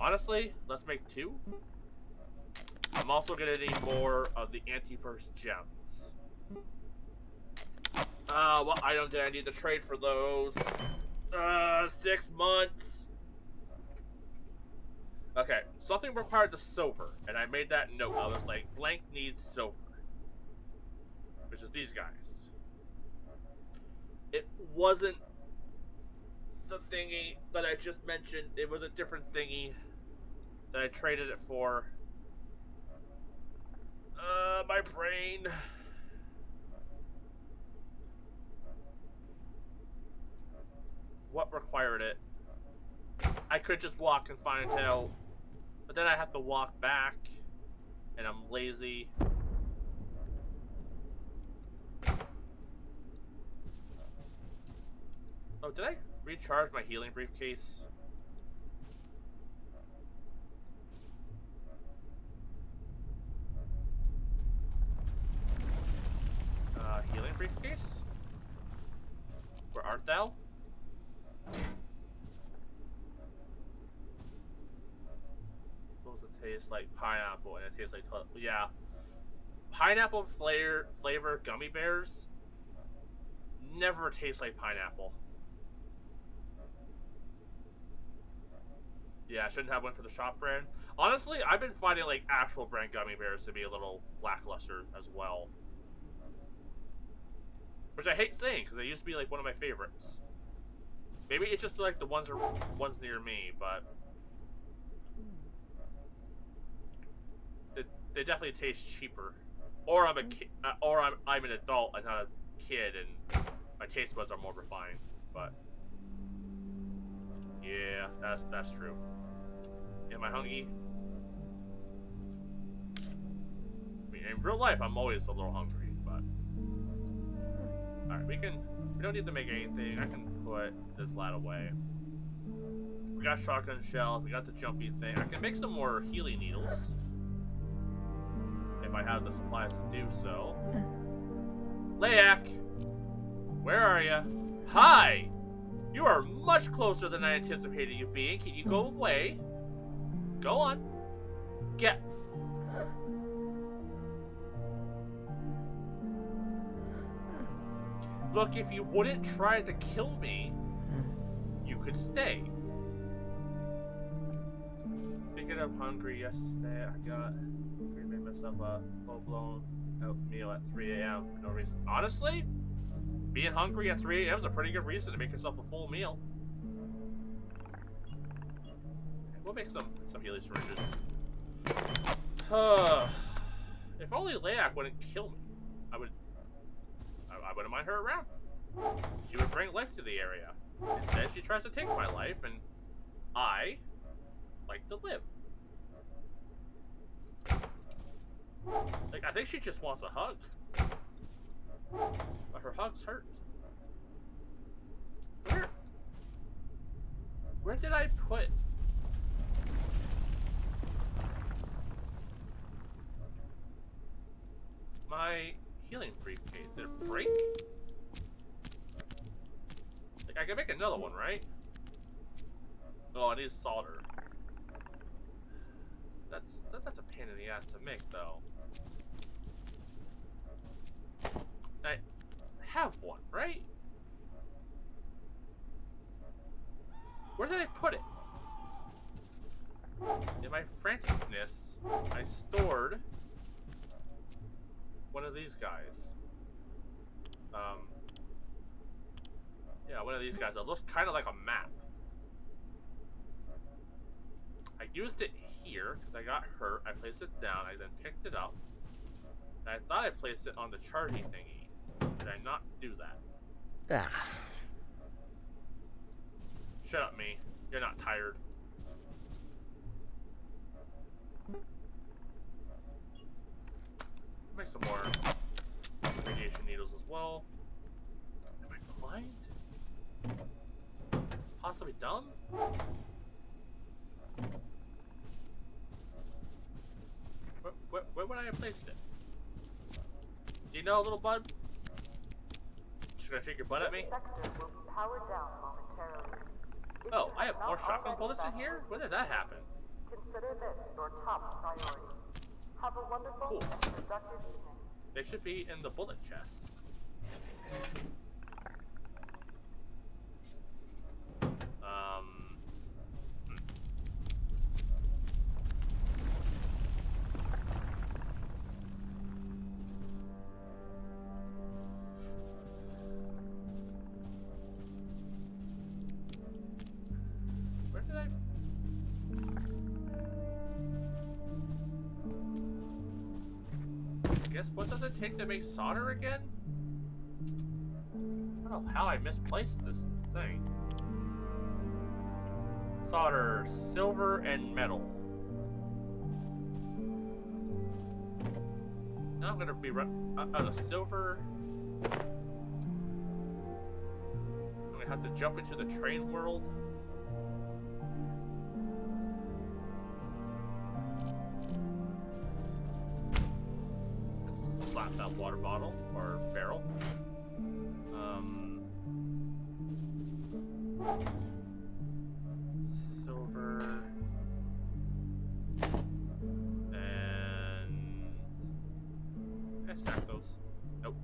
Honestly, let's make 2. I'm also gonna need more of the antiverse gems. What item did I need to trade for those? 6 months. Okay, something required the silver, and I made that note. I was like, blank needs silver. Which is these guys. It wasn't the thingy that I just mentioned. It was a different thingy that I traded it for. My brain. What required it? I could just walk and find out, but then I have to walk back, and I'm lazy. Oh, did I recharge my healing briefcase? Healing briefcase? Where art thou? Supposed to taste like pineapple, and it tastes like yeah. Pineapple flavor gummy bears never taste like pineapple. Yeah, I shouldn't have one for the shop brand. Honestly, I've been finding like actual brand gummy bears to be a little lackluster as well. Which I hate saying, because they used to be like one of my favorites. Maybe it's just like the ones near me, but they definitely taste cheaper. Or I'm I'm an adult and not a kid, and my taste buds are more refined. But Yeah, that's true. Am I hungry? I mean, in real life, I'm always a little hungry, but all right, we don't need to make anything. I can put this lad away. We got shotgun shells. We got the jumpy thing. I can make some more healing needles if I have the supplies to do so. Layak, where are you? Hi! You are much closer than I anticipated you being. Can you go away? Go on. Get. Look, if you wouldn't try to kill me, you could stay. Speaking of hungry, yesterday I made myself a full-blown meal at 3 a.m. for no reason. Honestly, being hungry at 3 a.m. is a pretty good reason to make yourself a full meal. We'll make some healing syringes. If only Layak wouldn't kill me, I wouldn't mind her around. She would bring life to the area. Instead, she tries to take my life, and I like to live. Like, I think she just wants a hug. But her hugs hurt. Where did I put... my healing briefcase? Did it break? Like, I can make another one, right? Oh, it needs solder. That's a pain in the ass to make, though. I have one, right? Where did I put it? In my franticness, I stored one of these guys. Yeah, one of these guys. It looks kind of like a map. I used it here because I got hurt. I placed it down. I then picked it up. And I thought I placed it on the charging thingy. Did I not do that? Ah. Shut up, me. You're not tired. Make some more radiation needles as well. Am I blind? Possibly dumb? Where would I have placed it? Do you know, little bud? Should I shake your butt at me? Sector will be powered down momentarily. If Oh, you I have not more shotgun already bullets in here? evacuated, When did that happen? consider this your top priority. Have a wonderful Cool. and productive evening. They should be in the bullet chest. Where did I... I guess what does it take to make solder again? I don't know how I misplaced this thing. Solder silver and metal. Now I'm gonna be out of silver. I'm gonna have to jump into the train world. Slap that water bottle or barrel. Silver and can I stack those? Nope.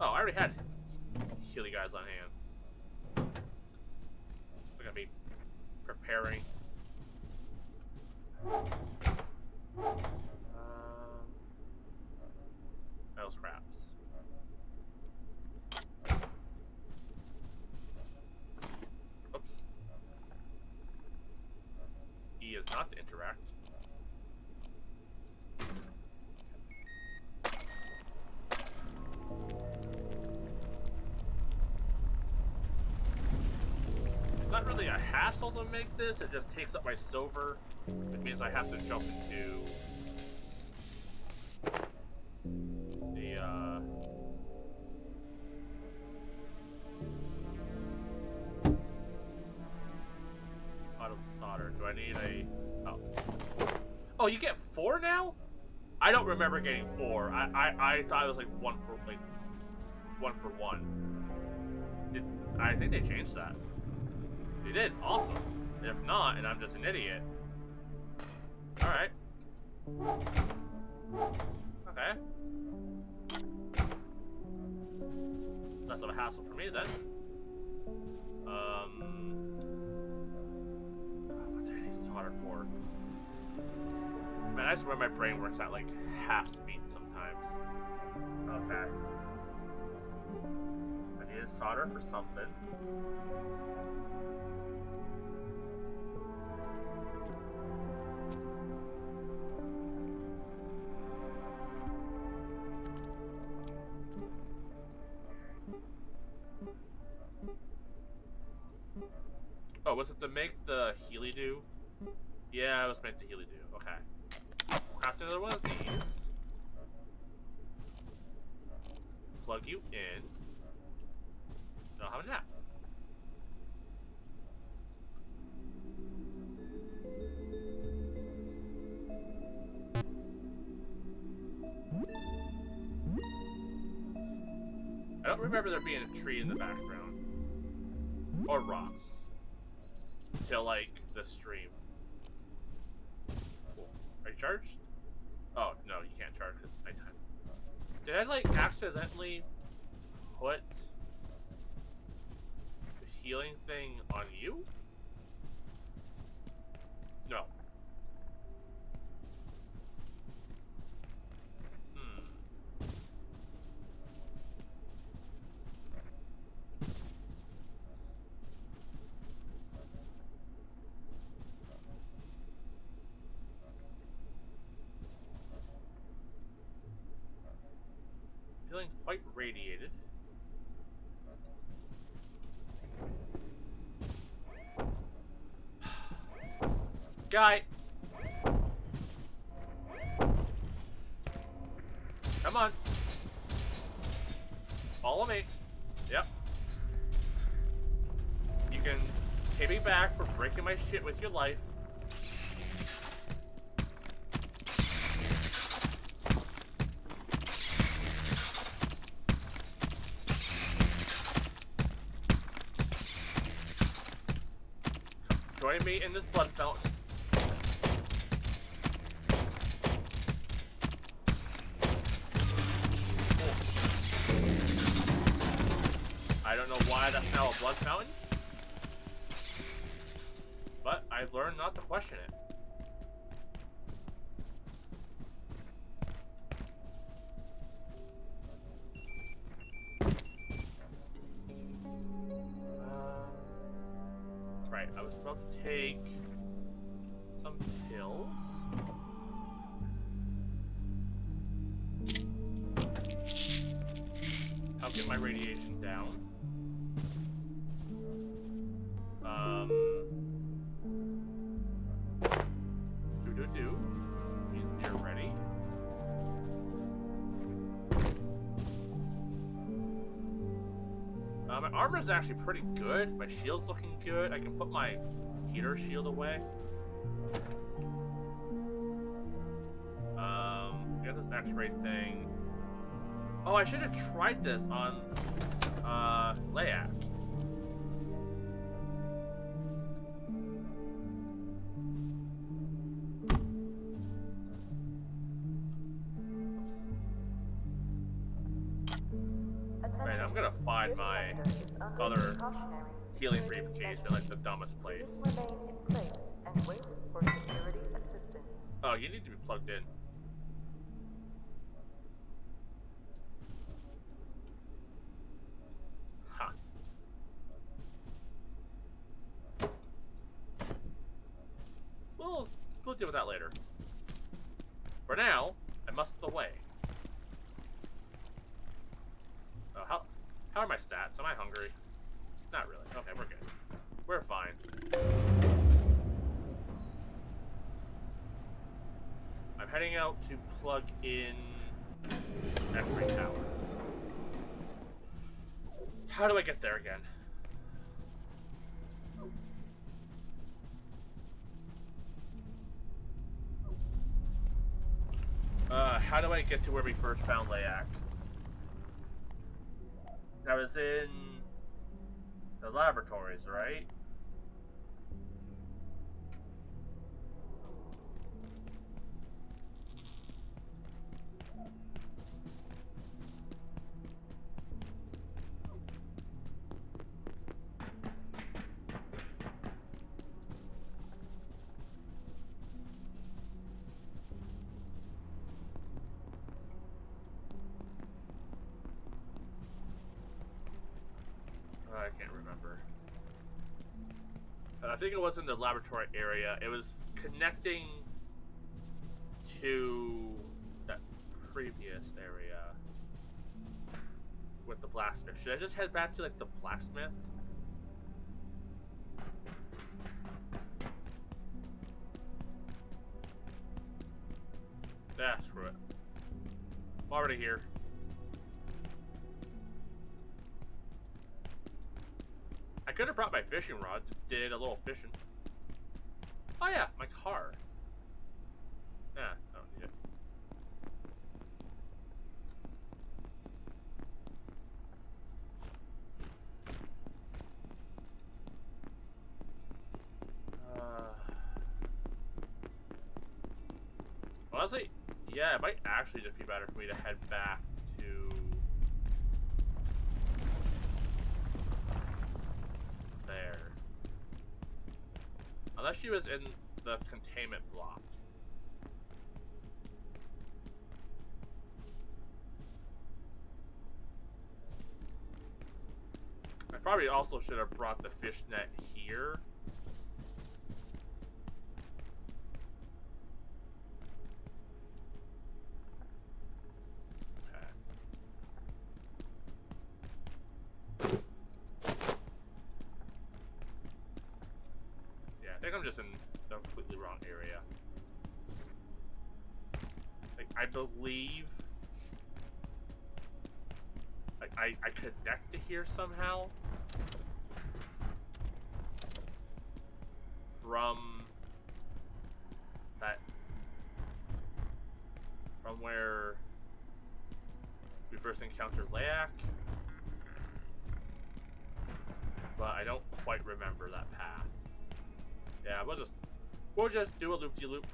Oh, I already had healy guys on hand. We're gonna be preparing. Metal scraps. Oops. E is not to interact. really a hassle to make this. It just takes up my silver, which means I have to jump into the auto solder. Do I need a? Oh, oh, you get 4 now? I don't remember getting 4. I thought it was like 1 for 1. I think they changed that. They did. Awesome. If not, and I'm just an idiot. Alright. Okay. Less of a hassle for me then. What do I need solder for? Man, I swear my brain works at like half speed sometimes. Okay. I need solder for something. Oh, was it to make the Healy do? Yeah, it was meant to Healy do. Okay. Craft another one of these. Plug you in. I'll have a nap. I don't remember there being a tree in the background. Or rocks. Till, like, the stream. Cool. Are you charged? Oh, no, you can't charge because it's nighttime. Did I, like, accidentally put the healing thing on you? No. Feeling quite radiated. Guy! Come on. Follow me. Yep. You can pay me back for breaking my shit with your life. Join me in this blood fountain. I don't know why that's now a blood fountain, but I've learned not to question it. Right, I was about to take some pills. Help get my radiation down. Means you're ready. My armor is actually pretty good. My shield's looking good. I can put my heater shield away. Got this X-ray thing. Oh, I should have tried this on Layak. Right, I'm gonna find my other healing briefcase in like the dumbest place. Remain in place and wait for security assistance. Oh, you need to be plugged in. Huh. We'll deal with that later. For now, I must away. Oh, how are my stats? Am I hungry? Not really. Okay, we're good. We're fine. I'm heading out to plug in X-ray tower. How do I get there again? How do I get to where we first found Layak? I was in the laboratories, right? I can't remember. I think it was in the laboratory area. It was connecting to that previous area with the blacksmith. Should I just head back to like the blacksmith? Yeah, screw it. I'm already here. I could have brought my fishing rod, did a little fishing. Oh yeah, my car. Yeah, I don't need it. Honestly, yeah, it might actually just be better for me to head back to there. Unless she was in the containment block. I probably also should have brought the fish net here. I think I'm just in the completely wrong area. Like, I believe... Like, I connect to here somehow. From... that... From where... we first encountered Layak. But I don't quite remember that path. Yeah, we'll just do a loop-de-loop.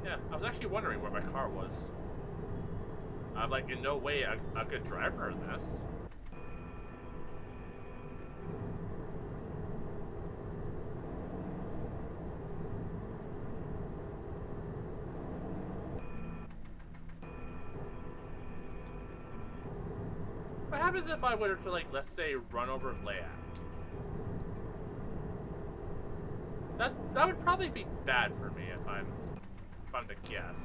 Yeah, I was actually wondering where my car was. I'm like in no way a good driver in this. What happens if I were to, like, let's say, run over Layak? That would probably be bad for me if I'm to guess.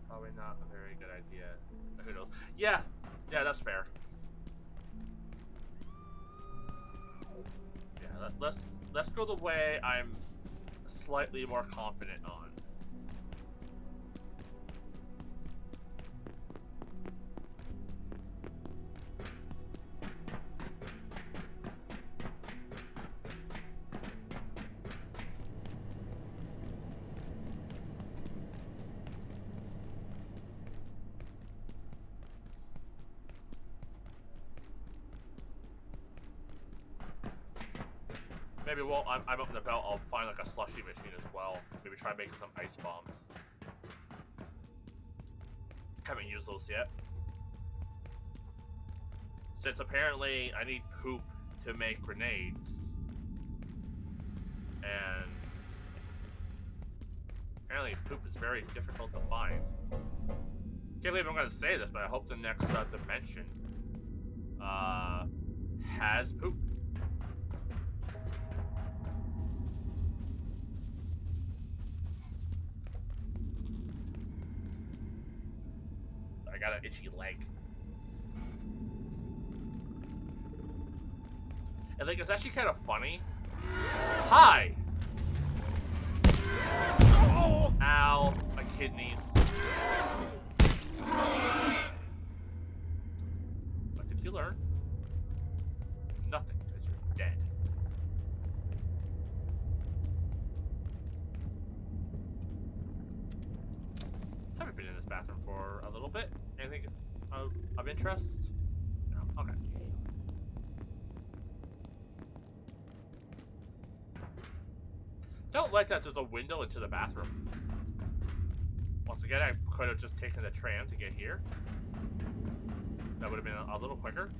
Probably not a very good idea. Who knows? Yeah, that's fair. Yeah, let's go the way I'm slightly more confident on. maybe while I'm up and about, I'll find like a slushy machine as well. Maybe try making some ice bombs. Haven't used those yet. Since apparently I need poop to make grenades. And apparently poop is very difficult to find. Can't believe I'm gonna say this, but I hope the next dimension has poop. I got an itchy leg. And like, it's actually kind of funny. Hi! Ow, my kidneys. What did you learn? Nothing, because you're dead. Haven't been in this bathroom for a little bit. Anything of interest? No. Okay. Don't like that there's a window into the bathroom. Once again, I could have just taken the tram to get here. That would have been a little quicker.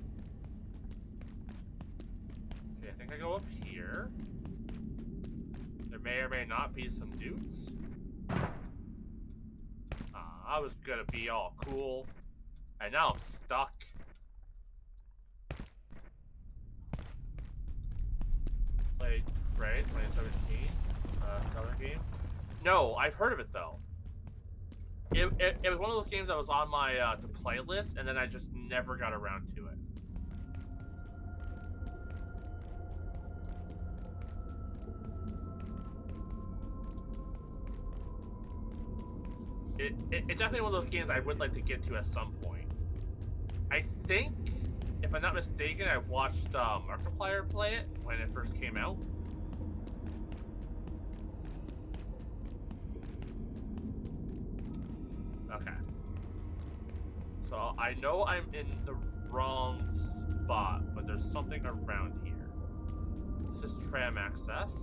Okay, I think I go up here. There may or may not be some dudes. I was gonna be all cool, and now I'm stuck. Played Prey 2017. Southern game? No, I've heard of it though. It was one of those games that was on my to play list, and then I just never got around to it. It's definitely one of those games I would like to get to at some point. I think, if I'm not mistaken, I watched Markiplier play it when it first came out. Okay. So I know I'm in the wrong spot, but there's something around here. This is tram access.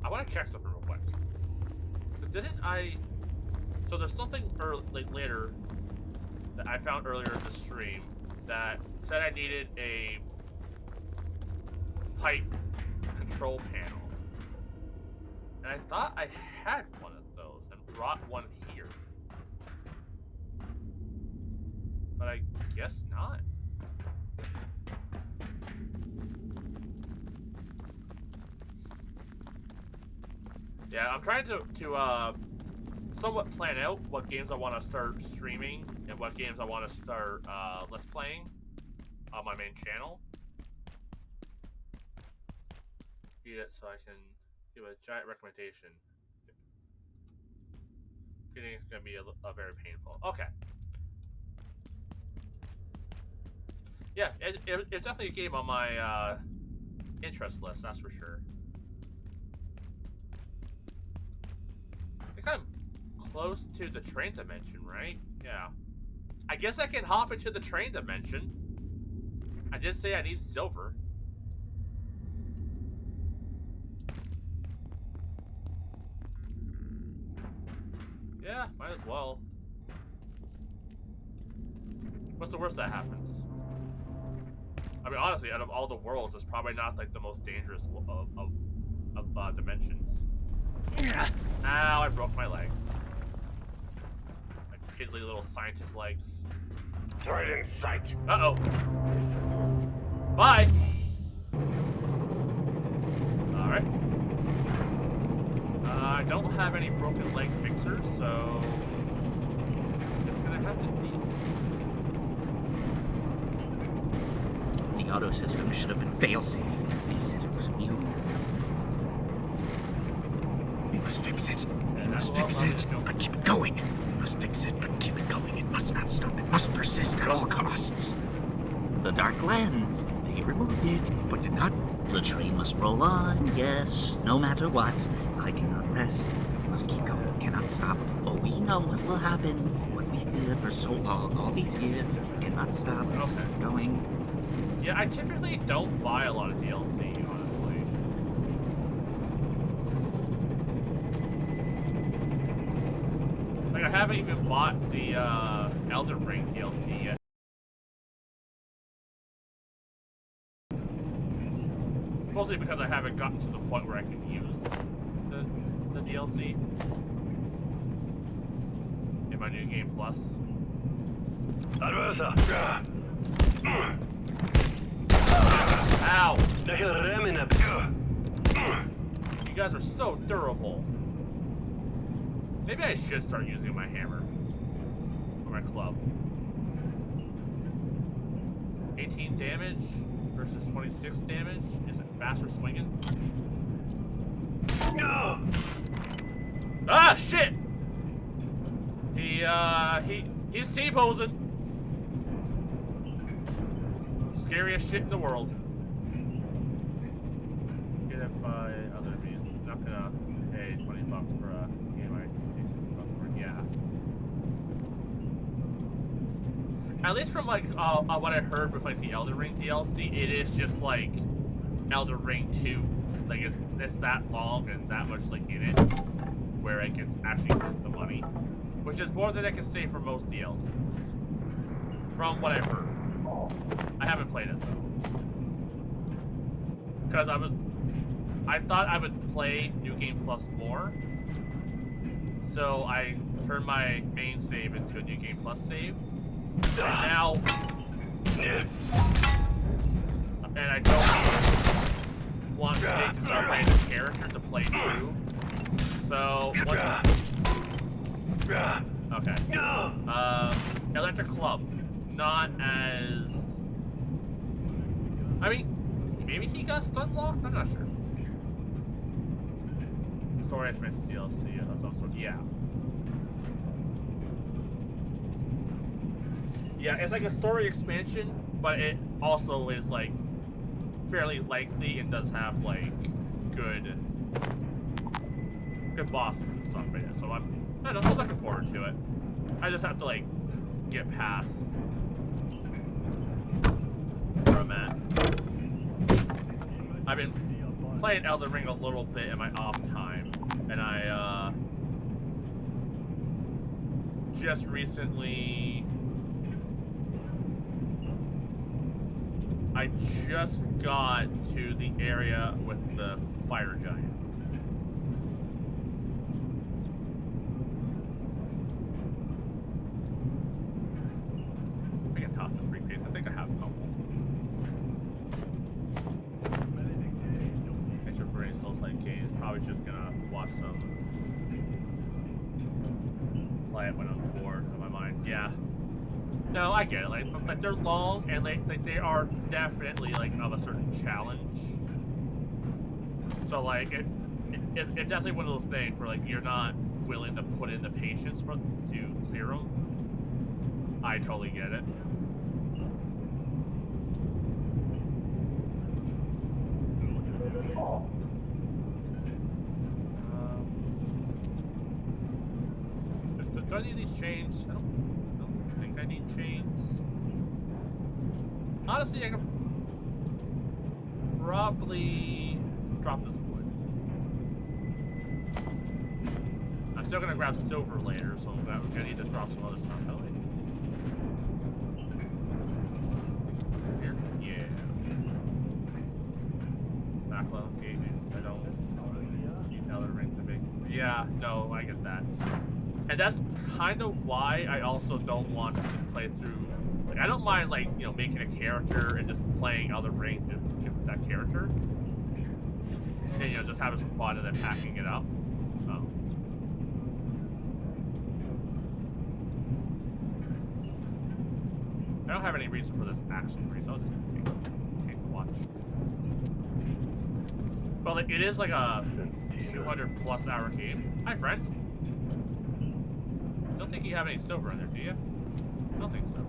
I want to check something real quick. But didn't I... So there's something like later that I found earlier in the stream that said I needed a pipe control panel. And I thought I had one of those and brought one here. But I guess not. Yeah, I'm trying to somewhat plan out what games I want to start streaming and what games I want to start let's playing on my main channel. Beat it so I can give a giant recommendation. Feeling it's gonna be a very painful. Okay. Yeah, it's definitely a game on my interest list, that's for sure. I think I'm close to the train dimension, right? Yeah. I guess I can hop into the train dimension. I did say I need silver. Yeah, might as well. What's the worst that happens? I mean, honestly, out of all the worlds, it's probably not like the most dangerous of dimensions. Ow, I broke my legs. My piddly little scientist legs. Right in sight. Uh-oh. Bye! Alright. I don't have any broken leg fixers, so... I'm just gonna have to deal. The auto system should have been failsafe. They said it was immune. We must fix it. We must fix it, but keep it going. We must fix it, but keep it going. It must not stop. It must persist at all costs. The dark lens. They removed it, but did not. The train must roll on, yes, no matter what. I cannot rest. We must keep going. We cannot stop. Oh, we know what will happen. What We feared for so long, all these years, cannot stop us Okay. going. Yeah, I typically don't buy a lot of DLC, honestly. Like, I haven't even bought the Elden Ring DLC yet. Mostly because I haven't gotten to the point where I can use the DLC in my New Game Plus. Ow! You guys are so durable. Maybe I should start using my hammer. Or my club. 18 damage versus 26 damage. Is it faster swinging? No! Ah, shit! He's T-posing. Scariest shit in the world. Get it by other means. Not gonna pay $20 for a game I pay $60 for. Yeah. At least from like what I heard with like the Elden Ring DLC, it is just like Elden Ring 2. Like it's that long and that much like in it, where it gets actually worth the money, which is more than I can say for most DLCs. From what I've heard, I haven't played it though, because I thought I would play New Game Plus more, so I turned my main save into a New Game Plus save. And now, and I don't want to make this a random character to play through. So, okay. Electric Club. Not as... I mean, maybe he got stun locked? I'm not sure. Story expansion DLC of some sort. Yeah. Yeah, it's like a story expansion, but it also is like fairly lengthy and does have like good bosses and stuff in it. So I'm looking forward to it. I just have to like get past where I'm at. I've been playing Elden Ring a little bit in my off time, and I just recently. I just got to the area with the fire giant. I can toss this briefcase. I think I have a couple. Thanks for any Souls-like games. Probably just gonna watch some. Play it when I'm bored in my mind. Yeah. No, I get it. Like they're long and like they are definitely like of a certain challenge. So like it's definitely one of those things where like you're not willing to put in the patience to clear them. I totally get it. Do I need these chains? I don't think I need chains. Honestly, I could probably drop this wood. I'm still gonna grab silver later, so I'm gonna need to drop some other stuff. Oh, here? Yeah. Backlog gaming. I don't need Elden Ring to be. Yeah, no, I get that. And that's kind of why I also don't want to just play through. Like, I don't mind, like, you know, making a character and just playing Elden Ring to get that character. And, you know, just having some fun and then packing it up. I don't have any reason for this action freeze. I'll just take the watch. But, like, it is like a 200+ hour game. Hi, friend. Don't think you have any silver in there, do you? I don't think so.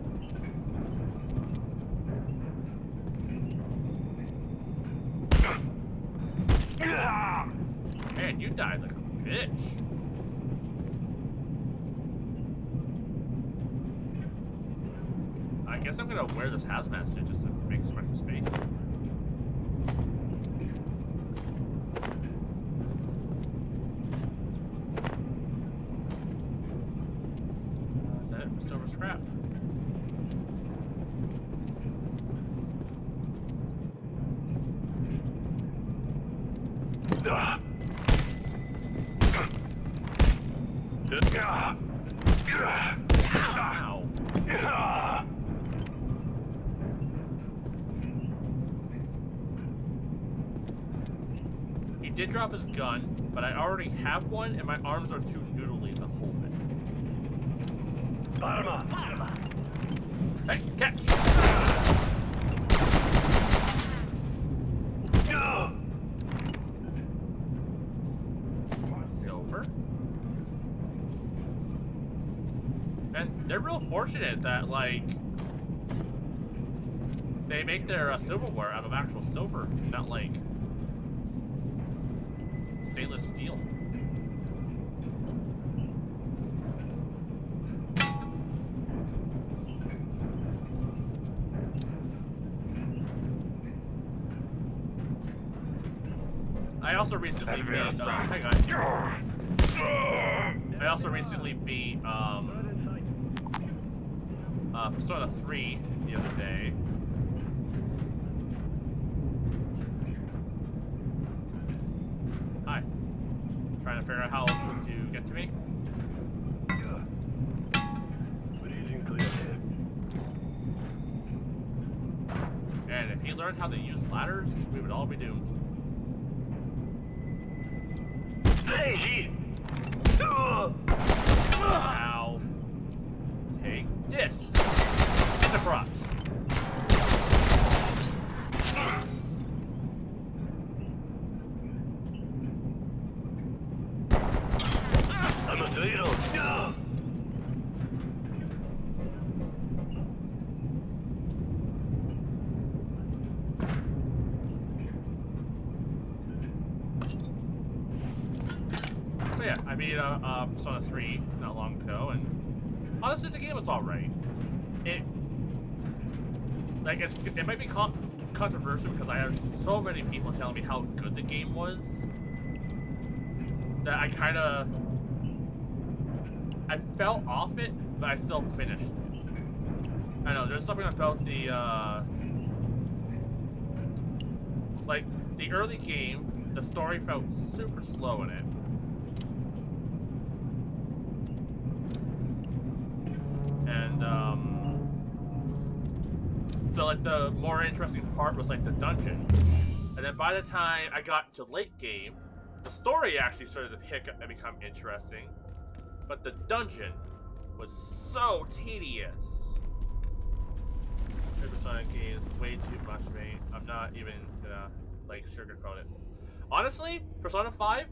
Man, you died like a bitch. guess I'm gonna wear this hazmat suit just to make some extra space. Is that it for silver scrap? Ow. He did drop his gun, but I already have one, and my arms are too noodly to hold it. Parma. Hey, catch! Silver. And they're real fortunate that, like, they make their silverware out of actual silver, not like stainless steel. I also recently beat, hang on. I also recently beat, Persona 3 the other day. Hi. Trying to figure out how to get to me. And if he learned how to use ladders, we would all be doomed. Ow. Take this. In the crotch. So yeah, I beat Persona 3 not long ago, and honestly, the game was alright. It might be controversial because I have so many people telling me how good the game was that I fell off it, but I still finished it. I know there's something about the like the early game, the story felt super slow in it. And so like the more interesting part was like the dungeon. And then by the time I got to late game, the story actually started to pick up and become interesting. But the dungeon was so tedious. Persona game is way too much, mate. I'm not even gonna like sugarcoat it. Honestly, Persona 5,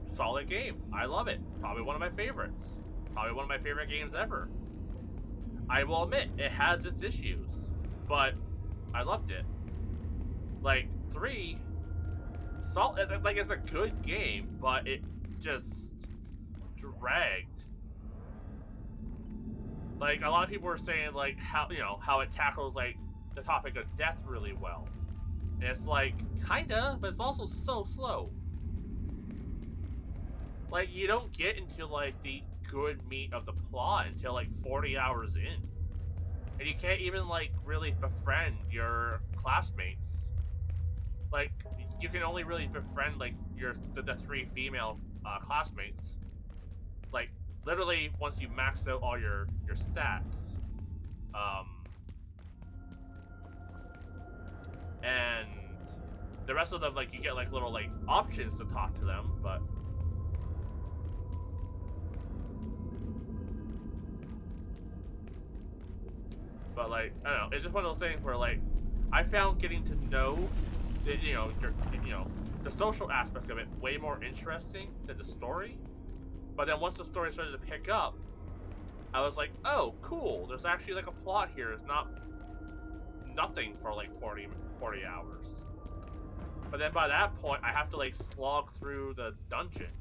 solid game. I love it. Probably one of my favorites. Probably one of my favorite games ever. I will admit, it has its issues, but I loved it. Like, 3, like, it's a good game, but it just dragged. Like, a lot of people were saying, like, how it tackles, like, the topic of death really well. And it's like, kinda, but it's also so slow. Like, you don't get into, like, the good meat of the plot until, like, 40 hours in. And you can't even, like, really befriend your classmates. Like, you can only really befriend, like, the 3 female classmates. Like, literally, once you max out all your stats. And the rest of them, like, you get, like, little, like, options to talk to them, but... But, like, I don't know, it's just one of those things where, like, I found getting to know, the social aspect of it way more interesting than the story. But then once the story started to pick up, I was like, oh, cool, there's actually, like, a plot here. It's not nothing for, like, 40 hours. But then by that point, I have to, like, slog through the dungeon.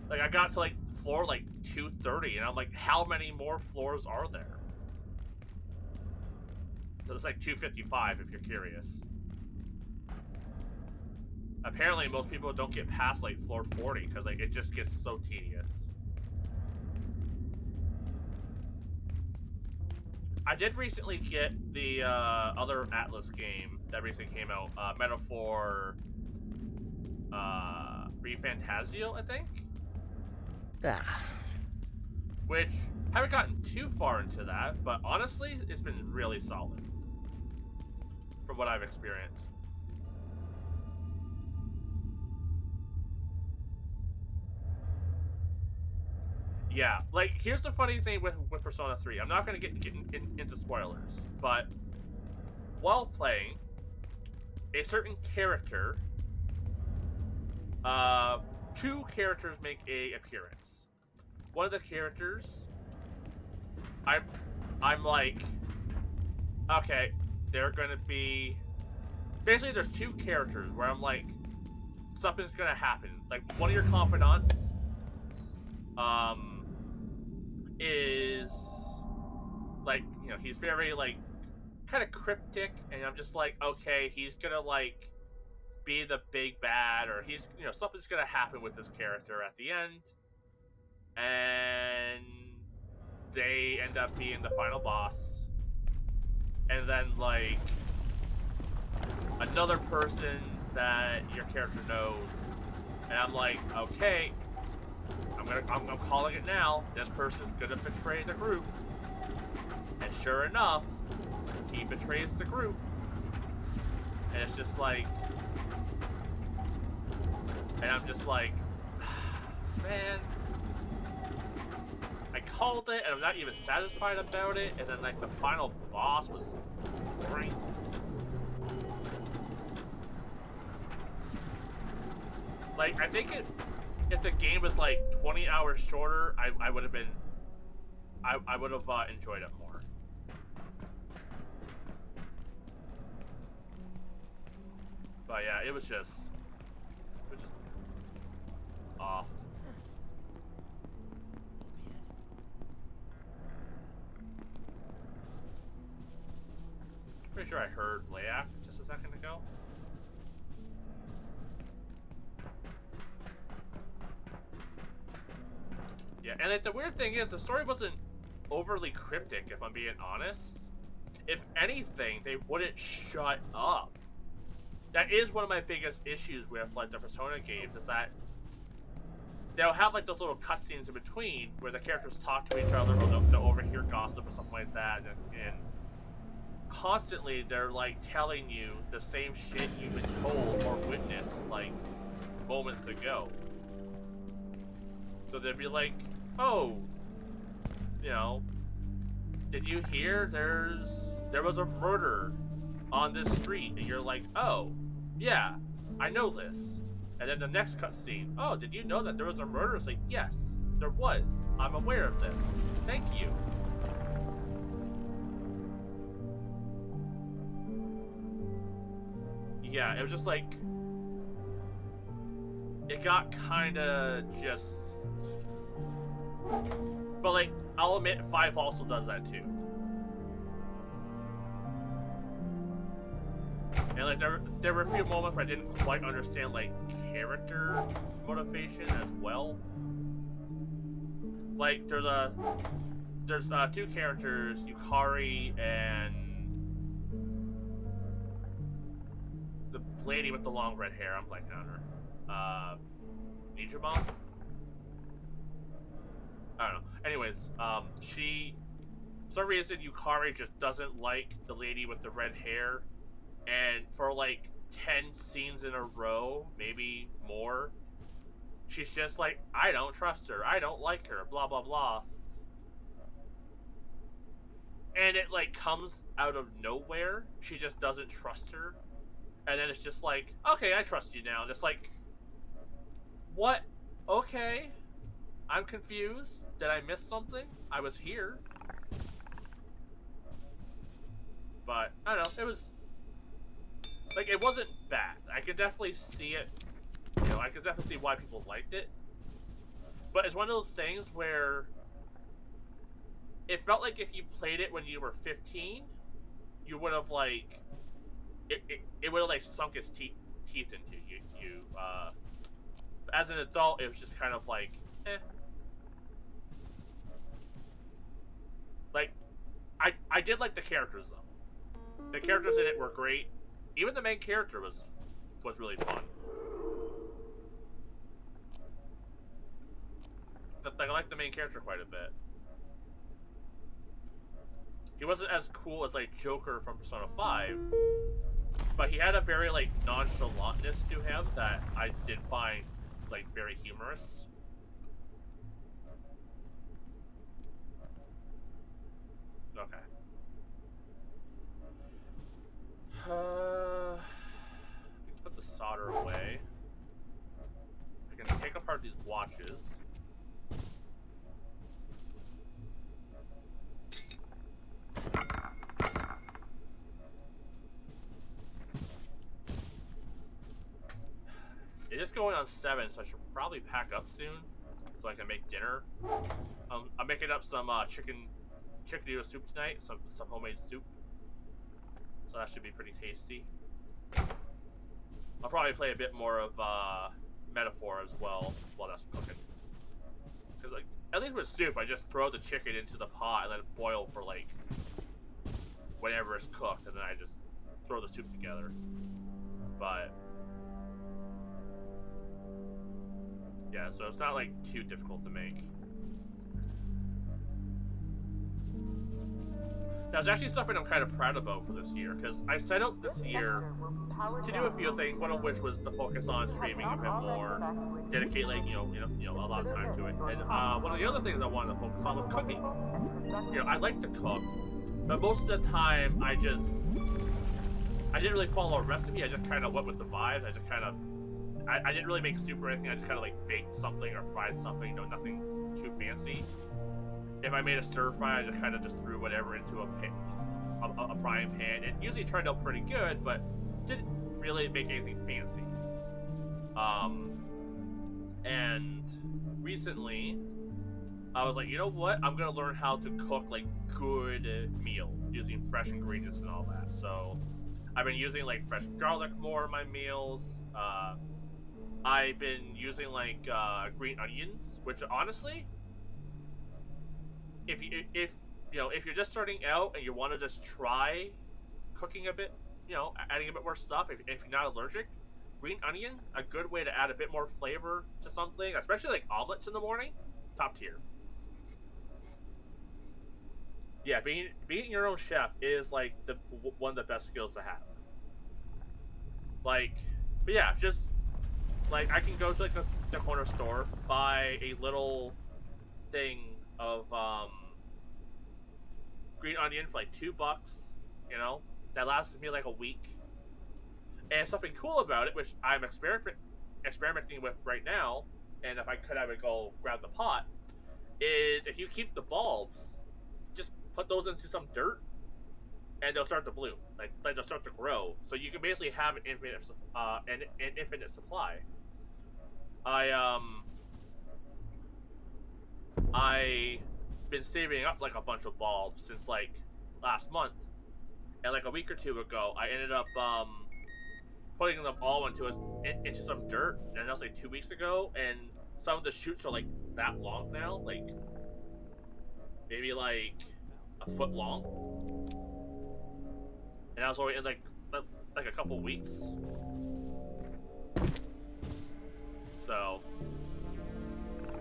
Like, I got to, like, floor, like, 230, and I'm like, how many more floors are there? So it's like 255 if you're curious. Apparently, most people don't get past like floor 40 because like it just gets so tedious. I did recently get the other Atlas game that recently came out, Metaphor Refantasio, I think? Ah, Which, haven't gotten too far into that, but honestly, it's been really solid. From what I've experienced. Yeah, like, here's the funny thing with Persona 3. I'm not going to get into spoilers, but while playing, a certain character, two characters make a appearance. One of the characters, I'm like, okay, they're gonna be... Basically, there's two characters where I'm like, something's gonna happen. Like, one of your confidants, is, like, you know, he's very, like, kind of cryptic, and I'm just like, okay, he's gonna, like, be the big bad, or he's, you know, something's gonna happen with this character at the end, and they end up being the final boss, and then, like, another person that your character knows, and I'm like, okay, I'm calling it now, this person's gonna betray the group, and sure enough, he betrays the group, and it's just like, and I'm just like, man, I called it, and I'm not even satisfied about it, and then, like, the final boss was boring. Like, I think if the game was, like, 20 hours shorter, I would have been, I would have enjoyed it more. But yeah, it was just off. Pretty sure I heard Layak just a second ago. Yeah, and like, the weird thing is, the story wasn't overly cryptic, if I'm being honest. If anything, they wouldn't shut up. That is one of my biggest issues with, like, the Persona games, is that they'll have, like, those little cutscenes in between where the characters talk to each other, or they'll overhear gossip or something like that, and constantly they're, like, telling you the same shit you've been told or witnessed, like, moments ago. So they'd be like, oh, you know, did you hear there was a murder on this street? And you're like, oh, yeah, I know this. And then the next cutscene, oh, did you know that there was a murder? It's like, yes, there was. I'm aware of this. Thank you. Yeah, it was just like, it got kinda just... But, like, I'll admit, 5 also does that too. And, like, there were a few moments where I didn't quite understand, like, character motivation as well. Like, there's two characters, Yukari and the lady with the long red hair. I'm blanking on her. Nijima? I don't know. Anyways, she, for some reason, Yukari just doesn't like the lady with the red hair, and for like 10 scenes in a row, maybe more, she's just like, I don't trust her, I don't like her, blah blah blah. And it like comes out of nowhere, she just doesn't trust her, and then it's just like, okay, I trust you now, and it's like, what? Okay. I'm confused. Did I miss something? I was here. But, I don't know, it was... Like, it wasn't bad. I could definitely see it. You know, I could definitely see why people liked it. But it's one of those things where... It felt like if you played it when you were 15, you would have like it would have like sunk its teeth into you. As an adult, it was just kind of like, eh. Like, I did like the characters though. The characters in it were great. Even the main character was really fun. I liked the main character quite a bit. He wasn't as cool as like Joker from Persona 5, but he had a very like nonchalantness to him that I did find like very humorous. Okay. Put the solder away. I can take apart these watches. It is going on 7, so I should probably pack up soon so I can make dinner. I'm making up some chicken noodle soup tonight, some homemade soup. So that should be pretty tasty. I'll probably play a bit more of Metaphor as well while that's cooking. Because like at least with soup, I just throw the chicken into the pot and let it boil for like whenever it's cooked, and then I just throw the soup together. But yeah, so it's not like too difficult to make. That's actually something I'm kind of proud about for this year, because I set out this year to do a few things, one of which was to focus on streaming a bit more, dedicate like, you know, a lot of time to it. And one of the other things I wanted to focus on was cooking. You know, I like to cook, but most of the time I didn't really follow a recipe, I just kind of went with the vibes. I didn't really make soup or anything, I just kind of like baked something or fried something, you know, nothing too fancy. If I made a stir fry, I just kind of threw whatever into a frying pan. It usually turned out pretty good, but didn't really make anything fancy. And recently, I was like, you know what? I'm gonna learn how to cook like good meals using fresh ingredients and all that. So I've been using like fresh garlic more in my meals. I've been using like green onions, which honestly, if you're just starting out and you want to just try cooking a bit, you know, adding a bit more stuff, if you're not allergic, green onions, a good way to add a bit more flavor to something, especially like omelets in the morning, top tier. Yeah, being your own chef is like one of the best skills to have. Like, but yeah, just like I can go to like the corner store, buy a little thing of green onion for like $2, you know, that lasts me like a week. And something cool about it, which I'm experimenting with right now, and if I could, I would go grab the pot, is if you keep the bulbs, just put those into some dirt, and they'll start to bloom, like they'll start to grow. So you can basically have an infinite supply. I been saving up like a bunch of bulbs since like last month, and like a week or two ago, I ended up putting them all into some dirt, and that was like 2 weeks ago, and some of the shoots are like that long now, like maybe like a foot long, and I was only in like a couple weeks. So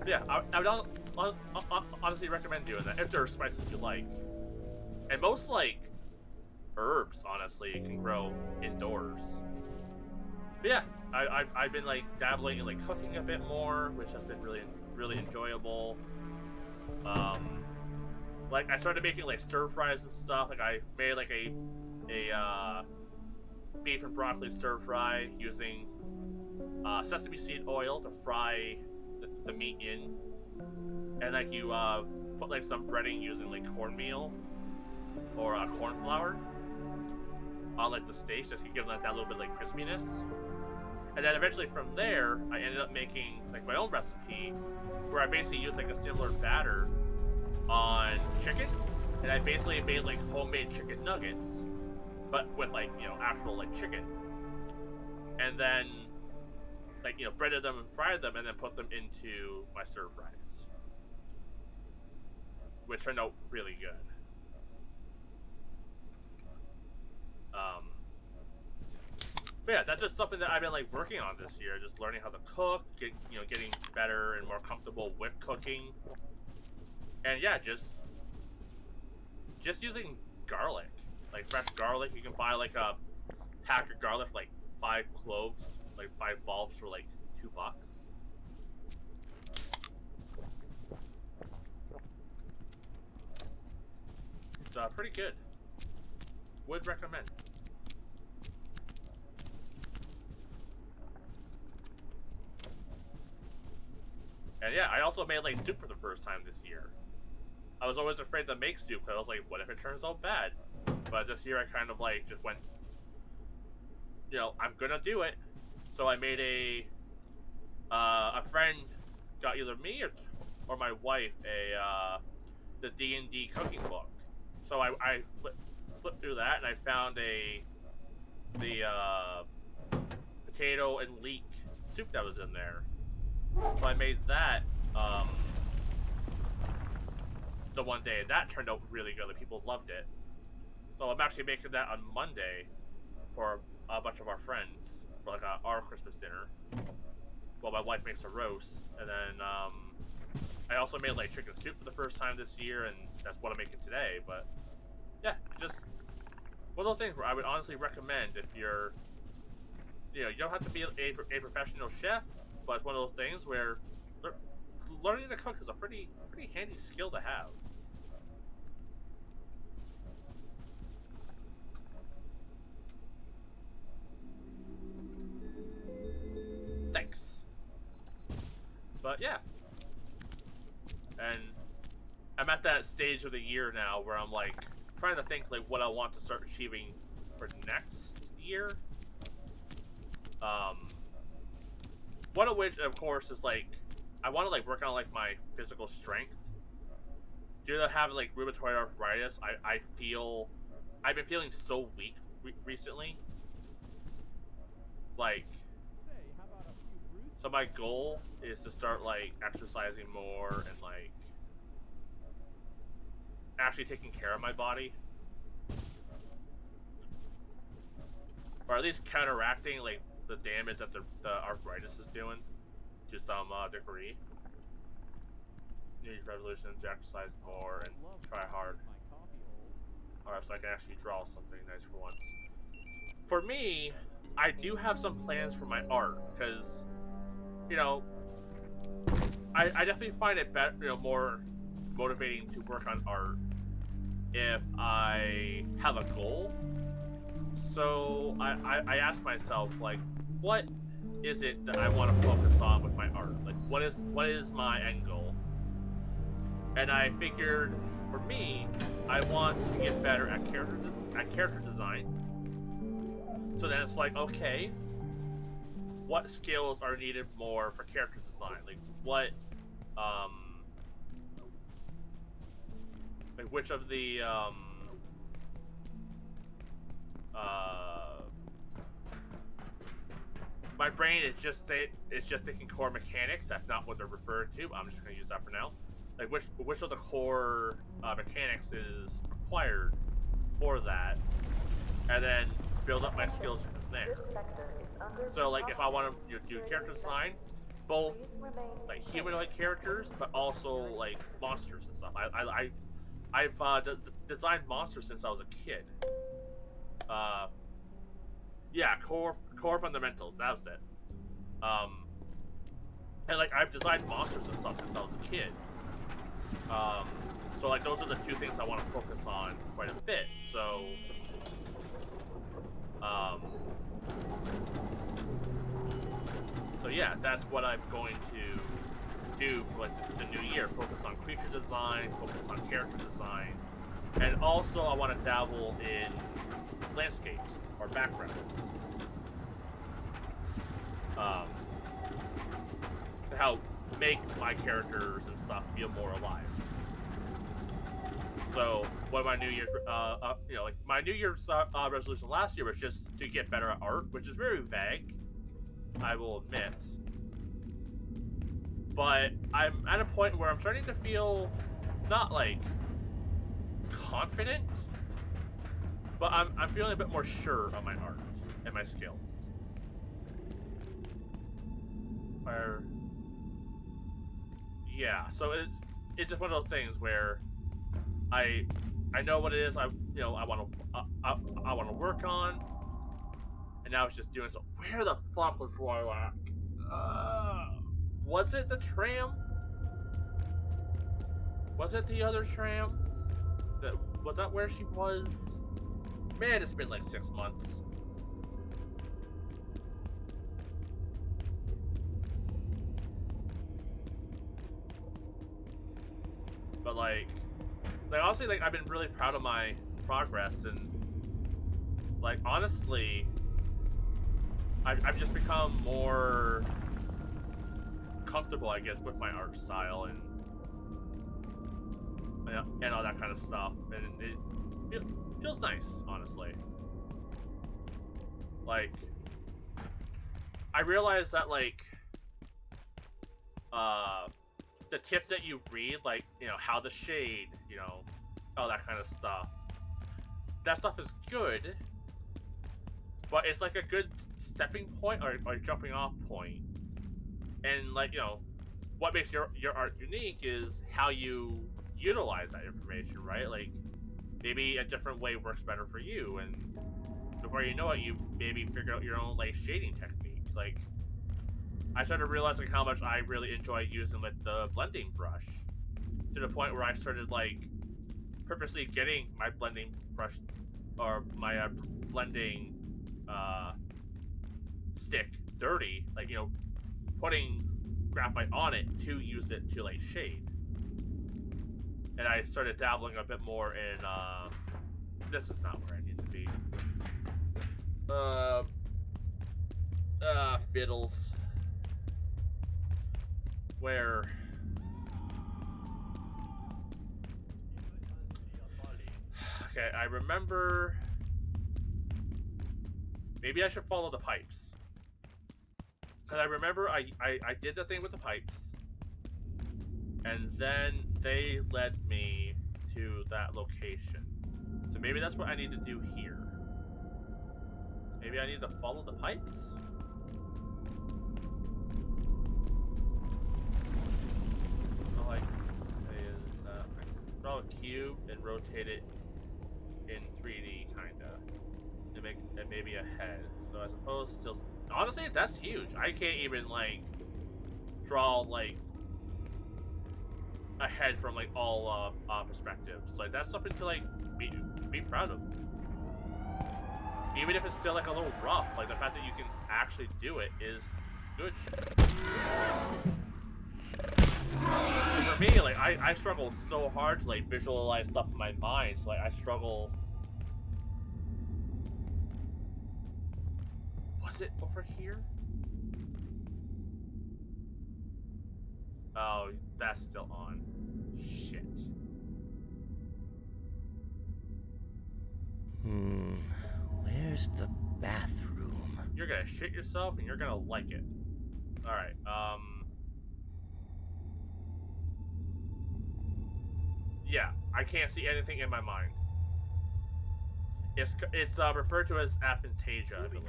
yeah, I would honestly recommend doing that if there are spices you like, and most like herbs honestly can grow indoors. But yeah, I've been like dabbling in like cooking a bit more, which has been really enjoyable. Like I started making like stir fries and stuff. Like I made like a beef and broccoli stir fry using sesame seed oil to fry the meat in, and like you put like some breading using like cornmeal or corn flour on like the steaks, just to give them that little bit like crispiness. And then eventually from there, I ended up making like my own recipe, where I basically used like a similar batter, on chicken, and I basically made like homemade chicken nuggets but with like, you know, actual like chicken. And then like, you know, breaded them and fried them and then put them into my stir fries, which turned out really good. But yeah, that's just something that I've been like working on this year, just learning how to cook, getting better and more comfortable with cooking. And yeah, just using garlic, like fresh garlic. You can buy like a pack of garlic, like 5 cloves, like 5 bulbs for like $2. It's pretty good. Would recommend. And yeah, I also made like soup for the first time this year. I was always afraid to make soup because I was like, what if it turns out bad? But this year I kind of like just went, you know, I'm gonna do it. So I made a friend got either me or my wife the D&D cooking book. So I flipped through that and I found the potato and leek soup that was in there. So I made that the one day, and that turned out really good. The people loved it. So I'm actually making that on Monday for a bunch of our friends for like our Christmas dinner. Well, my wife makes a roast, and then I also made like chicken soup for the first time this year, and that's what I'm making today. But yeah, just one of those things where I would honestly recommend if you're, you know, you don't have to be a professional chef, but it's one of those things where learning to cook is a pretty handy skill to have. Thanks. But yeah. And I'm at that stage of the year now where I'm like trying to think like what I want to start achieving for next year. One of which, of course, is like I want to like work on like my physical strength. Due to having like rheumatoid arthritis, I've been feeling so weak recently. Like, so my goal is to start like exercising more and like actually taking care of my body, or at least counteracting like the damage that the arthritis is doing to some degree. New Year's resolution to exercise more and try hard. Alright, so I can actually draw something nice for once. For me, I do have some plans for my art, because, you know, I definitely find it better, you know, more motivating to work on art if I have a goal. So I ask myself, like, what is it that I want to focus on with my art? Like, what is my end goal? And I figured, for me, I want to get better at character design. So then it's like, okay, what skills are needed more for character design? Like, what, like which of the, my brain is just thinking core mechanics. That's not what they're referred to, but I'm just gonna use that for now. Like which of the core mechanics is required for that, and then build up my skills from there. So like if I want to do character design, both like humanoid characters, but also like monsters and stuff. I've designed monsters since I was a kid. Yeah, core fundamentals. That was it. And like I've designed monsters and stuff since I was a kid. So like those are the two things I want to focus on quite a bit. So, so yeah, that's what I'm going to do for like the new year. Focus on creature design, focus on character design, and also I want to dabble in landscapes or backgrounds. To help make my characters and stuff feel more alive. So one of my New Year's, you know, like my New Year's resolution last year was just to get better at art, which is very vague, I will admit. But I'm at a point where I'm starting to feel not like confident, but I'm feeling a bit more sure of my art and my skills. Where, yeah, so it's just one of those things where I know what it is I want to work on, and now it's just doing so. Where the fuck was Roylak? Was it the tram? Was it the other tram? Was that where she was? Man, it's been like 6 months. But like honestly, like I've been really proud of my progress, and like honestly, I've just become more comfortable, I guess, with my art style and all that kind of stuff, and it feels nice, honestly. Like, I realize that like the tips that you read, like, you know, how to shade, you know, all that kind of stuff. That stuff is good, but it's like a good stepping point or jumping off point. And like, you know, what makes your art unique is how you utilize that information, right? Like, maybe a different way works better for you, and before you know it, you maybe figure out your own like shading technique. Like, I started realizing how much I really enjoy using with the blending brush, to the point where I started like purposely getting my blending brush or my blending stick dirty, like, you know, putting graphite on it to use it to like shade. And I started dabbling a bit more in this is not where I need to be. Fiddles. Where okay, I remember maybe I should follow the pipes. Cause I remember I did the thing with the pipes, and then they led me to that location. So maybe that's what I need to do here. Maybe I need to follow the pipes? All I can say is I can draw a cube and rotate it in 3D, kinda. And make it maybe a head. So I suppose still... Honestly, that's huge. I can't even, like, draw, like, a head from, like, all perspectives. Like, that's something to, like, be proud of. Even if it's still, like, a little rough. Like, the fact that you can actually do it is good. For me, like, I struggle so hard to, like, visualize stuff in my mind. So, like, I struggle... Was it over here? Oh, that's still on. Shit. Where's the bathroom? You're gonna shit yourself and you're gonna like it. Alright, yeah, I can't see anything in my mind. It's referred to as aphantasia, I believe.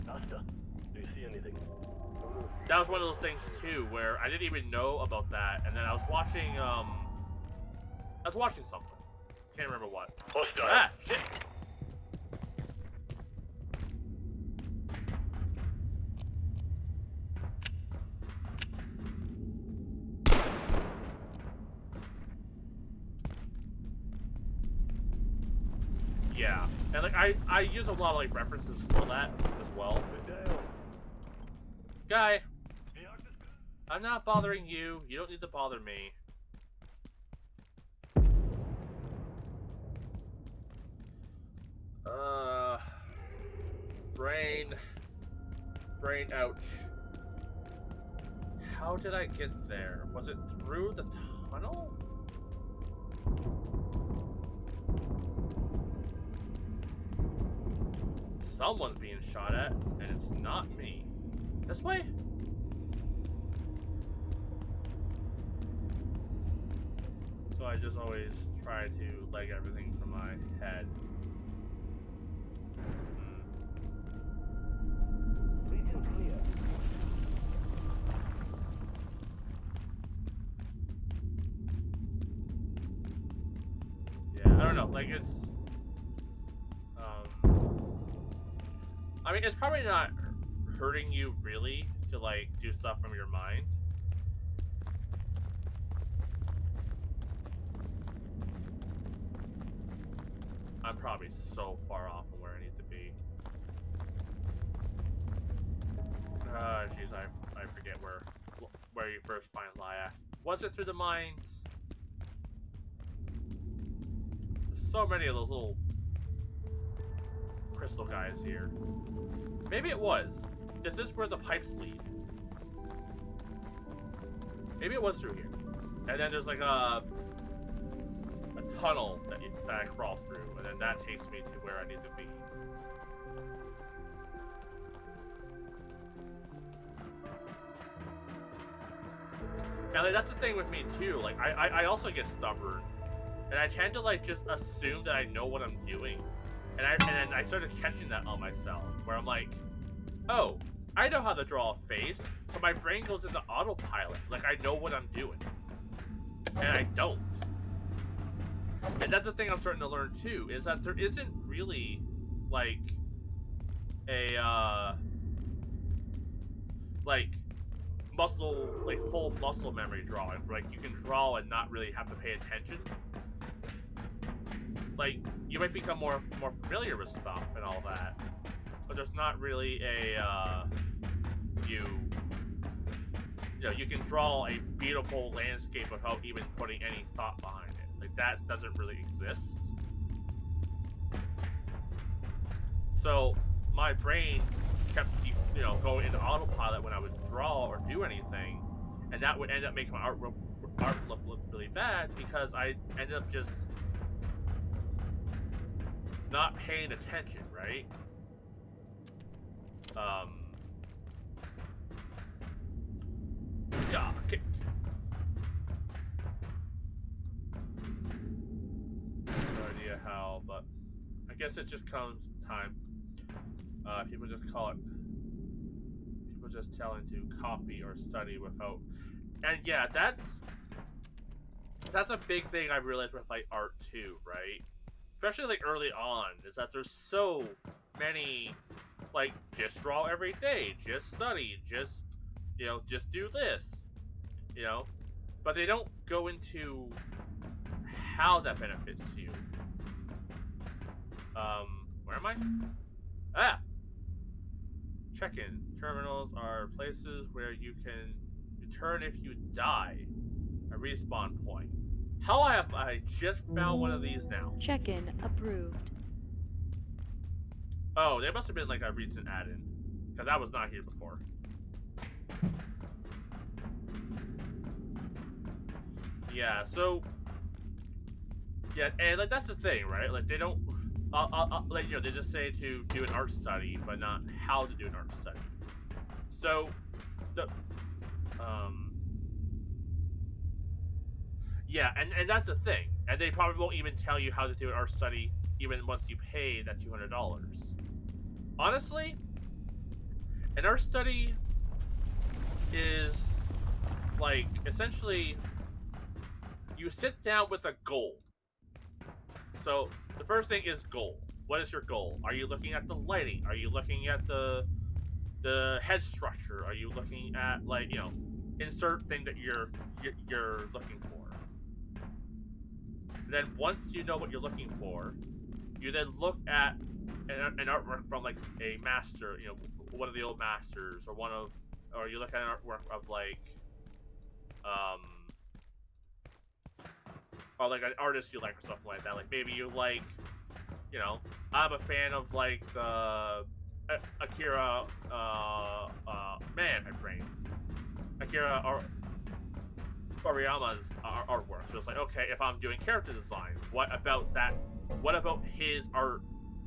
Asta, do you see anything? That was one of those things too, where I didn't even know about that, and then I was watching something. Can't remember what. Hostile. Ah, shit! Yeah, and like I use a lot of like references for that as well. Guy, I'm not bothering you. You don't need to bother me. Brain, ouch. How did I get there? Was it through the tunnel? Someone's being shot at, and it's not me. This way? So I just always try to leg everything from my head. Region clear. Yeah, I don't know. Like it's, I mean, it's probably not hurting you really to like do stuff from your mind. I'm probably so far off from where I need to be. Jeez, I forget where you first find Lyak. Was it through the mines? There's so many of those little crystal guys here. Maybe it was. This is where the pipes lead. Maybe it was through here. And then there's like a tunnel that I crawl through, and then that takes me to where I need to be. And like, that's the thing with me too. Like I also get stubborn, and I tend to like just assume that I know what I'm doing, and then I started catching that on myself, where I'm like, oh, I know how to draw a face, so my brain goes into autopilot, like I know what I'm doing, and I don't. And that's the thing I'm starting to learn too, is that there isn't really like a like full muscle memory drawing. Like you can draw and not really have to pay attention. Like you might become more familiar with stuff and all that, but there's not really a you know, you can draw a beautiful landscape without even putting any thought behind it. Like that doesn't really exist. So my brain kept, you know, going into autopilot when I would draw or do anything, and that would end up making my art look really bad because I ended up just not paying attention, right? Yeah. Okay. No idea how, but I guess it just comes time. People just call it. People just telling to copy or study without. And yeah, that's a big thing I've realized with like art too, right? Especially like early on, is that there's so many like just draw every day, just study, just, you know, just do this, you know, but they don't go into how that benefits you. Where am I? Ah! Check-in. Terminals are places where you can return if you die. A respawn point. How have I just found one of these now? Check-in approved. Oh, there must have been like a recent add-in, because that was not here before. Yeah, so yeah, and like that's the thing, right? Like they don't, like, you know, they just say to do an art study, but not how to do an art study. So the yeah, and that's the thing, and they probably won't even tell you how to do an art study even once you pay that $200. Honestly, an art study is like essentially you sit down with a goal. So the first thing is goal. What is your goal? Are you looking at the lighting? Are you looking at the head structure? Are you looking at, like, you know, insert thing that you're looking for? Then once you know what you're looking for, you then look at an artwork from like a master, you know, one of the old masters, or you look at an artwork of like, or like an artist you like or something like that. Like maybe you like, you know, I'm a fan of like the Akira, man, my brain, Akira, or Toriyama's artwork. So it's like, okay, if I'm doing character design, what about that? What about his art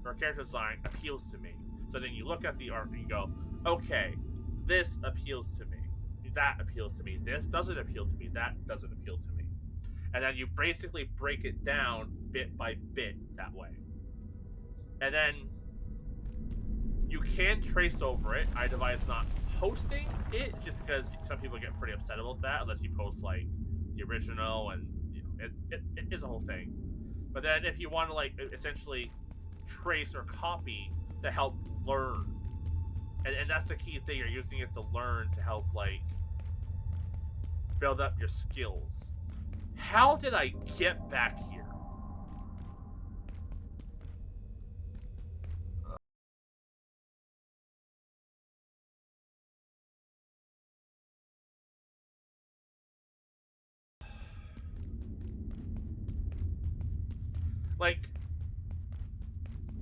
or character design appeals to me? So then you look at the art and you go, okay, this appeals to me. That appeals to me. This doesn't appeal to me. That doesn't appeal to me. And then you basically break it down bit by bit that way. And then you can trace over it. I advise not posting it just because some people get pretty upset about that unless you post like the original, and you know it is a whole thing. But then if you want to like essentially trace or copy to help learn, and that's the key thing, you're using it to learn to help like build up your skills. How did I get back here? Like,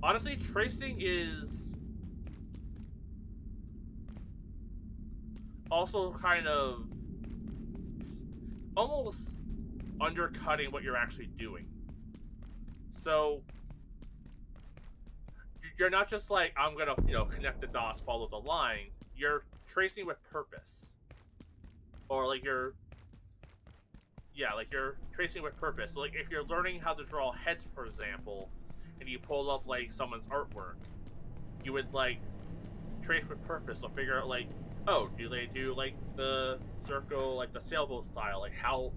honestly, tracing is also kind of almost undercutting what you're actually doing. So you're not just like, I'm gonna, connect the dots, follow the line. You're tracing with purpose, or like you're tracing with purpose. So like if you're learning how to draw heads, for example, and you pull up like someone's artwork, you would like trace with purpose. So figure out like, oh, do they do like the circle, like the sailboat style? Like how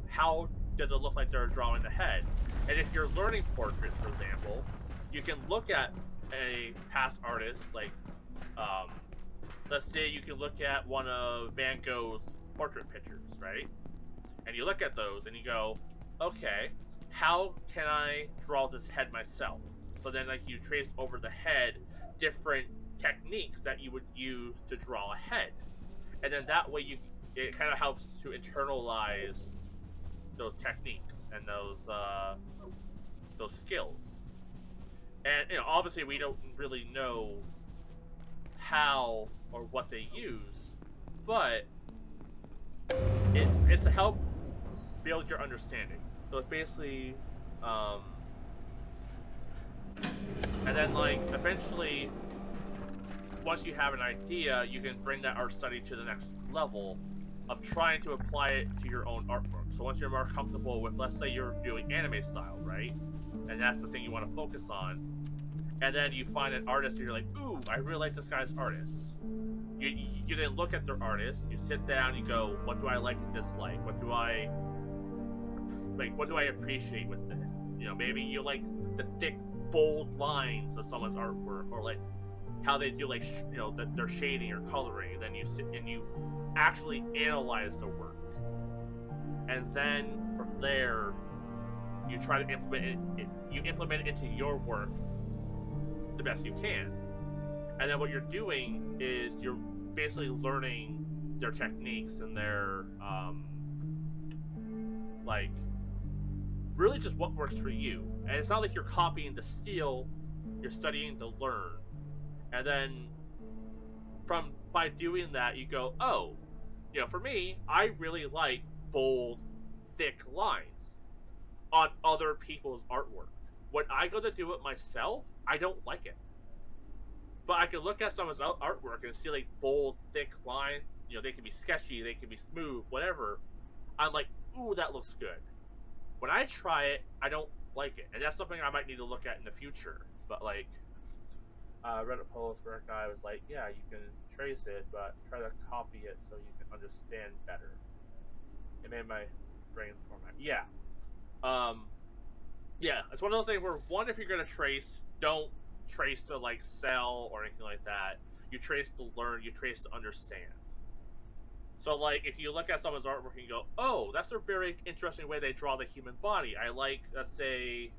does it look like they're drawing the head? And if you're learning portraits, for example, you can look at a past artist, like let's say you can look at one of Van Gogh's portrait pictures, right? And you look at those and you go, okay, how can I draw this head myself? So then like you trace over the head different techniques that you would use to draw a head. And then that way it kind of helps to internalize those techniques and those skills. And obviously we don't really know how or what they use, but it's to help build your understanding. So it's basically, and then like eventually, once you have an idea, you can bring that art study to the next level of trying to apply it to your own artwork. So once you're more comfortable with, let's say you're doing anime style, right? And that's the thing you want to focus on. And then you find an artist and you're like, ooh, I really like this guy's artist. You then look at their artist, you sit down, you go, what do I like and dislike? What do I appreciate with this? Maybe you like the thick, bold lines of someone's artwork, or like how they do like their shading or coloring. And then you sit and you actually analyze the work, and then from there you try to implement it. You implement it into your work the best you can. And then what you're doing is you're basically learning their techniques and their like really just what works for you. And it's not like you're copying to steal, you're studying to learn. And then by doing that you go, oh, for me, I really like bold, thick lines on other people's artwork. When I go to do it myself, I don't like it. But I can look at someone's artwork and see like bold, thick lines. They can be sketchy, they can be smooth, whatever. I'm like, ooh, that looks good. When I try it, I don't like it, and that's something I might need to look at in the future. But like, I read a post where a guy was like, yeah, you can trace it, but try to copy it so you can understand better. It made my brain format. Yeah. Yeah, it's one of those things where, one, if you're gonna trace, don't trace to like sell or anything like that. You trace to learn, you trace to understand. So like if you look at someone's artwork and you go, oh, that's a very interesting way they draw the human body. I like, let's say,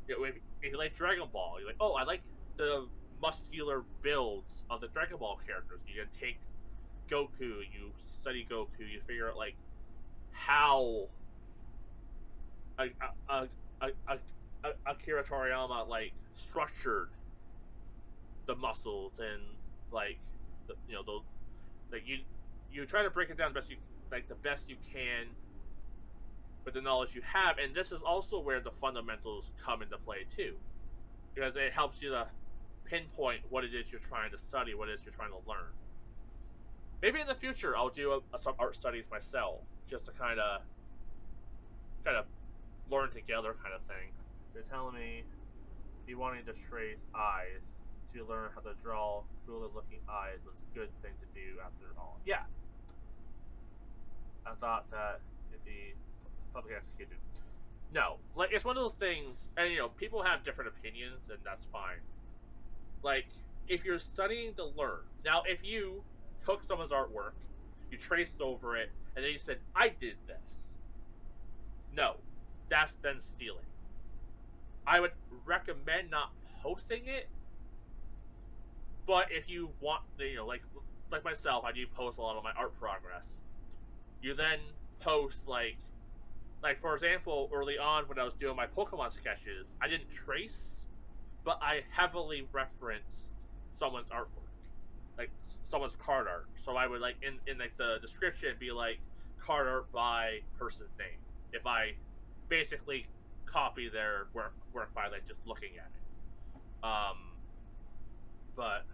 if you like Dragon Ball, you're like, oh, I like the muscular builds of the Dragon Ball characters. You can take Goku, you study Goku, you figure out like how Akira Toriyama like structured the muscles, and like those, like you try to break it down the best you can with the knowledge you have, and this is also where the fundamentals come into play too, because it helps you to pinpoint what it is you're trying to study, what it is you're trying to learn. Maybe in the future I'll do some art studies myself, just to kind of learn together kind of thing. You're telling me you wanting to trace eyes to learn how to draw cooler looking eyes was a good thing to do after all. Yeah. I thought that it'd be publicly executed. No, like it's one of those things, and people have different opinions, and that's fine. Like, if you're studying to learn, now if you took someone's artwork, you traced over it, and then you said, I did this. No, that's then stealing. I would recommend not posting it, but if you want, like myself, I do post a lot of my art progress. You then post like for example, early on when I was doing my Pokemon sketches, I didn't trace, but I heavily referenced someone's artwork, like someone's card art. So I would like in like the description be like card art by person's name. If I basically copy their work by like just looking at it. But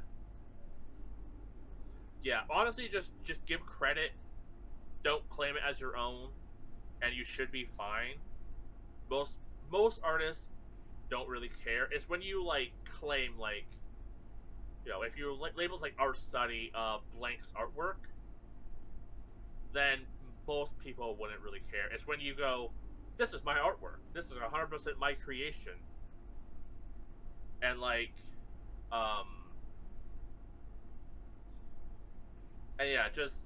yeah, honestly, just give credit. Don't claim it as your own, and you should be fine. Most most artists don't really care. It's when you like claim like if you labels like art study blanks artwork, then most people wouldn't really care. It's when you go, this is my artwork. This is 100% my creation, and um, and yeah, just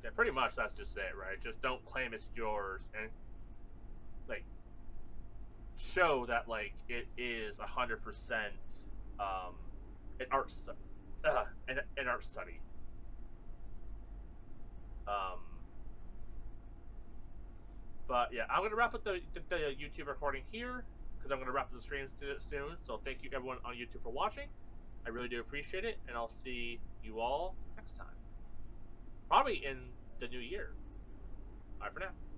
yeah, pretty much that's just it, right? Just don't claim it's yours, and like show that like it is 100% um an art an art study. Um, but yeah, I'm gonna wrap up the YouTube recording here because I'm gonna wrap up the stream soon. So thank you everyone on YouTube for watching. I really do appreciate it, and I'll see you all next time. Probably in the new year. Bye for now.